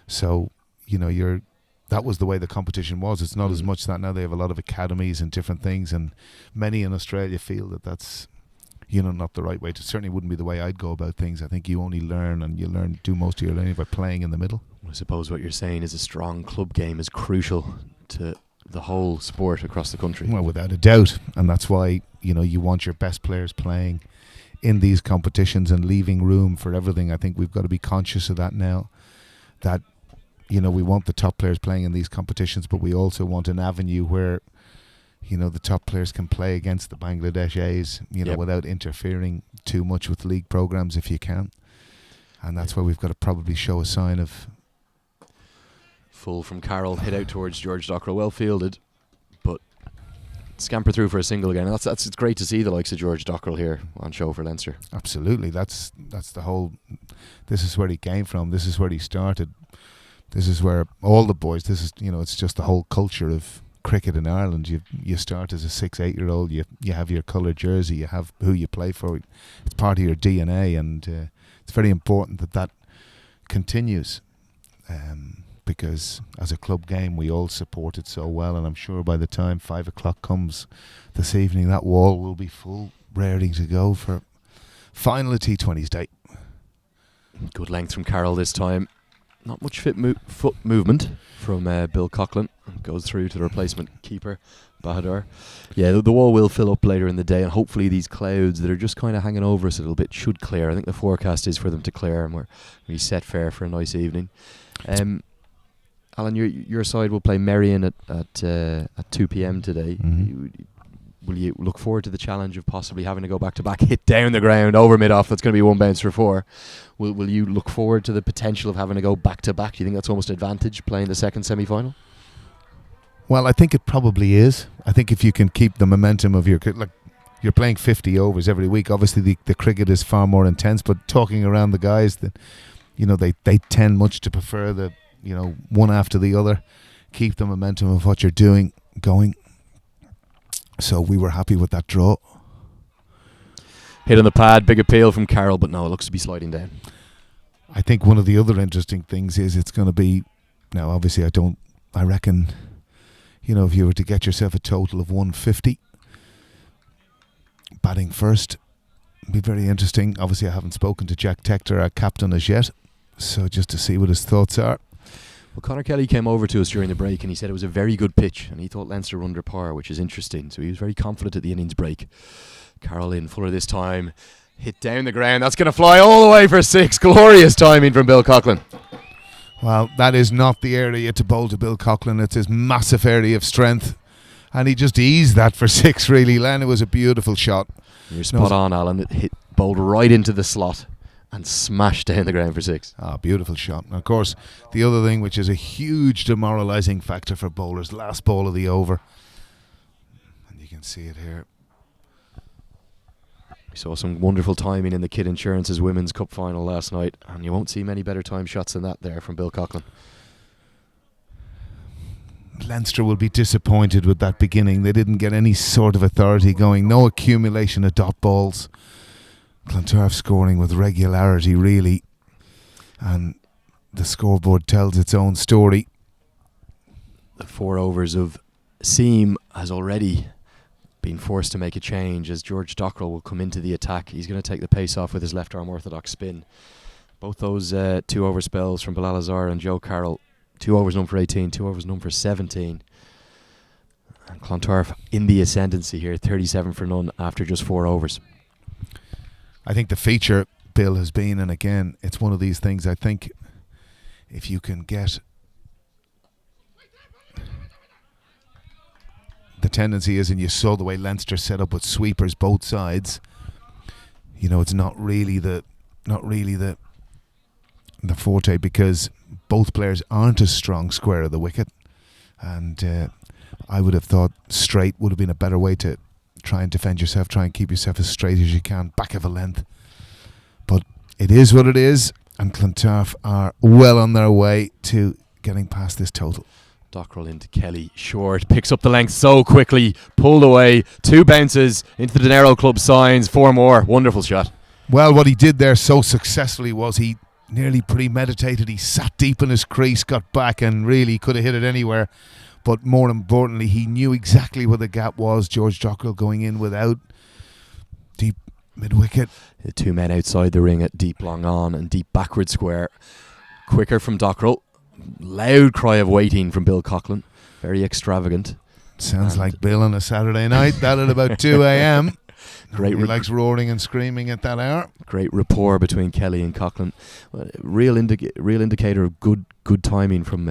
So that was the way the competition was. It's not as much that now. They have a lot of academies and different things, and many in Australia feel that that's not the right way. It certainly wouldn't be the way I'd go about things. I think you only learn, and do most of your learning by playing in the middle. I suppose what you're saying is a strong club game is crucial to the whole sport across the country. Well, without a doubt. And that's why you want your best players playing in these competitions and leaving room for everything. I think we've got to be conscious of that now, that we want the top players playing in these competitions, but we also want an avenue where the top players can play against the Bangladesh A's, without interfering too much with league programs if you can. And that's why we've got to probably show a sign of... Full from Carroll, hit out towards George Dockrell, well fielded, but scamper through for a single again. It's great to see the likes of George Dockrell here on show for Leinster. Absolutely, that's the whole... This is where he came from. This is where he started. This is where all the boys... This is it's just the whole culture of cricket in Ireland. You start as a 6-8-year-old. You have your coloured jersey. You have who you play for. It's part of your DNA, and it's very important that continues. Because as a club game, we all support it so well, and I'm sure by the time 5 o'clock comes this evening, that wall will be full, raring to go for final of T20's day. Good length from Carroll this time. Not much foot movement from Bill Coughlin. Goes through to the replacement keeper, Bahadur. Yeah, the wall will fill up later in the day, and hopefully these clouds that are just kind of hanging over us a little bit should clear. I think the forecast is for them to clear, and we're set fair for a nice evening. Alan, your side will play Merrion at 2 p.m. today. Mm-hmm. Will you look forward to the challenge of possibly having to go back-to-back, hit down the ground, over mid-off? That's going to be one bounce for 4. Will you look forward to the potential of having to go back-to-back? Do you think that's almost an advantage, playing the second semi-final? Well, I think it probably is. I think if you can keep the momentum of you're playing 50 overs every week. Obviously, the cricket is far more intense, but talking around the guys, that they tend much to prefer the one after the other, keep the momentum of what you're doing going. So we were happy with that draw. Hit on the pad, big appeal from Carroll, but no, it looks to be sliding down. I think one of the other interesting things is it's going to be, now obviously I reckon, if you were to get yourself a total of 150, batting first, it'd be very interesting. Obviously I haven't spoken to Jack Tector, our captain, as yet, so just to see what his thoughts are. Well, Conor Kelly came over to us during the break and he said it was a very good pitch, and he thought Leinster were under par, which is interesting. So he was very confident at the innings break. Carroll in fuller this time, hit down the ground. That's going to fly all the way for 6. Glorious timing from Bill Coughlin. Well, that is not the area to bowl to Bill Coughlin. It's his massive area of strength, and he just eased that for 6. Really, Len, it was a beautiful shot. You're spot on, Alan. It hit, bowled right into the slot and smashed down the ground for 6. Beautiful shot. And of course, the other thing, which is a huge demoralising factor for bowlers, last ball of the over. And you can see it here. We saw some wonderful timing in the Kid Insurance's Women's Cup final last night, and you won't see many better time shots than that there from Bill Coughlin. Leinster will be disappointed with that beginning. They didn't get any sort of authority going. No accumulation of dot balls. Clontarf scoring with regularity, really, and the scoreboard tells its own story. The 4 overs of Seam has already been forced to make a change as George Dockrell will come into the attack. He's going to take the pace off with his left arm orthodox spin. Both those 2 over spells from Bilal Azhar and Joe Carroll, 2 overs number 18, 2 overs number 17. And Clontarf in the ascendancy here, 37 for none after just 4 overs. I think the feature, Bill, has been, and again, it's one of these things, I think if you can get tendency is, and you saw the way Leinster set up with sweepers both sides. It's not really the forte, because both players aren't as strong square of the wicket, and I would have thought straight would have been a better way to try and defend yourself, try and keep yourself as straight as you can, back of a length. But it is what it is, and Clontarf are well on their way to getting past this total. Dockrell into Kelly, short, picks up the length so quickly, pulled away, 2 bounces into the Dinero Club signs, 4 more, wonderful shot. Well, what he did there so successfully was he nearly premeditated. He sat deep in his crease, got back, and really could have hit it anywhere. But more importantly, he knew exactly where the gap was. George Dockrell going in without deep mid-wicket. The 2 men outside the ring at deep long on and deep backward square. Quicker from Dockrell. Loud cry of waiting from Bill Coughlin. Very extravagant. Sounds like Bill on a Saturday night. That at about 2 a.m. Great. He likes roaring and screaming at that hour. Great rapport between Kelly and Coughlin. Real indicator of good timing from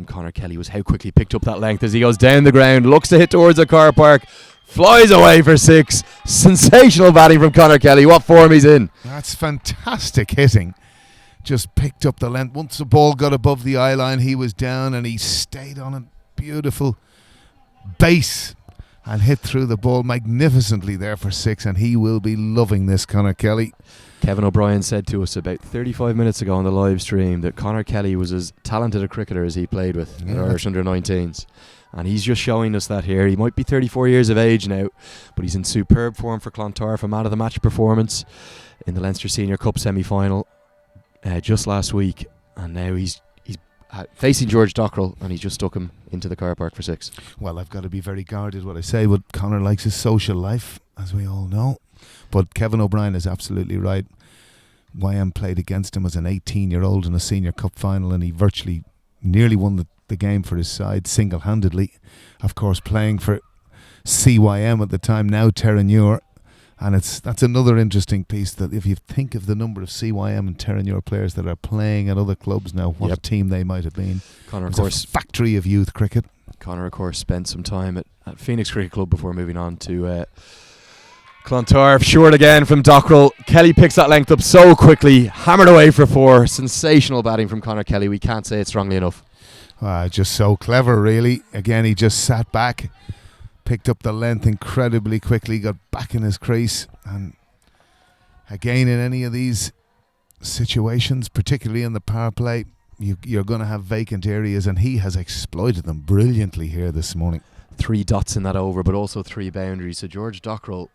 Conor Kelly was how quickly he picked up that length as he goes down the ground, looks to hit towards a car park, flies away for 6. Sensational batting from Conor Kelly. What form he's in. That's fantastic hitting. Just picked up the length. Once the ball got above the eye line, he was down and he stayed on it. Beautiful base and hit through the ball magnificently there for 6, and he will be loving this, Conor Kelly. Kevin O'Brien said to us about 35 minutes ago on the live stream that Conor Kelly was as talented a cricketer as he played with in Irish under-19s. And he's just showing us that here. He might be 34 years of age now, but he's in superb form for Clontarf. A man-of-the-match performance in the Leinster Senior Cup semi-final just last week. And now he's facing George Dockrell, and he just stuck him into the car park for 6. Well, I've got to be very guarded what I say, but Conor likes his social life, as we all know. But Kevin O'Brien is absolutely right. YM played against him as an 18-year-old in a Senior Cup final, and he virtually nearly won the game for his side single-handedly. Of course, playing for CYM at the time, now Terranure. And that's another interesting piece, that if you think of the number of CYM and Terranure players that are playing at other clubs now, what a team they might have been. Conor, of It's course, a factory of youth cricket. Conor, of course, spent some time at Phoenix Cricket Club before moving on to Clontarf. Short again from Dockrell. Kelly picks that length up so quickly, hammered away for 4. Sensational batting from Conor Kelly. We can't say it strongly enough. Just so clever, really. Again, he just sat back, picked up the length incredibly quickly, got back in his crease, and again, in any of these situations, particularly in the power play, you're going to have vacant areas, and he has exploited them brilliantly here this morning. 3 dots in that over, but also 3 boundaries. So George Dockrell,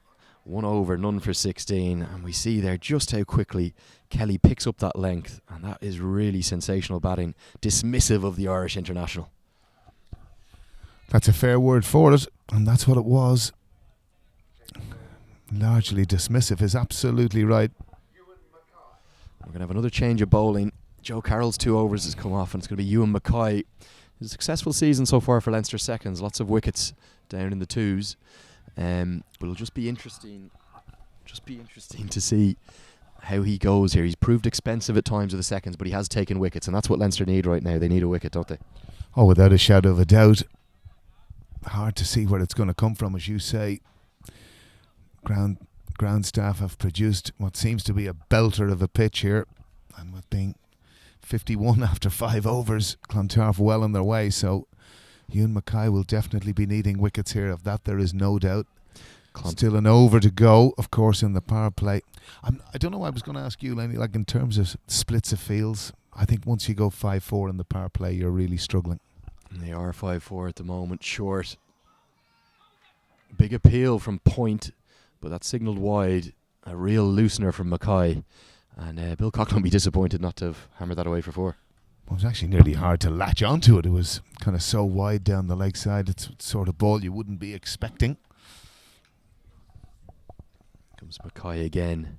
1 over, none for 16, and we see there just how quickly Kelly picks up that length, and that is really sensational batting, dismissive of the Irish international. That's a fair word for it, and that's what it was. Largely dismissive is absolutely right. We're going to have another change of bowling. Joe Carroll's 2 overs has come off, and it's going to be Ewan Mackay. It's a successful season so far for Leinster seconds. Lots of wickets down in the 2s. But it'll just be interesting to see how he goes here. He's proved expensive at times with the seconds, but he has taken wickets, and that's what Leinster need right now. They need a wicket, don't they? Oh, without a shadow of a doubt. Hard to see where it's going to come from, as you say. Ground staff have produced what seems to be a belter of a pitch here, and with being 51 after 5 overs, Clontarf well on their way, so Ewan Mackay will definitely be needing wickets here. Of that there is no doubt. Still an over to go, of course, in the power play. I don't know why I was going to ask you, Lenny, like in terms of splits of fields, I think once you go 5-4 in the power play, you're really struggling. They are 5-4 at the moment, short. Big appeal from Point, but that's signalled wide. A real loosener from Mackay. And Bill Coughlin will be disappointed not to have hammered that away for 4. Well, it was actually nearly hard to latch onto it. It was kind of so wide down the leg side. It's the sort of ball you wouldn't be expecting. Comes Mackay again.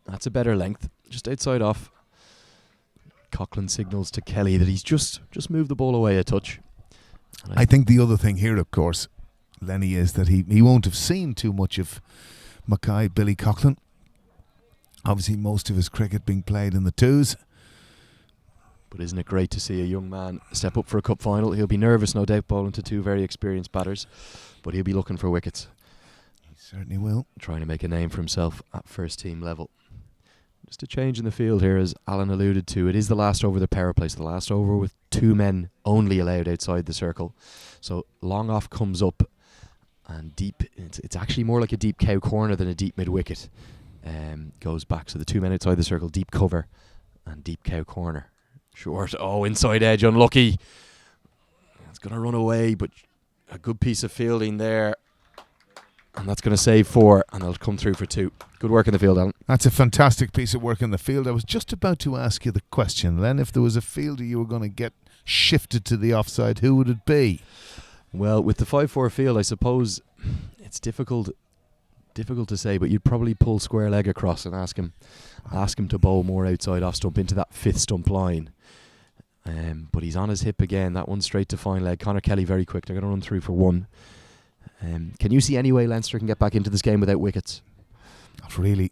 That's a better length. Just outside off. Coughlin signals to Kelly that he's just moved the ball away a touch. I think the other thing here, of course, Lenny, is that he won't have seen too much of Mackay, Billy Coughlin. Obviously, most of his cricket being played in the 2s. But isn't it great to see a young man step up for a cup final? He'll be nervous, no doubt, bowling to two very experienced batters, but he'll be looking for wickets. He certainly will. Trying to make a name for himself at first team level. Just a change in the field here, as Alan alluded to. It is the last over the power play, so the last over with two men only allowed outside the circle. So long off comes up, and deep. It's actually more like a deep cow corner than a deep mid wicket. Goes back, so the two men outside the circle, deep cover and deep cow corner. Short, inside edge, unlucky. It's going to run away, but a good piece of fielding there. And that's going to save 4, and they'll come through for 2. Good work in the field, Alan. That's a fantastic piece of work in the field. I was just about to ask you the question, Len. If there was a fielder you were going to get shifted to the offside, who would it be? Well, with the 5-4 field, I suppose it's difficult to say, but you'd probably pull square leg across and ask him to bowl more outside off stump into that 5th stump line. But he's on his hip again. That one straight to fine leg. Conor Kelly very quick. They're going to run through for 1. Can you see any way Leinster can get back into this game without wickets? Not really.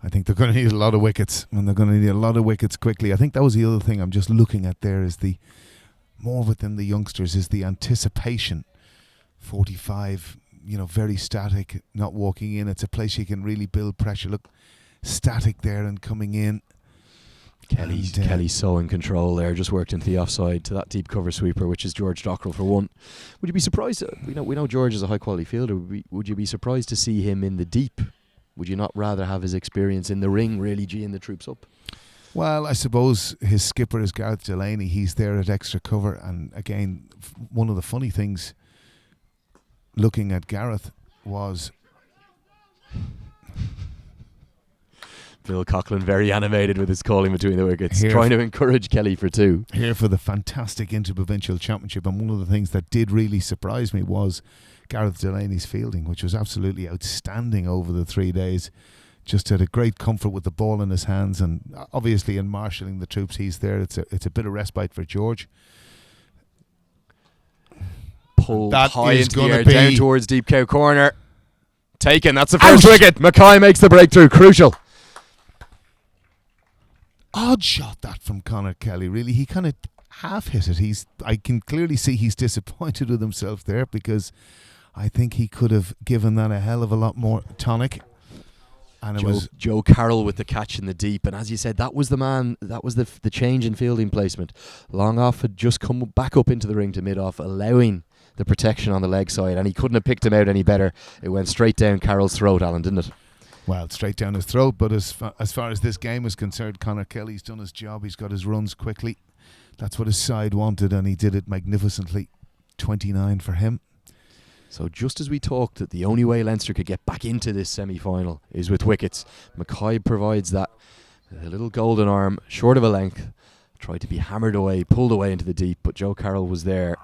I think they're going to need a lot of wickets, and they're going to need a lot of wickets quickly. I think that was the other thing I'm just looking at there, is the more within the youngsters is the anticipation. 45, very static, not walking in. It's a place you can really build pressure. Look, static there and coming in. Kelly's so in control there. Just worked into the offside to that deep cover sweeper, which is George Dockrell for 1. Would you be surprised? We know George is a high quality fielder. Would you be surprised to see him in the deep? Would you not rather have his experience in the ring really geeing the troops up? Well, I suppose his skipper is Gareth Delaney. He's there at extra cover. And again, one of the funny things looking at Gareth was Bill Coughlin very animated with his calling between the wickets, trying to encourage Kelly for 2. Here for the fantastic Interprovincial Championship. And one of the things that did really surprise me was Gareth Delaney's fielding, which was absolutely outstanding over the 3 days. Just had a great comfort with the ball in his hands, and obviously in marshalling the troops, he's there. It's a bit of respite for George. Pulled high into the air, down towards deep cow corner. Taken, that's the first wicket. Mackay makes the breakthrough, crucial. Odd shot that from Conor Kelly, really. He kind of half hit it. I can clearly see he's disappointed with himself there, because I think he could have given that a hell of a lot more tonic. And it was Joe Carroll with the catch in the deep, and as you said, that was the man. That was the change in fielding placement. Long off had just come back up into the ring to mid off, allowing the protection on the leg side, and he couldn't have picked him out any better. It went straight down Carroll's throat, Alan, didn't it? Well, straight down his throat. But as far as this game is concerned, Conor Kelly's done his job. He's got his runs quickly. That's what his side wanted, and he did it magnificently. 29 for him. So just as we talked that the only way Leinster could get back into this semi-final is with wickets, Mackay provides that. A little golden arm, short of a length, tried to be hammered away, pulled away into the deep, but Joe Carroll was there,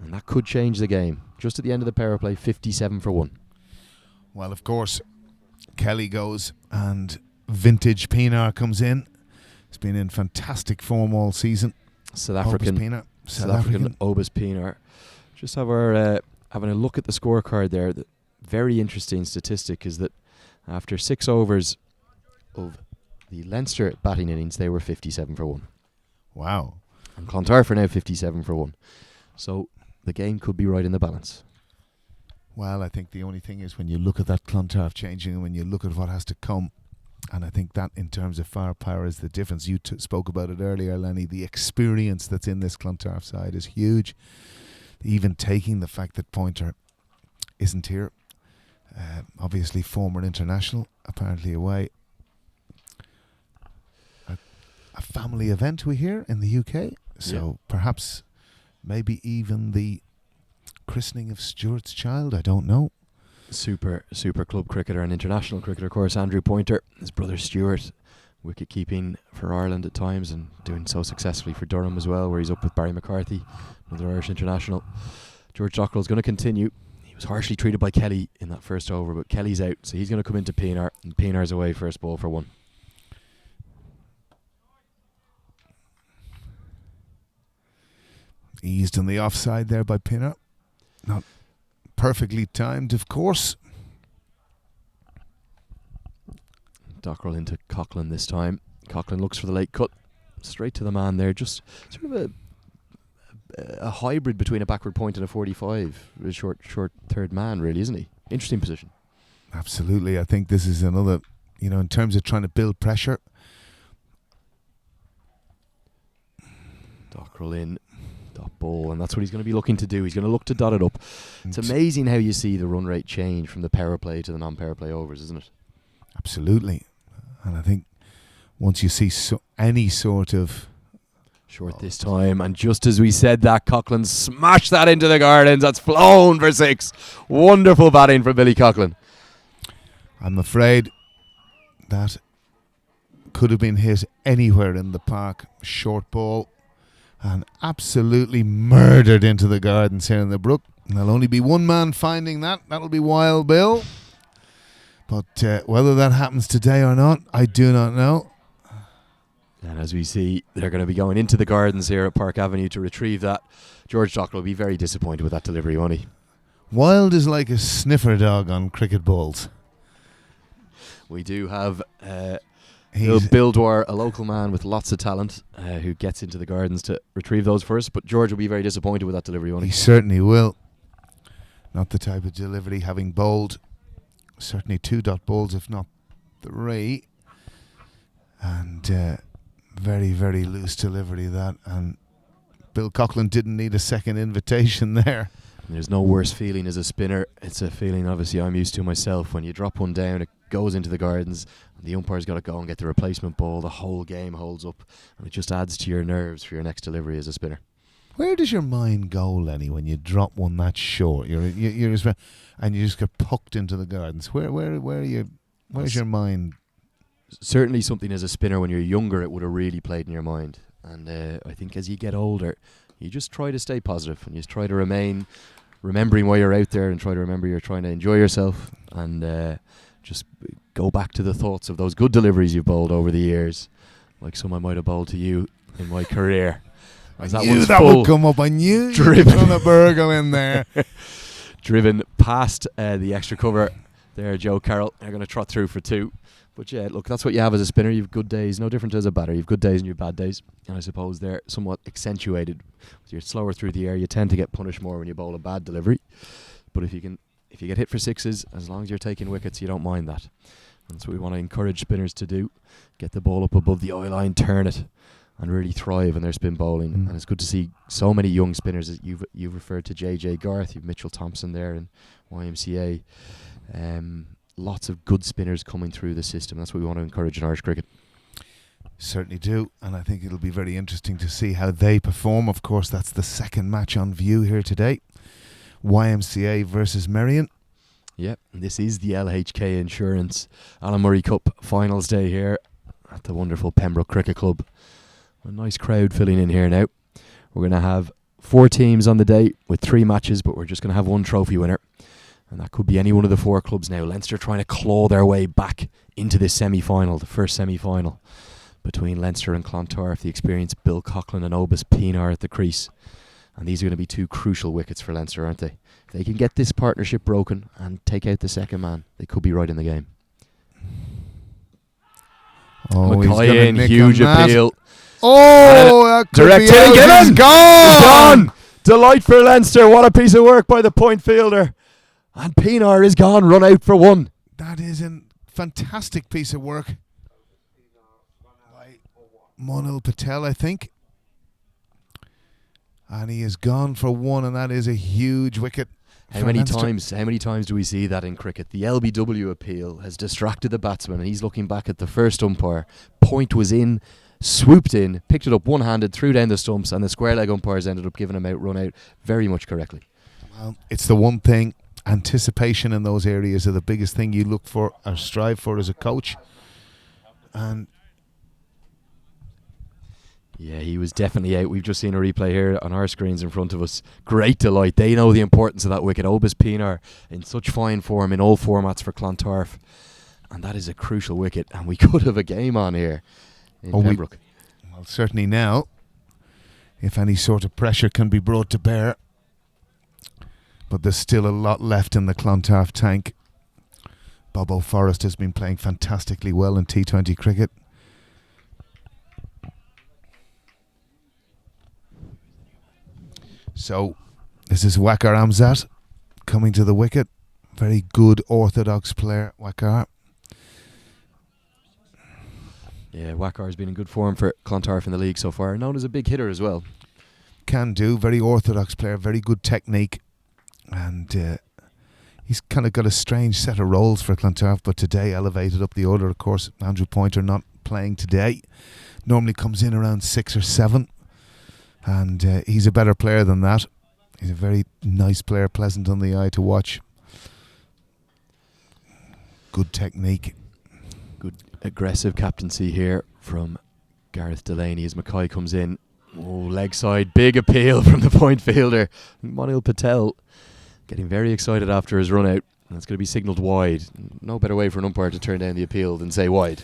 and that could change the game. Just at the end of the power play, 57 for 1. Well, of course, Kelly goes and vintage Pienaar comes in. He's been in fantastic form all season. South African Obus Pienaar. Just having a look at the scorecard there. The very interesting statistic is that after 6 overs of the Leinster batting innings, they were 57 for 1. Wow. And Clontarf are now 57 for 1. So the game could be right in the balance. Well, I think the only thing is when you look at that Clontarf changing and when you look at what has to come, and I think that in terms of firepower is the difference. You spoke about it earlier, Lenny. The experience that's in this Clontarf side is huge. Even taking the fact that Pointer isn't here. Obviously former international, apparently away. A family event we hear in the UK. So perhaps maybe even the christening of Stuart's child, I don't know. Super club cricketer and international cricketer, of course, Andrew Pointer. His brother Stuart, wicket keeping for Ireland at times and doing so successfully for Durham as well, where he's up with Barry McCarthy, another Irish international. George Dockrell is going to continue. He was harshly treated by Kelly in that first over, but Kelly's out, so he's going to come into Pienaar, and Pienaar's away first ball for 1. Eased on the offside there by Pienaar. Not perfectly timed, of course. Dockrell into Coughlin this time. Coughlin looks for the late cut. straight to the man there. Just sort of a hybrid between a backward point and a 45. A short third man, really, isn't he? Interesting position. Absolutely. I think this is another, in terms of trying to build pressure. Dockrell in, dot ball, and that's what he's going to be looking to do. He's going to look to dot it up. It's amazing how you see the run rate change from the power play to the non-power play overs, isn't it? Absolutely. And I think once you see any sort of... Short this time, and just as we said that, Coughlin smashed that into the gardens. That's flown for 6. Wonderful batting from Billy Coughlin. I'm afraid that could have been hit anywhere in the park. Short ball, and absolutely murdered into the gardens here in the Brook. And there'll only be one man finding that. That'll be Wild Bill. But whether that happens today or not, I do not know. And as we see, they're going to be going into the gardens here at Park Avenue to retrieve that. George Dockrell will be very disappointed with that delivery, won't he? Wild is like a sniffer dog on cricket balls. We do have Bill Dwyer, a local man with lots of talent, who gets into the gardens to retrieve those first. But George will be very disappointed with that delivery, won't he? He certainly will. Not the type of delivery, having bowled certainly 2 dot balls, if not 3. And very, very loose delivery that. And Bill Coughlin didn't need a second invitation there. And there's no worse feeling as a spinner. It's a feeling obviously I'm used to myself. When you drop one down, it goes into the gardens, and the umpire's got to go and get the replacement ball. The whole game holds up, and it just adds to your nerves for your next delivery as a spinner. Where does your mind go, Lenny, when you drop one that short? You're just, and you just get pucked into the gardens. Where are you? Where's your mind? Certainly something as a spinner when you're younger it would have really played in your mind, and I think as you get older you just try to stay positive and you just try to remain remembering why you're out there and try to remember you're trying to enjoy yourself, and just go back to the thoughts of those good deliveries you've bowled over the years, like some I might have bowled to you in my career. I knew that would come up. I knew you were trying to burgle in there. Driven past the extra cover there, Joe Carroll. They're going to trot through for 2. But yeah, look, that's what you have as a spinner. You've good days, no different as a batter. You've good days and your bad days. And I suppose they're somewhat accentuated. If you're slower through the air, you tend to get punished more when you bowl a bad delivery. But if you get hit for 6s, as long as you're taking wickets, you don't mind that. And that's what we want to encourage spinners to do. Get the ball up above the eye line, turn it, and really thrive in their spin bowling. And it's good to see so many young spinners. You've referred to JJ Garth, you've Mitchell Thompson there in YMCA. Lots of good spinners coming through the system. That's what we want to encourage in Irish cricket. Certainly do, and I think it'll be very interesting to see how they perform. Of course, that's the second match on view here today. YMCA versus Merrion. Yep, this is the LHK Insurance Alan Murray Cup finals day here at the wonderful Pembroke Cricket Club. A nice crowd filling in here now. We're going to have 4 teams on the day with 3 matches, but we're just going to have 1 trophy winner. And that could be any one of the 4 clubs now. Leinster trying to claw their way back into this semi-final, the first semi-final between Leinster and Clontarf. The experienced Bill Coughlin and Obus Pienaar at the crease. And these are going to be 2 crucial wickets for Leinster, aren't they? If they can get this partnership broken and take out the second man, they could be right in the game. Oh, Mackay in, huge appeal. Oh, that could direct be out. given. He's gone. Delight for Leinster. What a piece of work by the point fielder. And Pienaar is gone, run out for 1. That is a fantastic piece of work by Monil Patel, I think. And he is gone for 1, and that is a huge wicket. How many times do we see that in cricket? The LBW appeal has distracted the batsman, and he's looking back at the first umpire. Point was in, swooped in, picked it up one-handed, threw down the stumps, and the square leg umpires ended up giving him out, run out very much correctly. Well, it's the one thing. Anticipation in those areas are the biggest thing you look for or strive for as a coach. And yeah, he was definitely out. We've just seen a replay here on our screens in front of us. Great delight. They know the importance of that wicket. Obus Pienaar in such fine form in all formats for Clontarf. And that is a crucial wicket. And we could have a game on here in Pembroke. Well, certainly now, if any sort of pressure can be brought to bear. But there's still a lot left in the Clontarf tank. Bobo Forrest has been playing fantastically well in T20 cricket. So this is Wakar Amzat coming to the wicket. Very good orthodox player, Wakar. Yeah, Wakar's been in good form for Clontarf in the league so far. Known as a big hitter as well. Can do. Very orthodox player. Very good technique. And he's kind of got a strange set of roles for Clontarf, but today elevated up the order. Of course, Andrew Pointer not playing today. Normally comes in around 6 or 7. And he's a better player than that. He's a very nice player, pleasant on the eye to watch. Good technique. Good aggressive captaincy here from Gareth Delaney as Mackay comes in. Oh, leg side, big appeal from the point fielder. Monil Patel getting very excited after his run out. And it's going to be signalled wide. No better way for an umpire to turn down the appeal than say wide.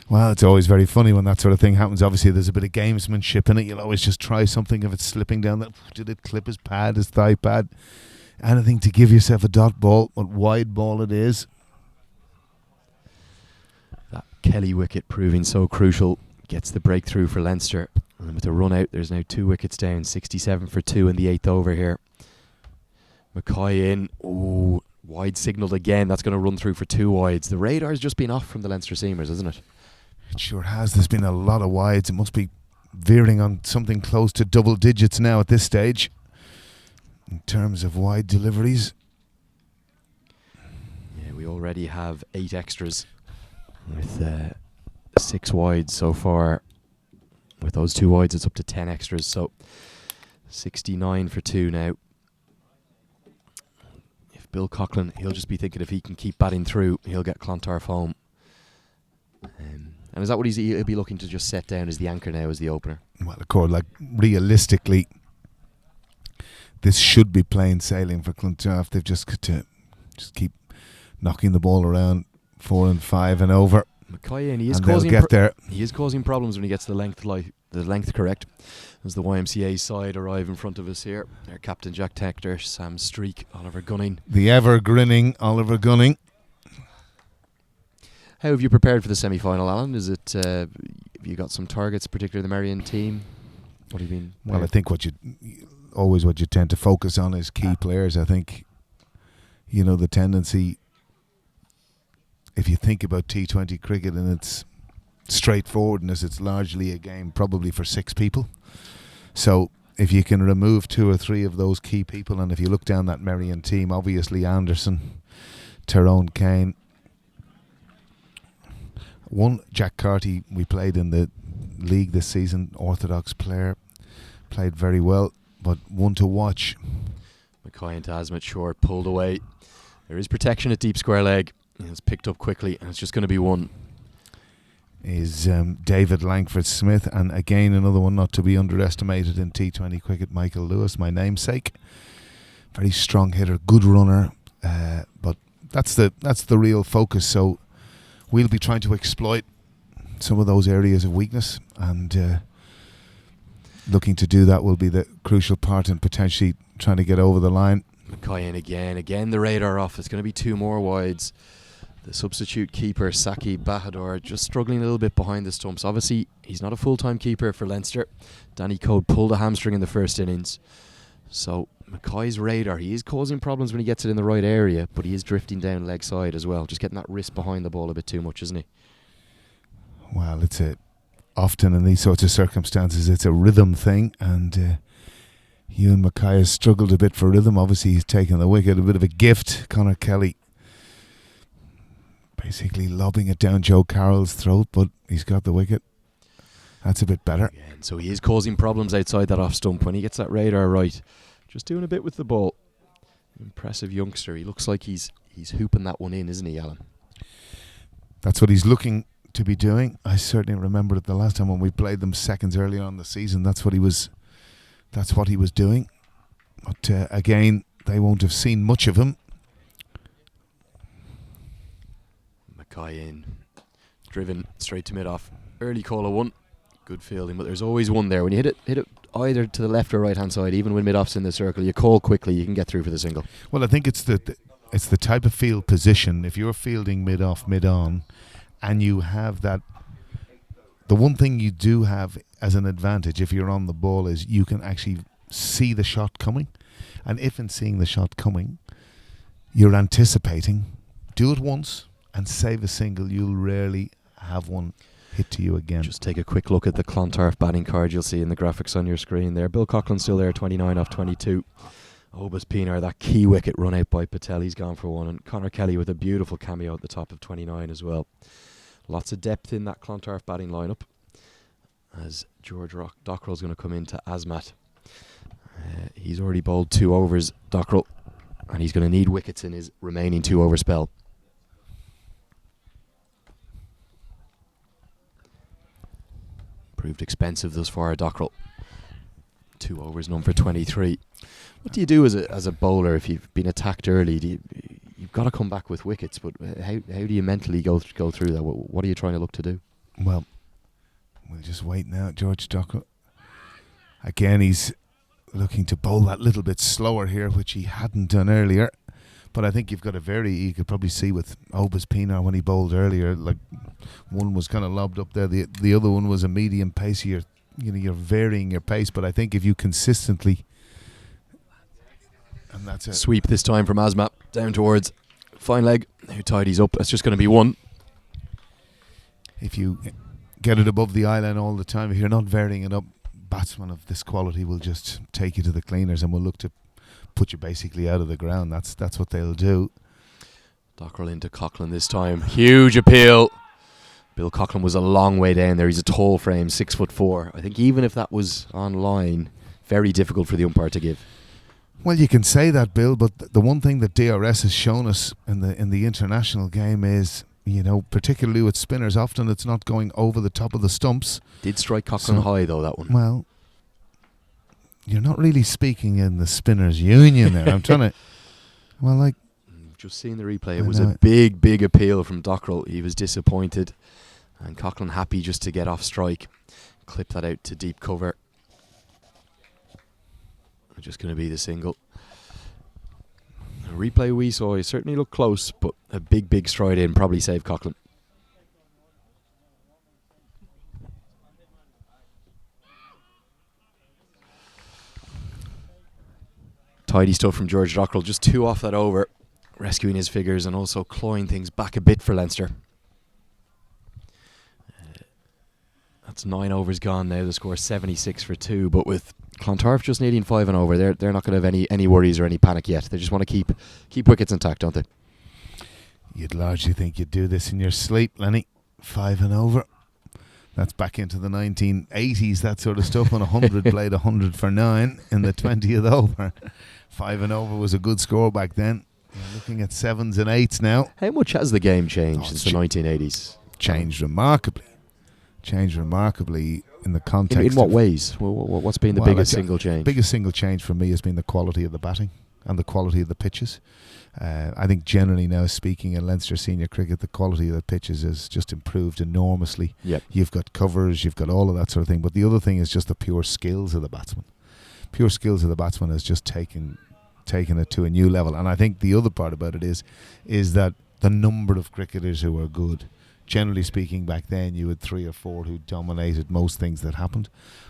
Well, it's always very funny when that sort of thing happens. Obviously, there's a bit of gamesmanship in it. You'll always just try something if it's slipping down. Did it clip his pad, his thigh pad? Anything to give yourself a dot ball, but wide ball it is. That Kelly wicket proving so crucial. Gets the breakthrough for Leinster. And with the run out, there's now 2 wickets down. 67 for 2 in the 8th over here. Mackay in. Oh, wide signalled again. That's going to run through for 2 wides. The radar's just been off from the Leinster seamers, isn't it? It sure has. There's been a lot of wides. It must be veering on something close to double digits now at this stage in terms of wide deliveries. Yeah, we already have 8 extras with 6 wides so far. With those 2 wides, it's up to 10 extras. So 69 for 2 now. If Bill Coughlin, he'll just be thinking if he can keep batting through, he'll get Clontarf home. And is that what he'll be looking to just set down as the anchor now, as the opener? Well, of course, like realistically, this should be plain sailing for Clontarf. They've just got to just keep knocking the ball around 4 and 5 and over. Mackay, and he is causing problems when he gets the length correct. As the YMCA side arrive in front of us here, their captain Jack Tector, Sam Streak, Oliver Gunning. The ever grinning Oliver Gunning. How have you prepared for the semi-final, Alan? Is it have you got some targets, particularly the Marion team? What do you mean? Well, I think what you tend to focus on is key players. I think, the tendency, if you think about T20 cricket and its straightforwardness, it's largely a game probably for 6 people. So if you can remove 2 or 3 of those key people, and if you look down that Marion team, obviously Anderson, Tyrone Kane, one Jack Carty we played in the league this season, orthodox player, played very well, but one to watch. Mackay and Tasmat short, pulled away. There is protection at deep square leg. It's picked up quickly, and it's just going to be one. Is David Langford Smith, and again another one not to be underestimated in T20 cricket, Michael Lewis, my namesake. Very strong hitter, good runner, but that's the real focus. So we'll be trying to exploit some of those areas of weakness, and looking to do that will be the crucial part in potentially trying to get over the line. Mackay in again the radar off. It's going to be 2 more wides. The substitute keeper, Saki Bahadur, just struggling a little bit behind the stumps. Obviously, he's not a full-time keeper for Leinster. Danny Code pulled a hamstring in the first innings. So Mackay's radar, he is causing problems when he gets it in the right area, but he is drifting down leg side as well. Just getting that wrist behind the ball a bit too much, isn't he? Well, often in these sorts of circumstances, it's a rhythm thing, and Ewan Mackay has struggled a bit for rhythm. Obviously, he's taken the wicket, a bit of a gift. Conor Kelly basically lobbing it down Joe Carroll's throat, but he's got the wicket. That's a bit better. Again, so he is causing problems outside that off stump when he gets that radar right. Just doing a bit with the ball. Impressive youngster. He looks like he's hooping that one in, isn't he, Alan? That's what he's looking to be doing. I certainly remember it the last time when we played them seconds earlier on in the season. That's what he was doing. But again, they won't have seen much of him. Mackay in, driven straight to mid-off. Early call of 1. Good fielding, but there's always one there. When you hit it either to the left or right hand side, even when mid-off's in the circle, you call quickly, you can get through for the single. Well, I think it's the type of field position. If you're fielding mid-off, mid-on, and you have that, the one thing you do have as an advantage if you're on the ball is you can actually see the shot coming. And if in seeing the shot coming, you're anticipating, do it once and save a single, you'll rarely have one hit to you again. Just take a quick look at the Clontarf batting card you'll see in the graphics on your screen there. Bill Coughlin's still there, 29 off 22. Obas Pinar, that key wicket run out by Patel, he's gone for one. And Conor Kelly with a beautiful cameo at the top of 29 as well. Lots of depth in that Clontarf batting lineup, as George Dockrell's going to come into Asmat. He's already bowled 2 overs, Dockrell, and he's going to need wickets in his remaining 2 over spell. Proved expensive thus far, Dockrell. 2 overs, none for 23. What do you do as a bowler if you've been attacked early? You've got to come back with wickets, but how do you mentally go through that? What are you trying to look to do? Well, we'll just wait now. George Dockrell, again, he's looking to bowl that little bit slower here, which he hadn't done earlier. But I think you could probably see with Obas Pinar when he bowled earlier, like one was kind of lobbed up there, the other one was a medium pace. You're varying your pace, but I think if you consistently, and that's it. Sweep this time from Asmat down towards fine leg, who tidies up. That's just going to be 1. If you get it above the eye line all the time, if you're not varying it up, batsmen of this quality will just take you to the cleaners and will look to put you basically out of the ground. That's what they'll do. Dockrell into Coughlin this time. Huge appeal. Bill Coughlin was a long way down there. He's a tall frame, 6'4". I think even if that was on line, very difficult for the umpire to give. Well, you can say that, Bill, but the one thing that DRS has shown us in the international game is, particularly with spinners, often it's not going over the top of the stumps. Did strike Coughlin high though, that one. Well, you're not really speaking in the spinners union there. I'm trying to, just seeing the replay, it was a big appeal from Dockrell. He was disappointed, and Coughlin happy just to get off strike. Clip that out to deep cover. Just going to be the single. The replay we saw, he certainly looked close, but a big stride in probably saved Coughlin. Tidy stuff from George Dockrell, just 2 off that over, rescuing his figures and also clawing things back a bit for Leinster. That's 9 overs gone now. The score 76 for 2, but with Clontarf just needing 5 and over, they're not going to have any worries or any panic yet. They just want to keep wickets intact, don't they? You'd largely think you'd do this in your sleep, Lenny. 5 and over. That's back into the 1980s, that sort of stuff, when 100 played 100 for 9 in the 20th over. 5 and over was a good score back then. You're looking at 7s and 8s now. How much has the game changed since the 1980s? Changed remarkably in the context. In what ways? What's been the biggest single change? Biggest single change for me has been the quality of the batting and the quality of the pitches. I think generally now, speaking in Leinster senior cricket, the quality of the pitches has just improved enormously. Yep. You've got covers, you've got all of that sort of thing. But the other thing is just the pure skills of the batsman. Pure skills of the batsman has just taken it to a new level. And I think the other part about it is that the number of cricketers who are good. Generally speaking, back then you had 3 or 4 who dominated most things that happened.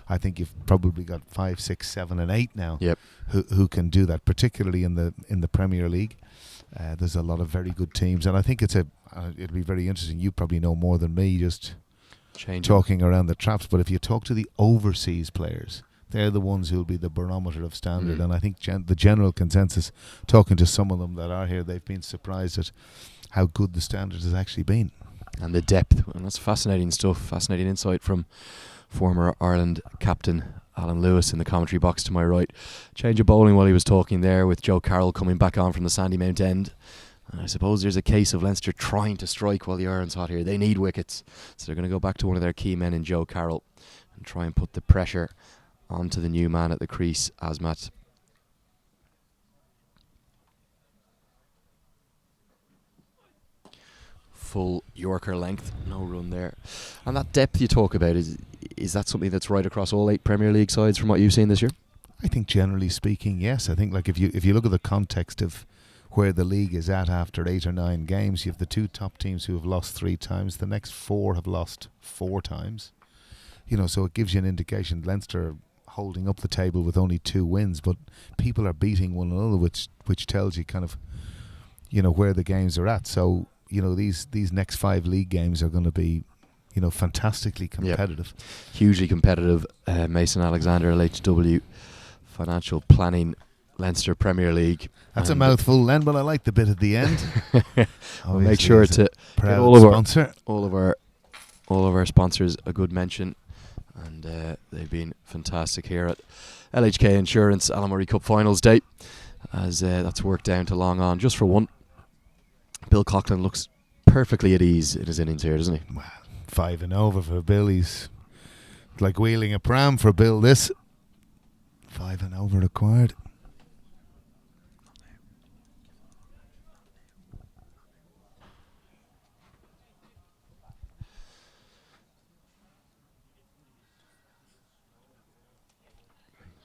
I think you've probably got 5, 6, 7 and 8 now. Yep. who can do that, particularly in the Premier League. There's a lot of very good teams, and I think it'll be very interesting. You probably know more than me, just talking around the traps. But if you talk to the overseas players, they're the ones who'll be the barometer of standard. And I think the general consensus, talking to some of them that are here, they've been surprised at how good the standard has actually been. And the depth, and that's fascinating stuff. Fascinating insight from former Ireland captain Alan Lewis in the commentary box to my right. Change of bowling while he was talking there, with Joe Carroll coming back on from the Sandymount end. And I suppose there's a case of Leinster trying to strike while the iron's hot here. They need wickets, so they're going to go back to one of their key men in Joe Carroll and try and put the pressure onto the new man at the crease, Asmat. Full Yorker length, no run there. And that depth you talk about, is that something that's right across all 8 Premier League sides from what you've seen this year? I think generally speaking, yes. I think, like, if you look at the context of where the league is at after 8 or 9 games, you have the 2 top teams who have lost 3 times. The next 4 have lost 4 times. So it gives you an indication. Leinster holding up the table with only 2 wins, but people are beating one another, which tells you kind of, where the games are at. So, these next 5 league games are going to be, fantastically competitive. Yep. Hugely competitive. Mason Alexander, LHW, Financial Planning, Leinster Premier League. That's a mouthful, Len, but I like the bit at the end. We'll make sure to proud give sponsor. all of our sponsors a good mention, and they've been fantastic here at LHK Insurance Alamurray Cup Finals Day, as that's worked down to long on just for one. Bill Coughlin looks perfectly at ease in his innings here, doesn't he? Well, 5 and over for Bill. He's like wheeling a pram for Bill. This 5 and over required.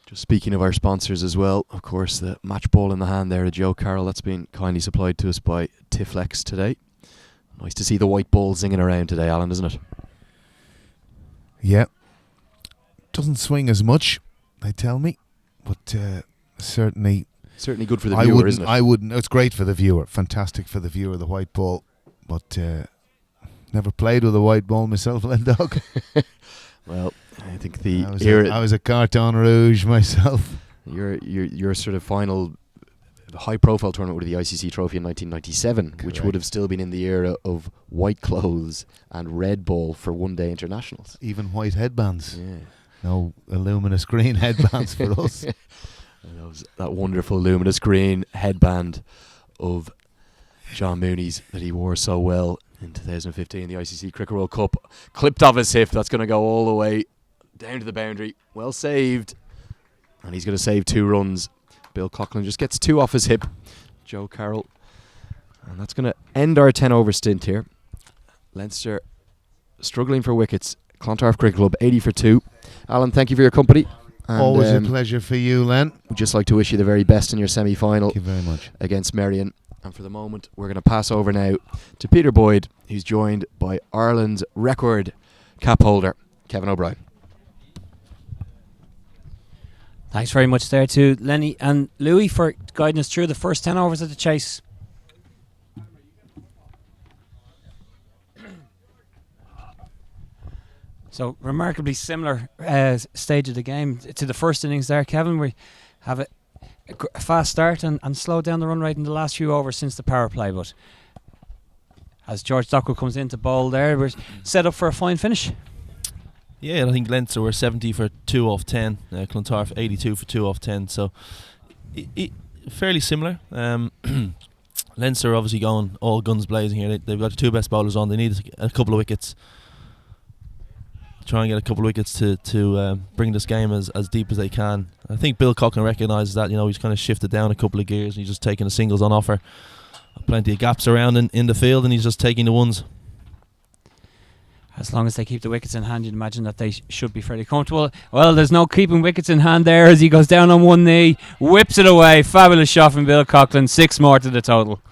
Just speaking of our sponsors as well, of course, the match ball in the hand there, Joe Carroll, that's been kindly supplied to us by Tiflex today. Nice to see the white ball zinging around today, Alan, isn't it? Yeah. Doesn't swing as much, they tell me, but certainly good for the viewer, isn't it? I wouldn't. It's great for the viewer. Fantastic for the viewer, the white ball. But never played with a white ball myself, Lendog. Well, I think I was a carton rouge myself. Your sort of final high-profile tournament with the ICC Trophy in 1997, Correct. which would have still been in the era of white clothes and red ball for one-day internationals. Even white headbands. Yeah. No luminous green headbands for us. That wonderful luminous green headband of John Mooney's that he wore so well in 2015, the ICC Cricket World Cup, clipped off his hip. That's going to go all the way down to the boundary. Well saved, and he's going to save 2 runs. Bill Coughlin just gets 2 off his hip. Joe Carroll, and that's going to end our 10-over stint here. Leinster struggling for wickets. Clontarf Cricket Club 80 for 2. Alan, thank you for your company. And Always a pleasure for you, Len. We'd just like to wish you the very best in your semi-final. Thank you very much. Against Merrion. And for the moment, we're going to pass over now to Peter Boyd, who's joined by Ireland's record cap holder, Kevin O'Brien. Thanks very much there to Lenny and Louis for guiding us through the first 10 overs of the chase. So, remarkably similar stage of the game to the first innings there, Kevin. We have a fast start and slow down the run rate in the last few overs since the power play, but as George Dockwell comes in to bowl there, we're set up for a fine finish. Yeah, I think Leinster were 70 for 2 off 10, Clontarf 82 for 2 off 10, so fairly similar. Leinster are obviously going all guns blazing here. They've got the 2 best bowlers on. They need a couple of wickets, try and get a couple of wickets to bring this game as deep as they can. I think Bill Coughlin recognises that. He's kind of shifted down a couple of gears and he's just taking the singles on offer. Plenty of gaps around in the field and he's just taking the ones. As long as they keep the wickets in hand, you'd imagine that they should be fairly comfortable. Well, there's no keeping wickets in hand there as he goes down on one knee, whips it away. Fabulous shot from Bill Coughlin. 6 more to the total.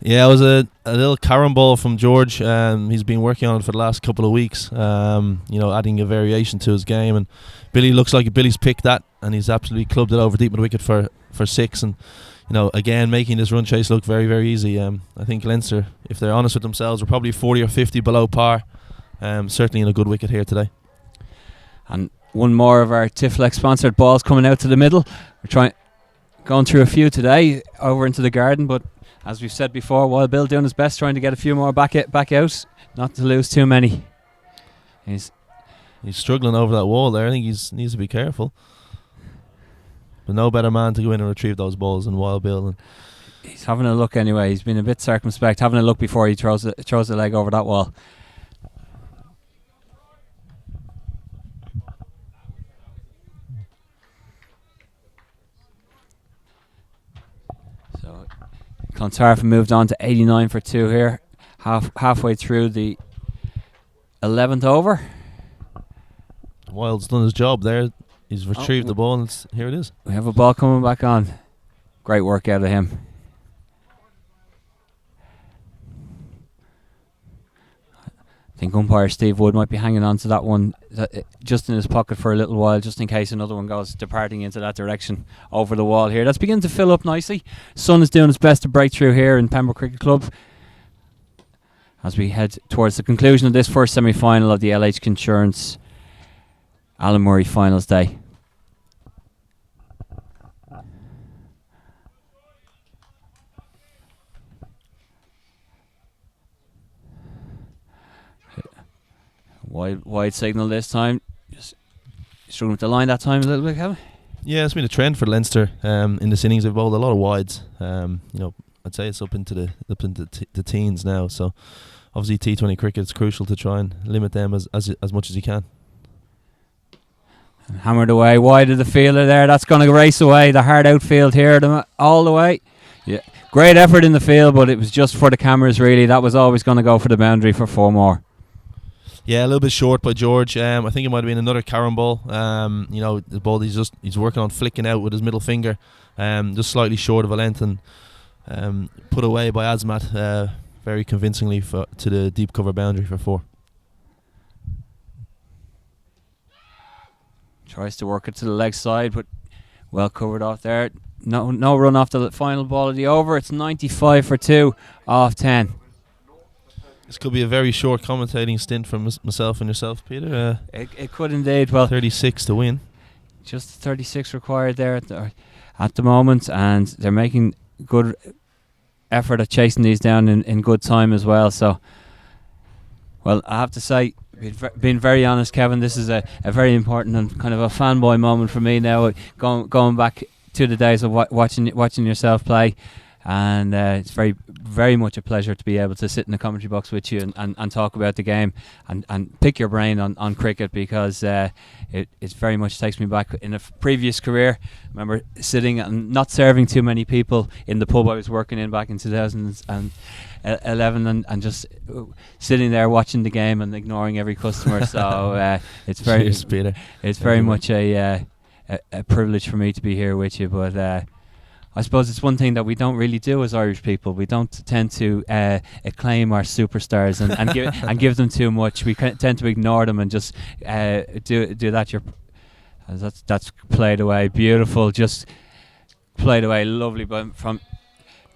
Yeah, it was a little carom ball from George. He's been working on it for the last couple of weeks, adding a variation to his game. And Billy looks like Billy's picked that, and he's absolutely clubbed it over deep in the wicket for 6. And, again, making this run chase look very, very easy. I think Leinster, if they're honest with themselves, are probably 40 or 50 below par. Certainly in a good wicket here today. And one more of our Tiflex sponsored balls coming out to the middle. We're going through a few today over into the garden, but as we've said before, while Bill doing his best trying to get a few more back out, not to lose too many. He's struggling over that wall there. I think he needs to be careful. But no better man to go in and retrieve those balls than Wild Bill. And he's having a look anyway. He's been a bit circumspect, having a look before he throws the leg over that wall. So Clontarf moved on to 89 for 2 here, halfway through the 11th over. Wild's done his job there. He's retrieved the ball, and here it is. We have a ball coming back on. Great work out of him. I think umpire Steve Wood might be hanging on to that one just in his pocket for a little while, just in case another one goes departing into that direction over the wall here. That's beginning to fill up nicely. Sun is doing its best to break through here in Pembroke Cricket Club as we head towards the conclusion of this first semi-final of the LH Insurance Alan Murray Finals Day. Wide signal this time. Just struggling with the line that time a little bit, Kevin. Yeah, it's been a trend for Leinster in this innings. They've bowled a lot of wides. I'd say it's up into the teens now. So obviously T20 cricket, it's crucial to try and limit them as much as you can. And hammered away wide of the fielder there. That's going to race away the hard outfield here all the way. Yeah, great effort in the field, but it was just for the cameras really. That was always going to go for the boundary for 4 more. Yeah, a little bit short by George. I think it might have been another Karen ball. The ball he's working on flicking out with his middle finger, just slightly short of a length, and put away by Azmat very convincingly to the deep cover boundary for 4. Tries to work it to the leg side, but well covered off there. No run off the final ball of the over. It's 95 for 2 off 10. This could be a very short commentating stint from myself and yourself, Peter. It could indeed. Well, 36 to win. Just 36 required there at the moment, and they're making good effort at chasing these down in good time as well. So, well, I have to say, being very honest, Kevin, this is a very important and kind of a fanboy moment for me now, going back to the days of watching yourself play. And it's very, very much a pleasure to be able to sit in the commentary box with you and talk about the game and pick your brain on cricket, because it very much takes me back in a previous career. I remember sitting and not serving too many people in the pub I was working in back in 2011 and just sitting there watching the game and ignoring every customer. So it's very, Cheers, Peter. It's very much a privilege for me to be here with you, but I suppose it's one thing that we don't really do as Irish people. We don't tend to acclaim our superstars and give them too much. We tend to ignore them and just do that. That's played away, beautiful, just played away, lovely. But from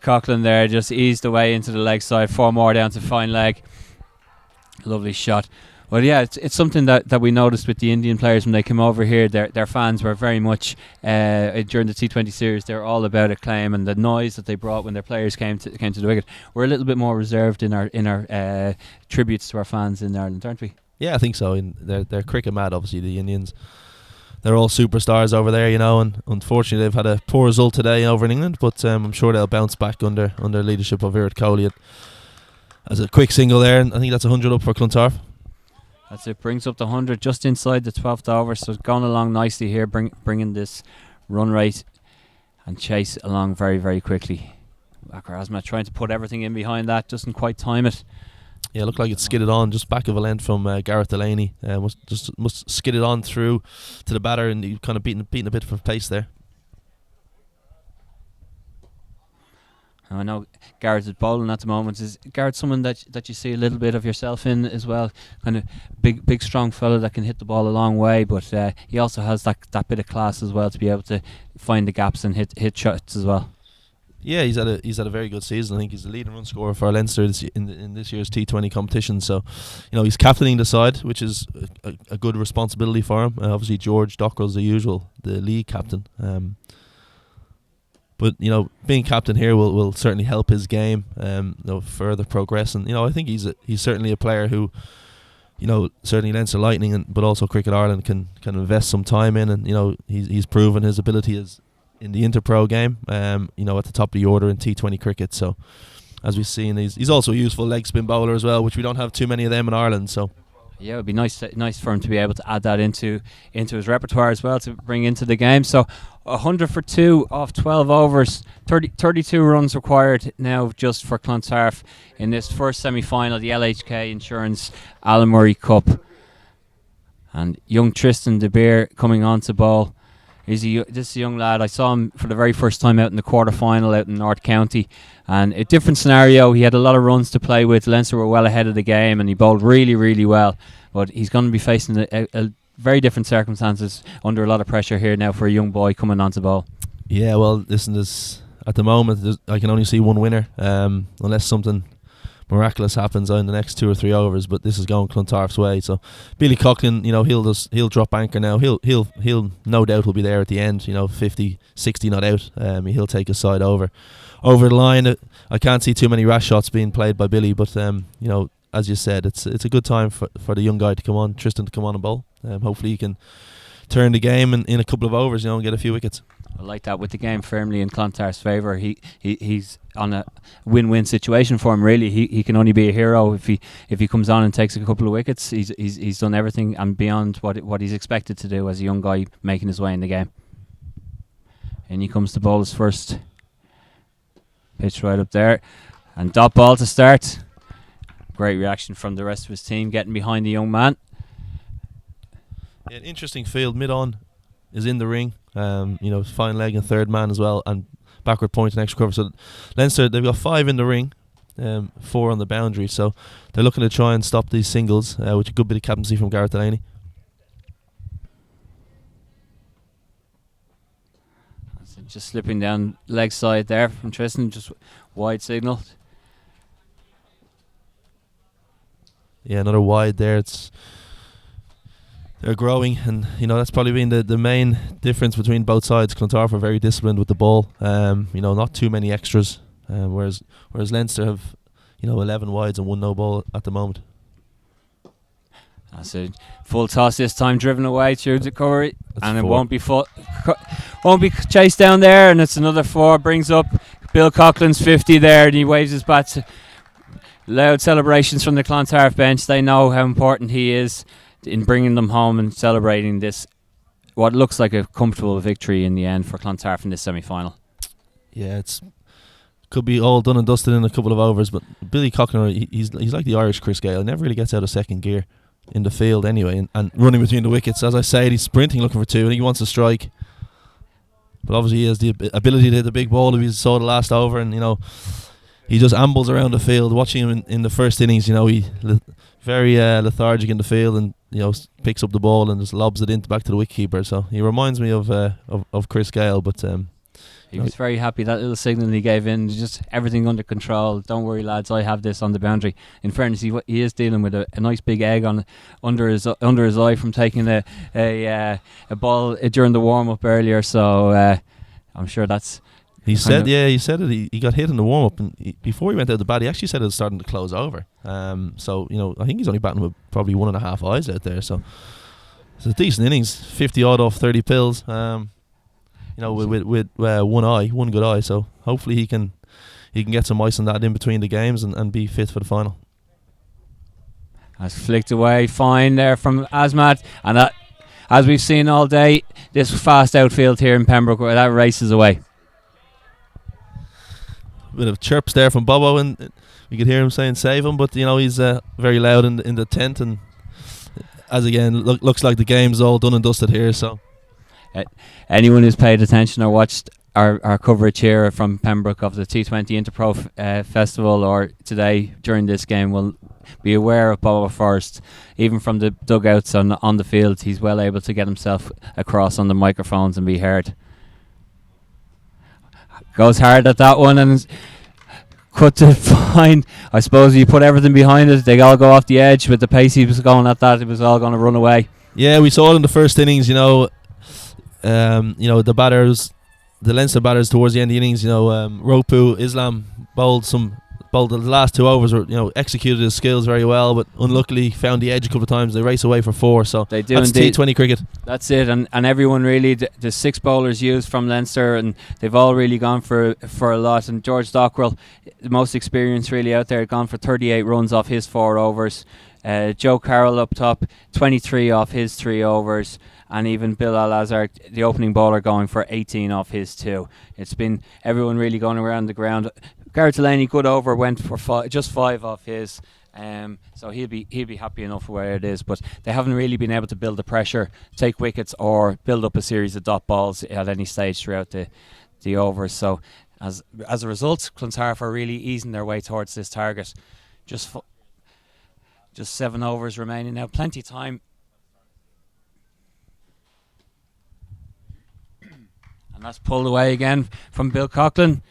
Coughlin there, just eased away into the leg side. 4 more down to fine leg. Lovely shot. Well, yeah, it's something that we noticed with the Indian players when they came over here. Their fans were very much during the T20 series. They're all about acclaim and the noise that they brought when their players came to the wicket. We're a little bit more reserved in our tributes to our fans in Ireland, aren't we? Yeah, I think so. They're cricket mad, obviously, the Indians. They're all superstars over there, and unfortunately they've had a poor result today over in England. But I'm sure they'll bounce back under leadership of Virat Kohli. As a quick single there, and I think that's 100 up for Clontarf. That's it, brings up the 100 just inside the 12th over, so it's gone along nicely here, bringing this run rate and chase along very, very quickly. Akbar Azmat trying to put everything in behind that, doesn't quite time it. Yeah, it looked like it skidded on just back of a length from Gareth Delaney. Must skid it on through to the batter, and he kind of beaten a bit from pace there. I know Gareth is bowling at the moment. Is Gareth someone that you see a little bit of yourself in as well? Kind of big strong fella that can hit the ball a long way, but he also has that bit of class as well to be able to find the gaps and hit shots as well. Yeah, he's had a very good season. I think he's the leading run scorer for Leinster in this year's T20 competition. So, he's captaining the side, which is a good responsibility for him. Obviously, George Dockrell's the league captain. But being captain here will certainly help his game further progress. And I think he's certainly a player who, certainly Leinster Lightning but also Cricket Ireland can invest some time in. And he's proven his ability is in the Interpro game. At the top of the order in T20 cricket. So as we've seen, he's also a useful leg spin bowler as well, which we don't have too many of them in Ireland. So. Yeah, it would be nice for him to be able to add that into his repertoire as well to bring into the game. So 100 for 2 off 12 overs, 32 runs required now just for Clontarf in this first semi-final, the LHK Insurance Alan Murray Cup. And young Tristan De Beer coming on to bowl This is a young lad. I saw him for the very first time out in the quarter-final out in North County, and a different scenario. He had a lot of runs to play with. Leinster were well ahead of the game, and he bowled really, really well. But he's going to be facing a very different circumstances, under a lot of pressure here now for a young boy coming onto bowl. Yeah, well, listen, at the moment, I can only see one winner, unless something miraculous happens in the next 2 or 3 overs. But this is going Clontarf's way. So Billy Coughlin, he'll drop anchor now. He'll no doubt will be there at the end. 50, 60 not out. He'll take his side over the line. I can't see too many rash shots being played by Billy, but as you said, it's a good time for the young guy to come on, Tristan, to come on and bowl. Hopefully he can turn the game in a couple of overs, and get a few wickets. I like that, with the game firmly in Clontarf's favour. He's on a win-win situation for him. Really, he can only be a hero if he comes on and takes a couple of wickets. He's done everything and beyond what he's expected to do as a young guy making his way in the game. And he comes to bowl his first pitch right up there, and dot ball to start. Great reaction from the rest of his team, getting behind the young man. Yeah, an interesting field. Mid-on is in the ring. Fine leg and third man as well, and backward point and extra cover. So Leinster, they've got 5 in the ring, 4 on the boundary. So they're looking to try and stop these singles, with a good bit of captaincy from Gareth Delaney. So just slipping down leg side there from Tristan, just wide signal. Yeah, another wide there. They're growing, and that's probably been the main difference between both sides. Clontarf are very disciplined with the ball. Not too many extras, whereas Leinster have 11 wides and 1 no ball at the moment. That's a full toss this time, driven away through the cover, and it 4. won't be chased down there, and it's another 4. Brings up Bill Coughlin's 50 there, and he waves his bat. Loud celebrations from the Clontarf bench. They know how important he is in bringing them home and celebrating this, what looks like a comfortable victory in the end for Clontarf in this semi-final. Yeah, could be all done and dusted in a couple of overs, but Billy Coughlin, he's like the Irish Chris Gayle. He never really gets out of second gear in the field anyway, and running between the wickets. As I said, he's sprinting, looking for 2, and he wants to strike. But obviously he has the ability to hit the big ball if he saw the last over, and he just ambles around the field. Watching him in the first innings, he very lethargic in the field, and picks up the ball and just lobs it back to the wicketkeeper. So he reminds me of Chris Gayle, but he was very happy. That little signal he gave in, just everything under control. Don't worry, lads, I have this on the boundary. In fairness, he is dealing with a nice big egg under his eye from taking a ball during the warm up earlier. So I'm sure that's. He said it. He got hit in the warm up, and before he went out the bat, he actually said it was starting to close over. So I think he's only batting with probably 1.5 eyes out there. So it's a decent innings, 50 odd off 30 pills. With one good eye. So hopefully he can get some ice on that in between the games and be fit for the final. That's flicked away fine there from Asmat, and that, as we've seen all day, this fast outfield here in Pembroke, where that races away. Bit of chirps there from Bobo, and we could hear him saying save him, but he's very loud in the tent, and as again looks like the game's all done and dusted here. So anyone who's paid attention or watched our coverage here from Pembroke of the T20 Interpro Festival or today during this game will be aware of Bobo Forrest. Even from the dugouts on the field, he's well able to get himself across on the microphones and be heard. Goes hard at that one and cuts it fine. I suppose you put everything behind it, they all go off the edge. With the pace he was going at that, it was all going to run away. Yeah, we saw it in the first innings. The batters, the Leinster batters towards the end of the innings. Ropu Islam bowled the last 2 overs, executed his skills very well, but unluckily found the edge a couple of times. They race away for 4, so they do that's indeed. T20 cricket. That's it, and everyone really, the 6 bowlers used from Leinster, and they've all really gone for a lot. And George Dockwell, the most experienced really out there, gone for 38 runs off his 4 overs. Joe Carroll up top, 23 off his 3 overs. And even Bill Al-Azhar, the opening bowler, going for 18 off his 2. It's been everyone really going around the ground. Gareth Delaney, good over, went for just 5 off his. So he'll be happy enough where it is. But they haven't really been able to build the pressure, take wickets, or build up a series of dot balls at any stage throughout the overs. So as a result, Clontarf are really easing their way towards this target. Just 7 overs remaining now, plenty of time. And that's pulled away again from Bill Coughlin.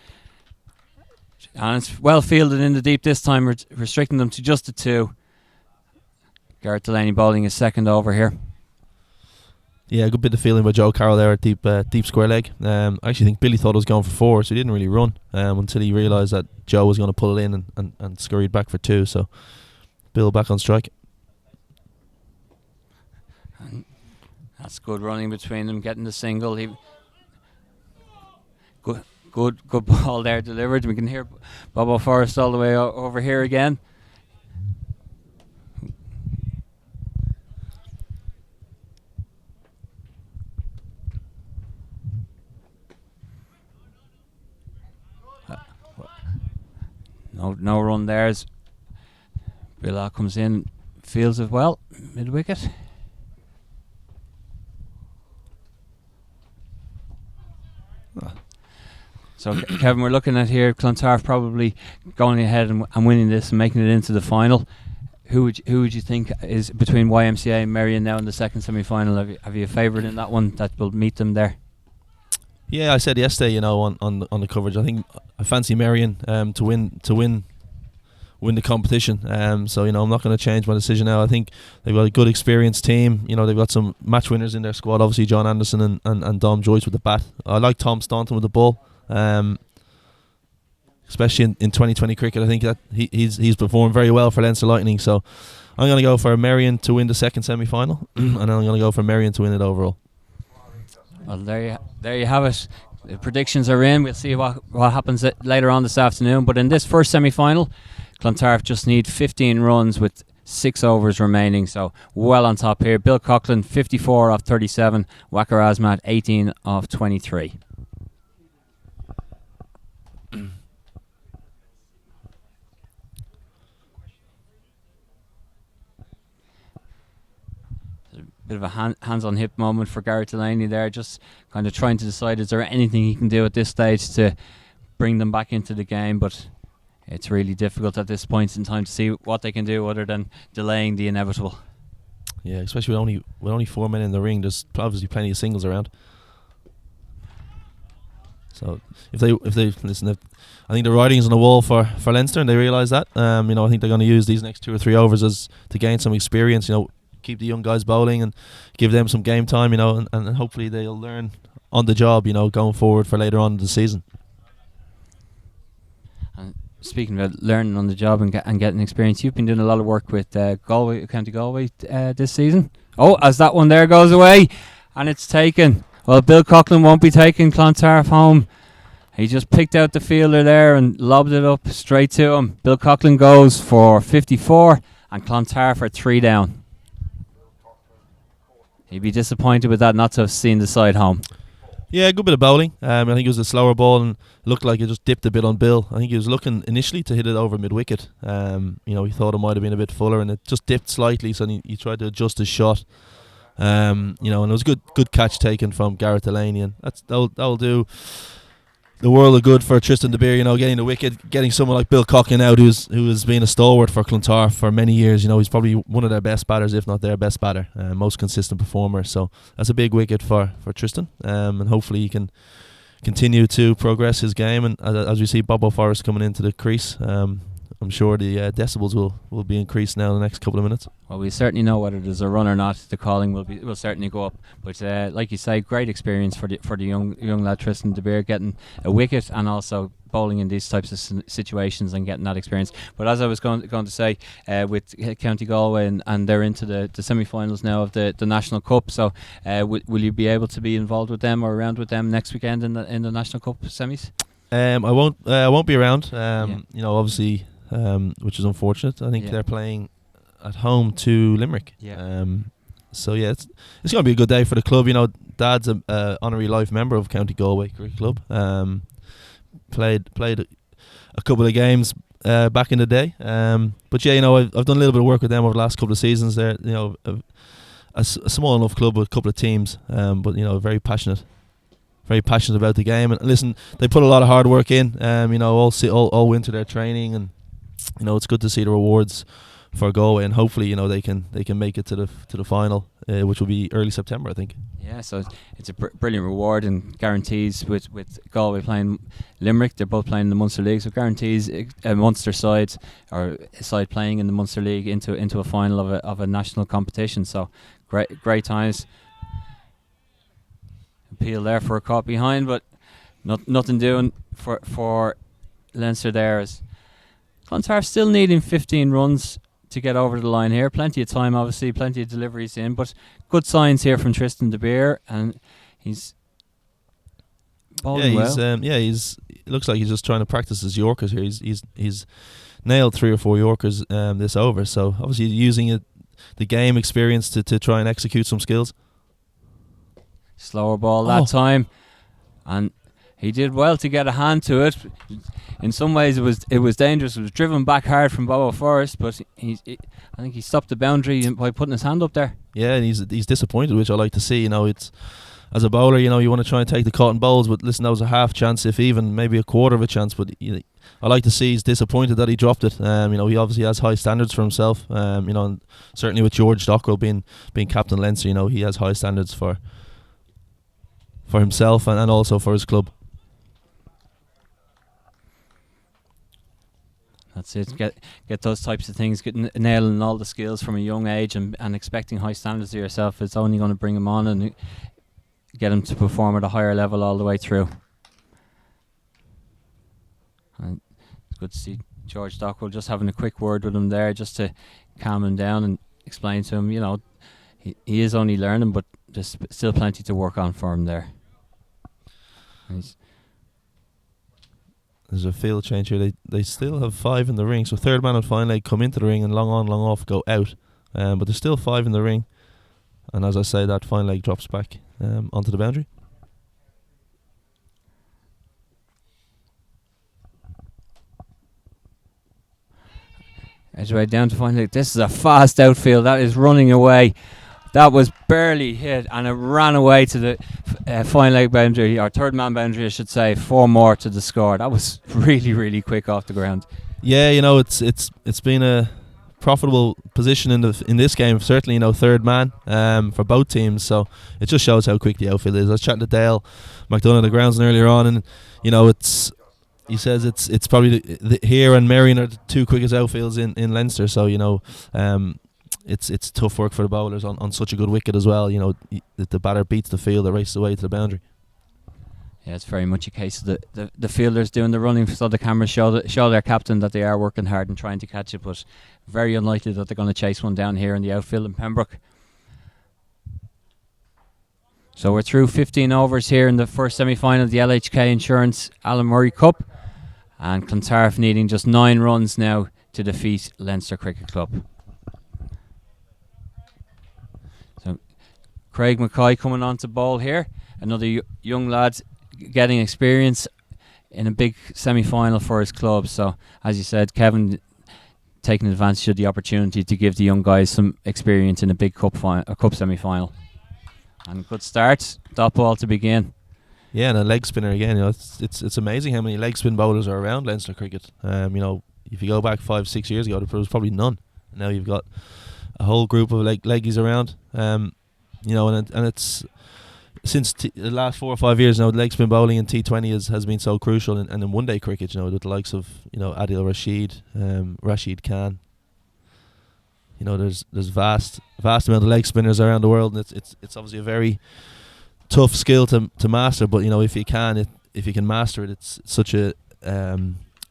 And it's well fielded in the deep this time, restricting them to just a 2. Gareth Delaney bowling his second over here. Yeah, a good bit of feeling by Joe Carroll there at deep square leg. I actually think Billy thought it was going for 4, so he didn't really run until he realised that Joe was going to pull it in and scurried back for 2. So Bill back on strike. And that's good running between them, getting the single. Good ball there delivered. We can hear Bobo Forrest all the way over here again. No run there as Bilal comes in, fields it well, mid wicket. So Kevin, we're looking at here Clontarf probably going ahead and winning this and making it into the final. Who would you think is between YMCA and Merrion now in the second semi-final? Have you a favourite in that one that will meet them there? Yeah, I said yesterday, on the coverage, I think I fancy Merrion to win the competition. So I'm not going to change my decision now. I think they've got a good experienced team. They've got some match winners in their squad. Obviously, John Anderson and Dom Joyce with the bat. I like Tom Staunton with the ball. Especially in 2020 cricket, I think that he's performed very well for Leinster Lightning. So I'm going to go for Merrion to win the second semi-final, and then I'm going to go for Merrion to win it overall. Well, there you have it. The predictions are in. We'll see what happens later on this afternoon. But in this first semi-final, Clontarf just need 15 runs with 6 overs remaining. So well on top here. Bill Coughlin 54 off 37. Wakar Azmat 18 off 23. Bit of a hands on hip moment for Gareth Delaney there, just kind of trying to decide is there anything he can do at this stage to bring them back into the game, but it's really difficult at this point in time to see what they can do other than delaying the inevitable. Yeah, especially with only 4 men in the ring, there's obviously plenty of singles around. So if they listen, I think the writing's on the wall for Leinster, and they realise that. I think they're going to use these next 2 or 3 overs as to gain some experience. Keep the young guys bowling and give them some game time, and hopefully they'll learn on the job, going forward for later on in the season. And speaking about learning on the job and getting experience, you've been doing a lot of work with County Galway this season. Oh, as that one there goes away, and it's taken. Well, Bill Coughlin won't be taking Clontarf home. He just picked out the fielder there and lobbed it up straight to him. Bill Coughlin goes for 54, and Clontarf are 3 down. He'd be disappointed with that not to have seen the side home. Yeah, good bit of bowling. I think it was a slower ball and looked like it just dipped a bit on Bill. I think he was looking initially to hit it over mid-wicket. He thought it might have been a bit fuller and it just dipped slightly, so he tried to adjust his shot. And it was a good catch taken from Gareth Delaney, and that'll do the world of good for Tristan De Beer, getting the wicket, getting someone like Bill Coughlin out who has been a stalwart for Clontarf for many years. He's probably one of their best batters, if not their best batter, most consistent performer. So that's a big wicket for Tristan, and hopefully he can continue to progress his game. And as we see Bobo Forrest coming into the crease, I'm sure the decibels will be increased now in the next couple of minutes. Well, we certainly know whether there's a run or not. The calling will certainly go up. But like you say, great experience for the young lad Tristan De Beer, getting a wicket and also bowling in these types of situations and getting that experience. But as I was going to say, with County Galway and they're into the semi-finals now of the National Cup. So will you be able to be involved with them or around with them next weekend in the National Cup semis? I won't be around. Obviously. Which is unfortunate. I think they're playing at home to Limerick. So it's going to be a good day for the club. Dad's a honorary life member of County Galway Cricket Club. Played a couple of games back in the day. But yeah, I've done a little bit of work with them over the last couple of seasons. They're a small enough club with a couple of teams, but very passionate about the game. And listen, they put a lot of hard work in. All winter they're training, and it's good to see the rewards for Galway, and hopefully they can make it to the final, which will be early September, I think. Yeah, so it's a brilliant reward and guarantees with Galway playing Limerick. They're both playing in the Munster League, so guarantees a Munster side or a side playing in the Munster League into a final of a national competition. So great times. Appeal there for a caught behind, but nothing doing for Leinster there. As Clontarf still needing 15 runs to get over the line here. Plenty of time, obviously, plenty of deliveries in, but good signs here from Tristan De Beer, and he's bowling well. It looks like he's just trying to practice his Yorkers here. He's nailed 3 or 4 Yorkers this over, so obviously using the game experience to try and execute some skills. Slower ball that time, and he did well to get a hand to it. In some ways, it was dangerous. It was driven back hard from Bobo Forrest, but I think he stopped the boundary by putting his hand up there. Yeah, and he's disappointed, which I like to see. It's as a bowler, you want to try and take the cotton bowls, but listen, that was a half chance, if even maybe a quarter of a chance. But I like to see he's disappointed that he dropped it. He obviously has high standards for himself. And certainly with George Dockrell being captain Leinster, he has high standards for himself and also for his club. That's it. Get those types of things, nailing all the skills from a young age, and expecting high standards of yourself. It's only going to bring him on and get him to perform at a higher level all the way through. And it's good to see George Dockrell just having a quick word with him there, just to calm him down and explain to him, he is only learning, but there's still plenty to work on for him there. There's a field change here. They still have 5 in the ring. So third man and fine leg come into the ring and long on, long off go out. But there's still 5 in the ring. And as I say, that fine leg drops back onto the boundary. Edge way down to fine leg. This is a fast outfield. That is running away. That was barely hit, and it ran away to the fine leg boundary, or third man boundary, I should say. 4 more to the score. That was really, really quick off the ground. Yeah, it's been a profitable position in this game. Certainly, third man for both teams. So it just shows how quick the outfield is. I was chatting to Dale McDonough, the groundsman, earlier on, and he says it's probably here and Marion are the 2 quickest outfields in Leinster. So It's tough work for the bowlers on such a good wicket as well. The batter beats the field, that races away to the boundary. Yeah, it's very much a case of the fielders doing the running, so the cameras show their captain that they are working hard and trying to catch it, but very unlikely that they're going to chase one down here in the outfield in Pembroke. So we're through 15 overs here in the first semi-final of the LHK Insurance Alan Murray Cup, and Clontarf needing just 9 runs now to defeat Leinster Cricket Club. Craig Mackay coming on to bowl here. Another young lad getting experience in a big semi-final for his club. So, as you said, Kevin taking advantage of the opportunity to give the young guys some experience in a big cup semi-final. And good start. Dot ball to begin. Yeah, and a leg spinner again. It's amazing how many leg spin bowlers are around Leinster cricket. If you go back 5-6 years ago, there was probably none. Now you've got a whole group of leggies around. And it's since the last 4 or 5 years now, leg spin bowling in T20 has been so crucial, and in one-day cricket, with the likes of Adil Rashid, Rashid Khan. There's vast amount of leg spinners around the world, and it's obviously a very tough skill to master. But if you can master it, it's such a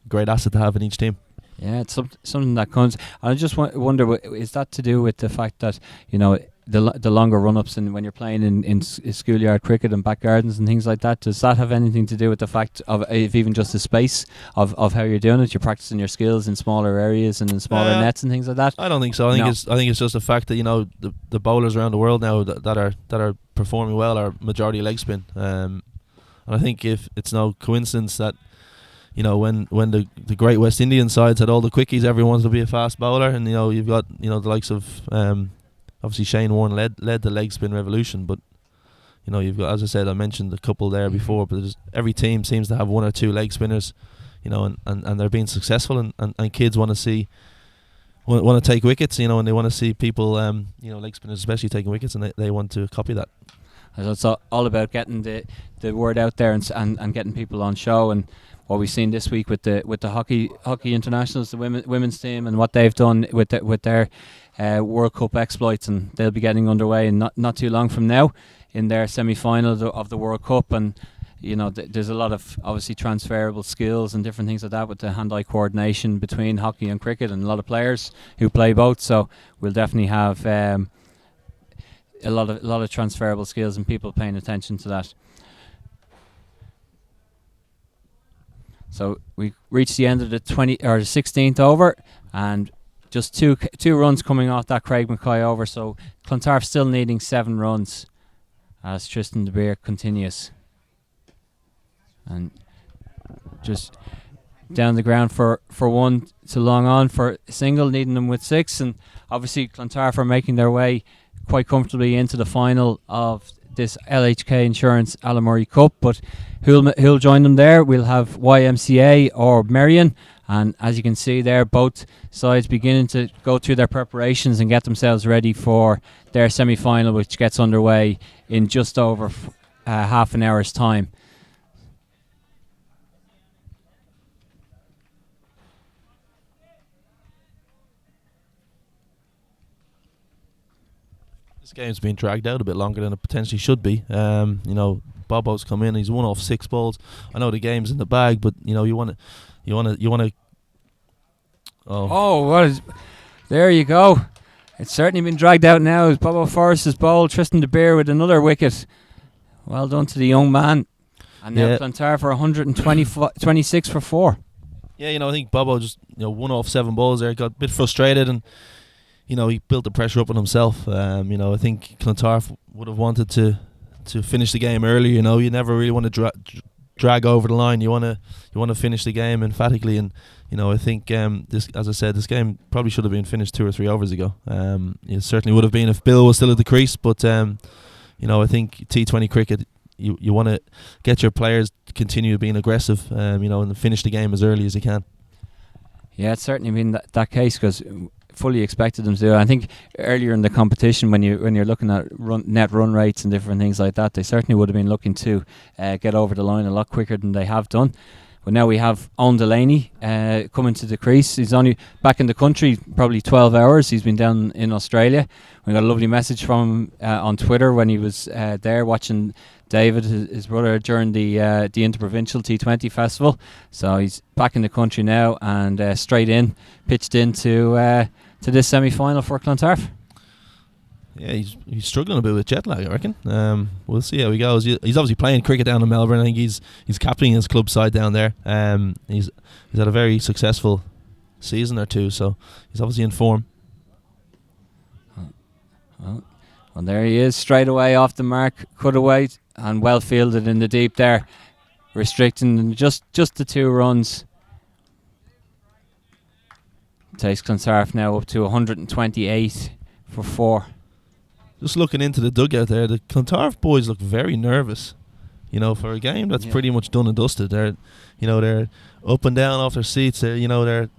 great asset to have in each team. Yeah, it's something that comes. I just wonder, is that to do with the fact that the longer run-ups, and when you're playing in schoolyard cricket and back gardens and things like that, does that have anything to do with the fact of even just the space of how you're doing it? You're practicing your skills in smaller areas and in smaller nets and things like that. I don't think so. I think it's just the fact that the bowlers around the world now that are performing well are majority leg spin. And I think if it's no coincidence that when the Great West Indian sides had all the quickies, everyone wanted to be a fast bowler, and you've got the likes of obviously Shane Warne led the leg spin revolution, but you've got, as I said, I mentioned a couple there before, but every team seems to have one or two leg spinners, and they're being successful, and kids want to take wickets, and they want to see people, leg spinners especially taking wickets, and they want to copy that. So it's all about getting the word out there and getting people on show, and what we've seen this week with the hockey internationals, the women's team, and what they've done with their World Cup exploits, and they'll be getting underway in not too long from now in their semi-final of the World Cup, and there's a lot of obviously transferable skills and different things like that with the hand-eye coordination between hockey and cricket, and a lot of players who play both. So we'll definitely have a lot of transferable skills and people paying attention to that. So we reached the end of the 16th over, and just two runs coming off that Craig Mackay over. So Clontarf still needing 7 runs as Tristan De Beer continues. And just down the ground for one to long on for a single, needing them with 6. And obviously Clontarf are making their way quite comfortably into the final of this LHK Insurance Alamurray Cup. But who'll join them there? We'll have YMCA or Merrion. And as you can see there, both sides beginning to go through their preparations and get themselves ready for their semi-final, which gets underway in just over half an hour's time. This game's been dragged out a bit longer than it potentially should be. Bobo's come in, he's 1 off 6 balls. I know the game's in the bag, but you want to. There you go. It's certainly been dragged out now as Bobo Forrest's bowled Tristan De Beer with another wicket. Well done to the young man. And now Clontarf for 126 for 4. Yeah, I think Bobo just 1 off 7 balls there, got a bit frustrated, and he built the pressure up on himself. I think Clontarf would have wanted to finish the game earlier. You never really want to drag over the line. You want to finish the game emphatically, and I think this, as I said, this game probably should have been finished 2 or 3 overs ago. It certainly would have been if Bill was still at the crease, but I think T20 cricket, you want to get your players to continue being aggressive, and finish the game as early as you can. Yeah, it's certainly been that case, because fully expected them to. I think earlier in the competition, when you're looking at net run rates and different things like that, they certainly would have been looking to get over the line a lot quicker than they have done. But now we have Owen Delaney coming to the crease. He's only back in the country probably 12 hours. He's been down in Australia. We got a lovely message from him on Twitter when he was there watching David, his brother, during the Interprovincial T20 Festival. So he's back in the country now, and pitched into this semi-final for Clontarf. Yeah, he's struggling a bit with jet lag, I reckon. We'll see how he goes. He's obviously playing cricket down in Melbourne. I think he's captaining his club side down there. He's had a very successful season or two, so he's obviously in form. Well, there he is, straight away off the mark, cut away, and well fielded in the deep there, restricting just the 2 runs. Takes Clontarf now up to 128 for 4. Just looking into the dugout there, the Clontarf boys look very nervous. For a game that's pretty much done and dusted. They're up and down off their seats. They're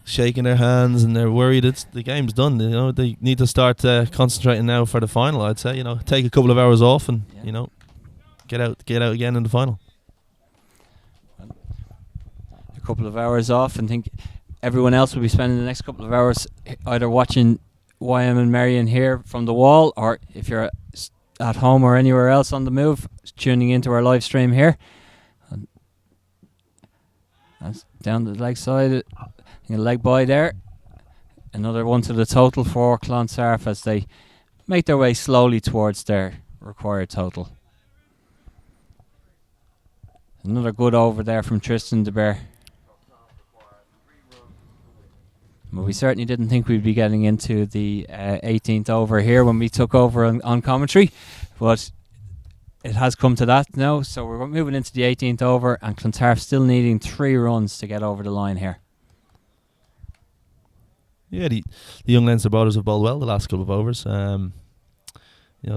shaking their hands, and they're worried the game's done. They need to start concentrating now for the final. I'd say take a couple of hours off and get out again in the final. A couple of hours off, and think everyone else will be spending the next couple of hours either watching YM and Merrion here from the wall, or if you're at home or anywhere else on the move, tuning into our live stream here. And that's down the leg side, a leg by there. Another one to the total for Clontarf as they make their way slowly towards their required total. Another good over there from Tristan De Beer. But we certainly didn't think we'd be getting into the 18th over here when we took over on commentary. But it has come to that now. So we're moving into the 18th over, and Clontarf still needing 3 runs to get over the line here. Yeah, the young Leinster bowlers have bowled well the last couple of overs.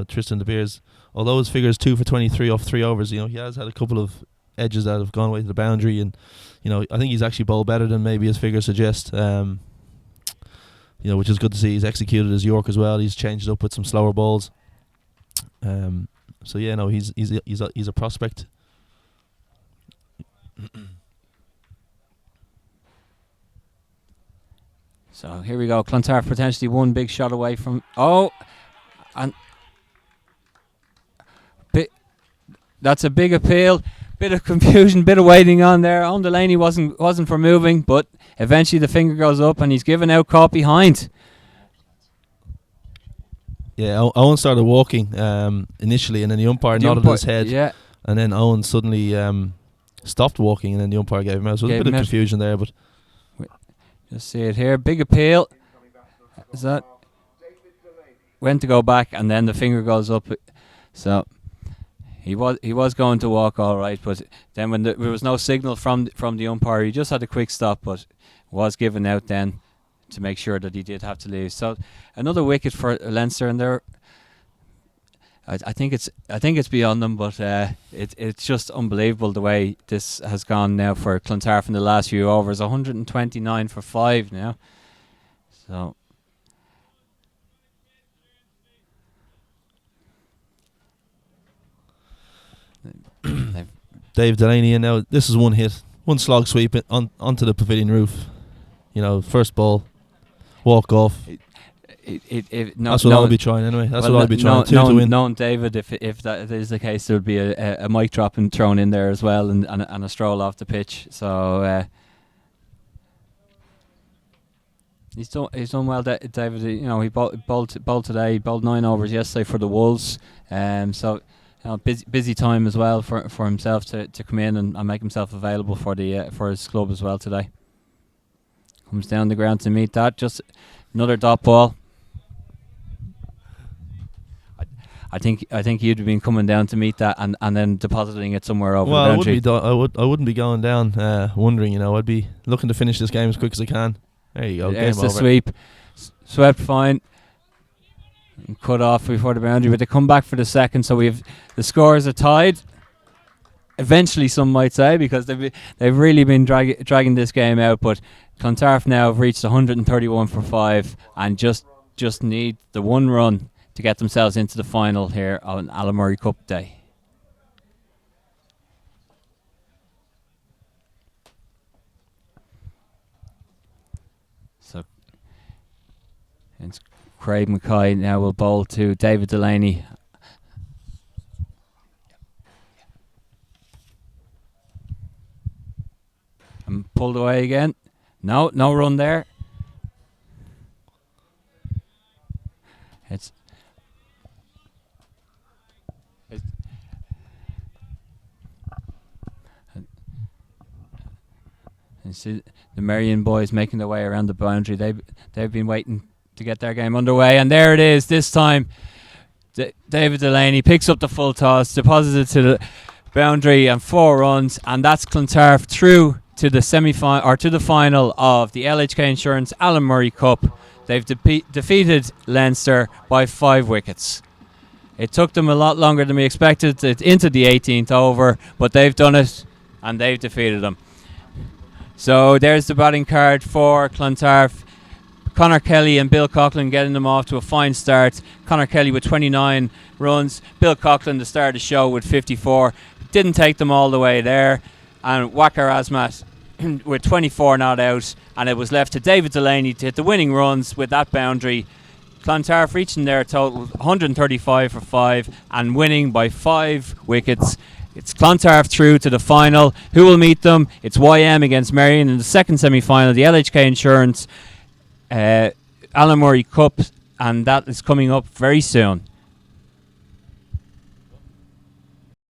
Tristan De Beers, although his figure is 2 for 23 off 3 overs, he has had a couple of edges that have gone away to the boundary, and I think he's actually bowled better than maybe his figures suggest. Which is good to see. He's executed his York as well. He's changed it up with some slower balls. He's a prospect. So here we go. Clontarf potentially one big shot away from. That's a big appeal. Bit of confusion, bit of waiting on there. Delaney wasn't for moving, but eventually the finger goes up and he's given out caught behind. Yeah, Owen started walking initially, and then the umpire nodded his head. Yeah. And then Owen suddenly stopped walking, and then the umpire gave him out. So there was a bit of confusion there, but just see it here. Big appeal. Is that went to go back, and then the finger goes up. So he was going to walk all right, but then when there was no signal from the umpire, he just had a quick stop, but was given out then to make sure that he did have to leave. So another wicket for Leinster, and they're I think it's beyond them, but it's just unbelievable the way this has gone now for Clontarf in the last few overs. 129 for 5 now. So Dave Delaney, and now this is one hit, one slog sweep onto the pavilion roof. First ball, walk off. That's what I'll be trying anyway. That's what I'll be trying to win. Knowing David, if that is the case, there would be a mic drop and thrown in there as well, and a stroll off the pitch. So he's done well, David. He bowled today. He bowled 9 overs yesterday for the Wolves. Busy time as well for himself to come in and make himself available for his club as well today. Comes down the ground to meet that. Just another dot ball. I think you'd have been coming down to meet that and then depositing it somewhere over the boundary. I wouldn't be going down wondering. I'd be looking to finish this game as quick as I can. There you go. There's game the over. sweep. Swept fine. And cut off before the boundary, but they come back for the second. So the scores are tied. Eventually, some might say, because they've really been dragging this game out. But Clontarf now have reached 131 for 5 and just need the 1 run to get themselves into the final here on Alamurray Cup Day. So it's Craig Mackay now will bowl to David Delaney. And pulled away again. No run there. And see the Marion boys making their way around the boundary. They've been waiting to get their game underway, and there it is. This time, David Delaney picks up the full toss, deposits it to the boundary, and 4 runs, and that's Clontarf through to the semi-final or to the final of the LHK Insurance Alamurray Cup. They've defeated Leinster by 5 wickets. It took them a lot longer than we expected into the 18th over, but they've done it, and they've defeated them. So there's the batting card for Clontarf. Conor Kelly and Bill Coughlin getting them off to a fine start. Conor Kelly with 29 runs. Bill Coughlin, the star of the show, with 54. Didn't take them all the way there. And Wakar Azmat with 24 not out. And it was left to David Delaney to hit the winning runs with that boundary. Clontarf reaching their total 135 for 5 and winning by 5 wickets. It's Clontarf through to the final. Who will meet them? It's YM against Marion in the second semi-final, the LHK Insurance Alamurray Cup, and that is coming up very soon.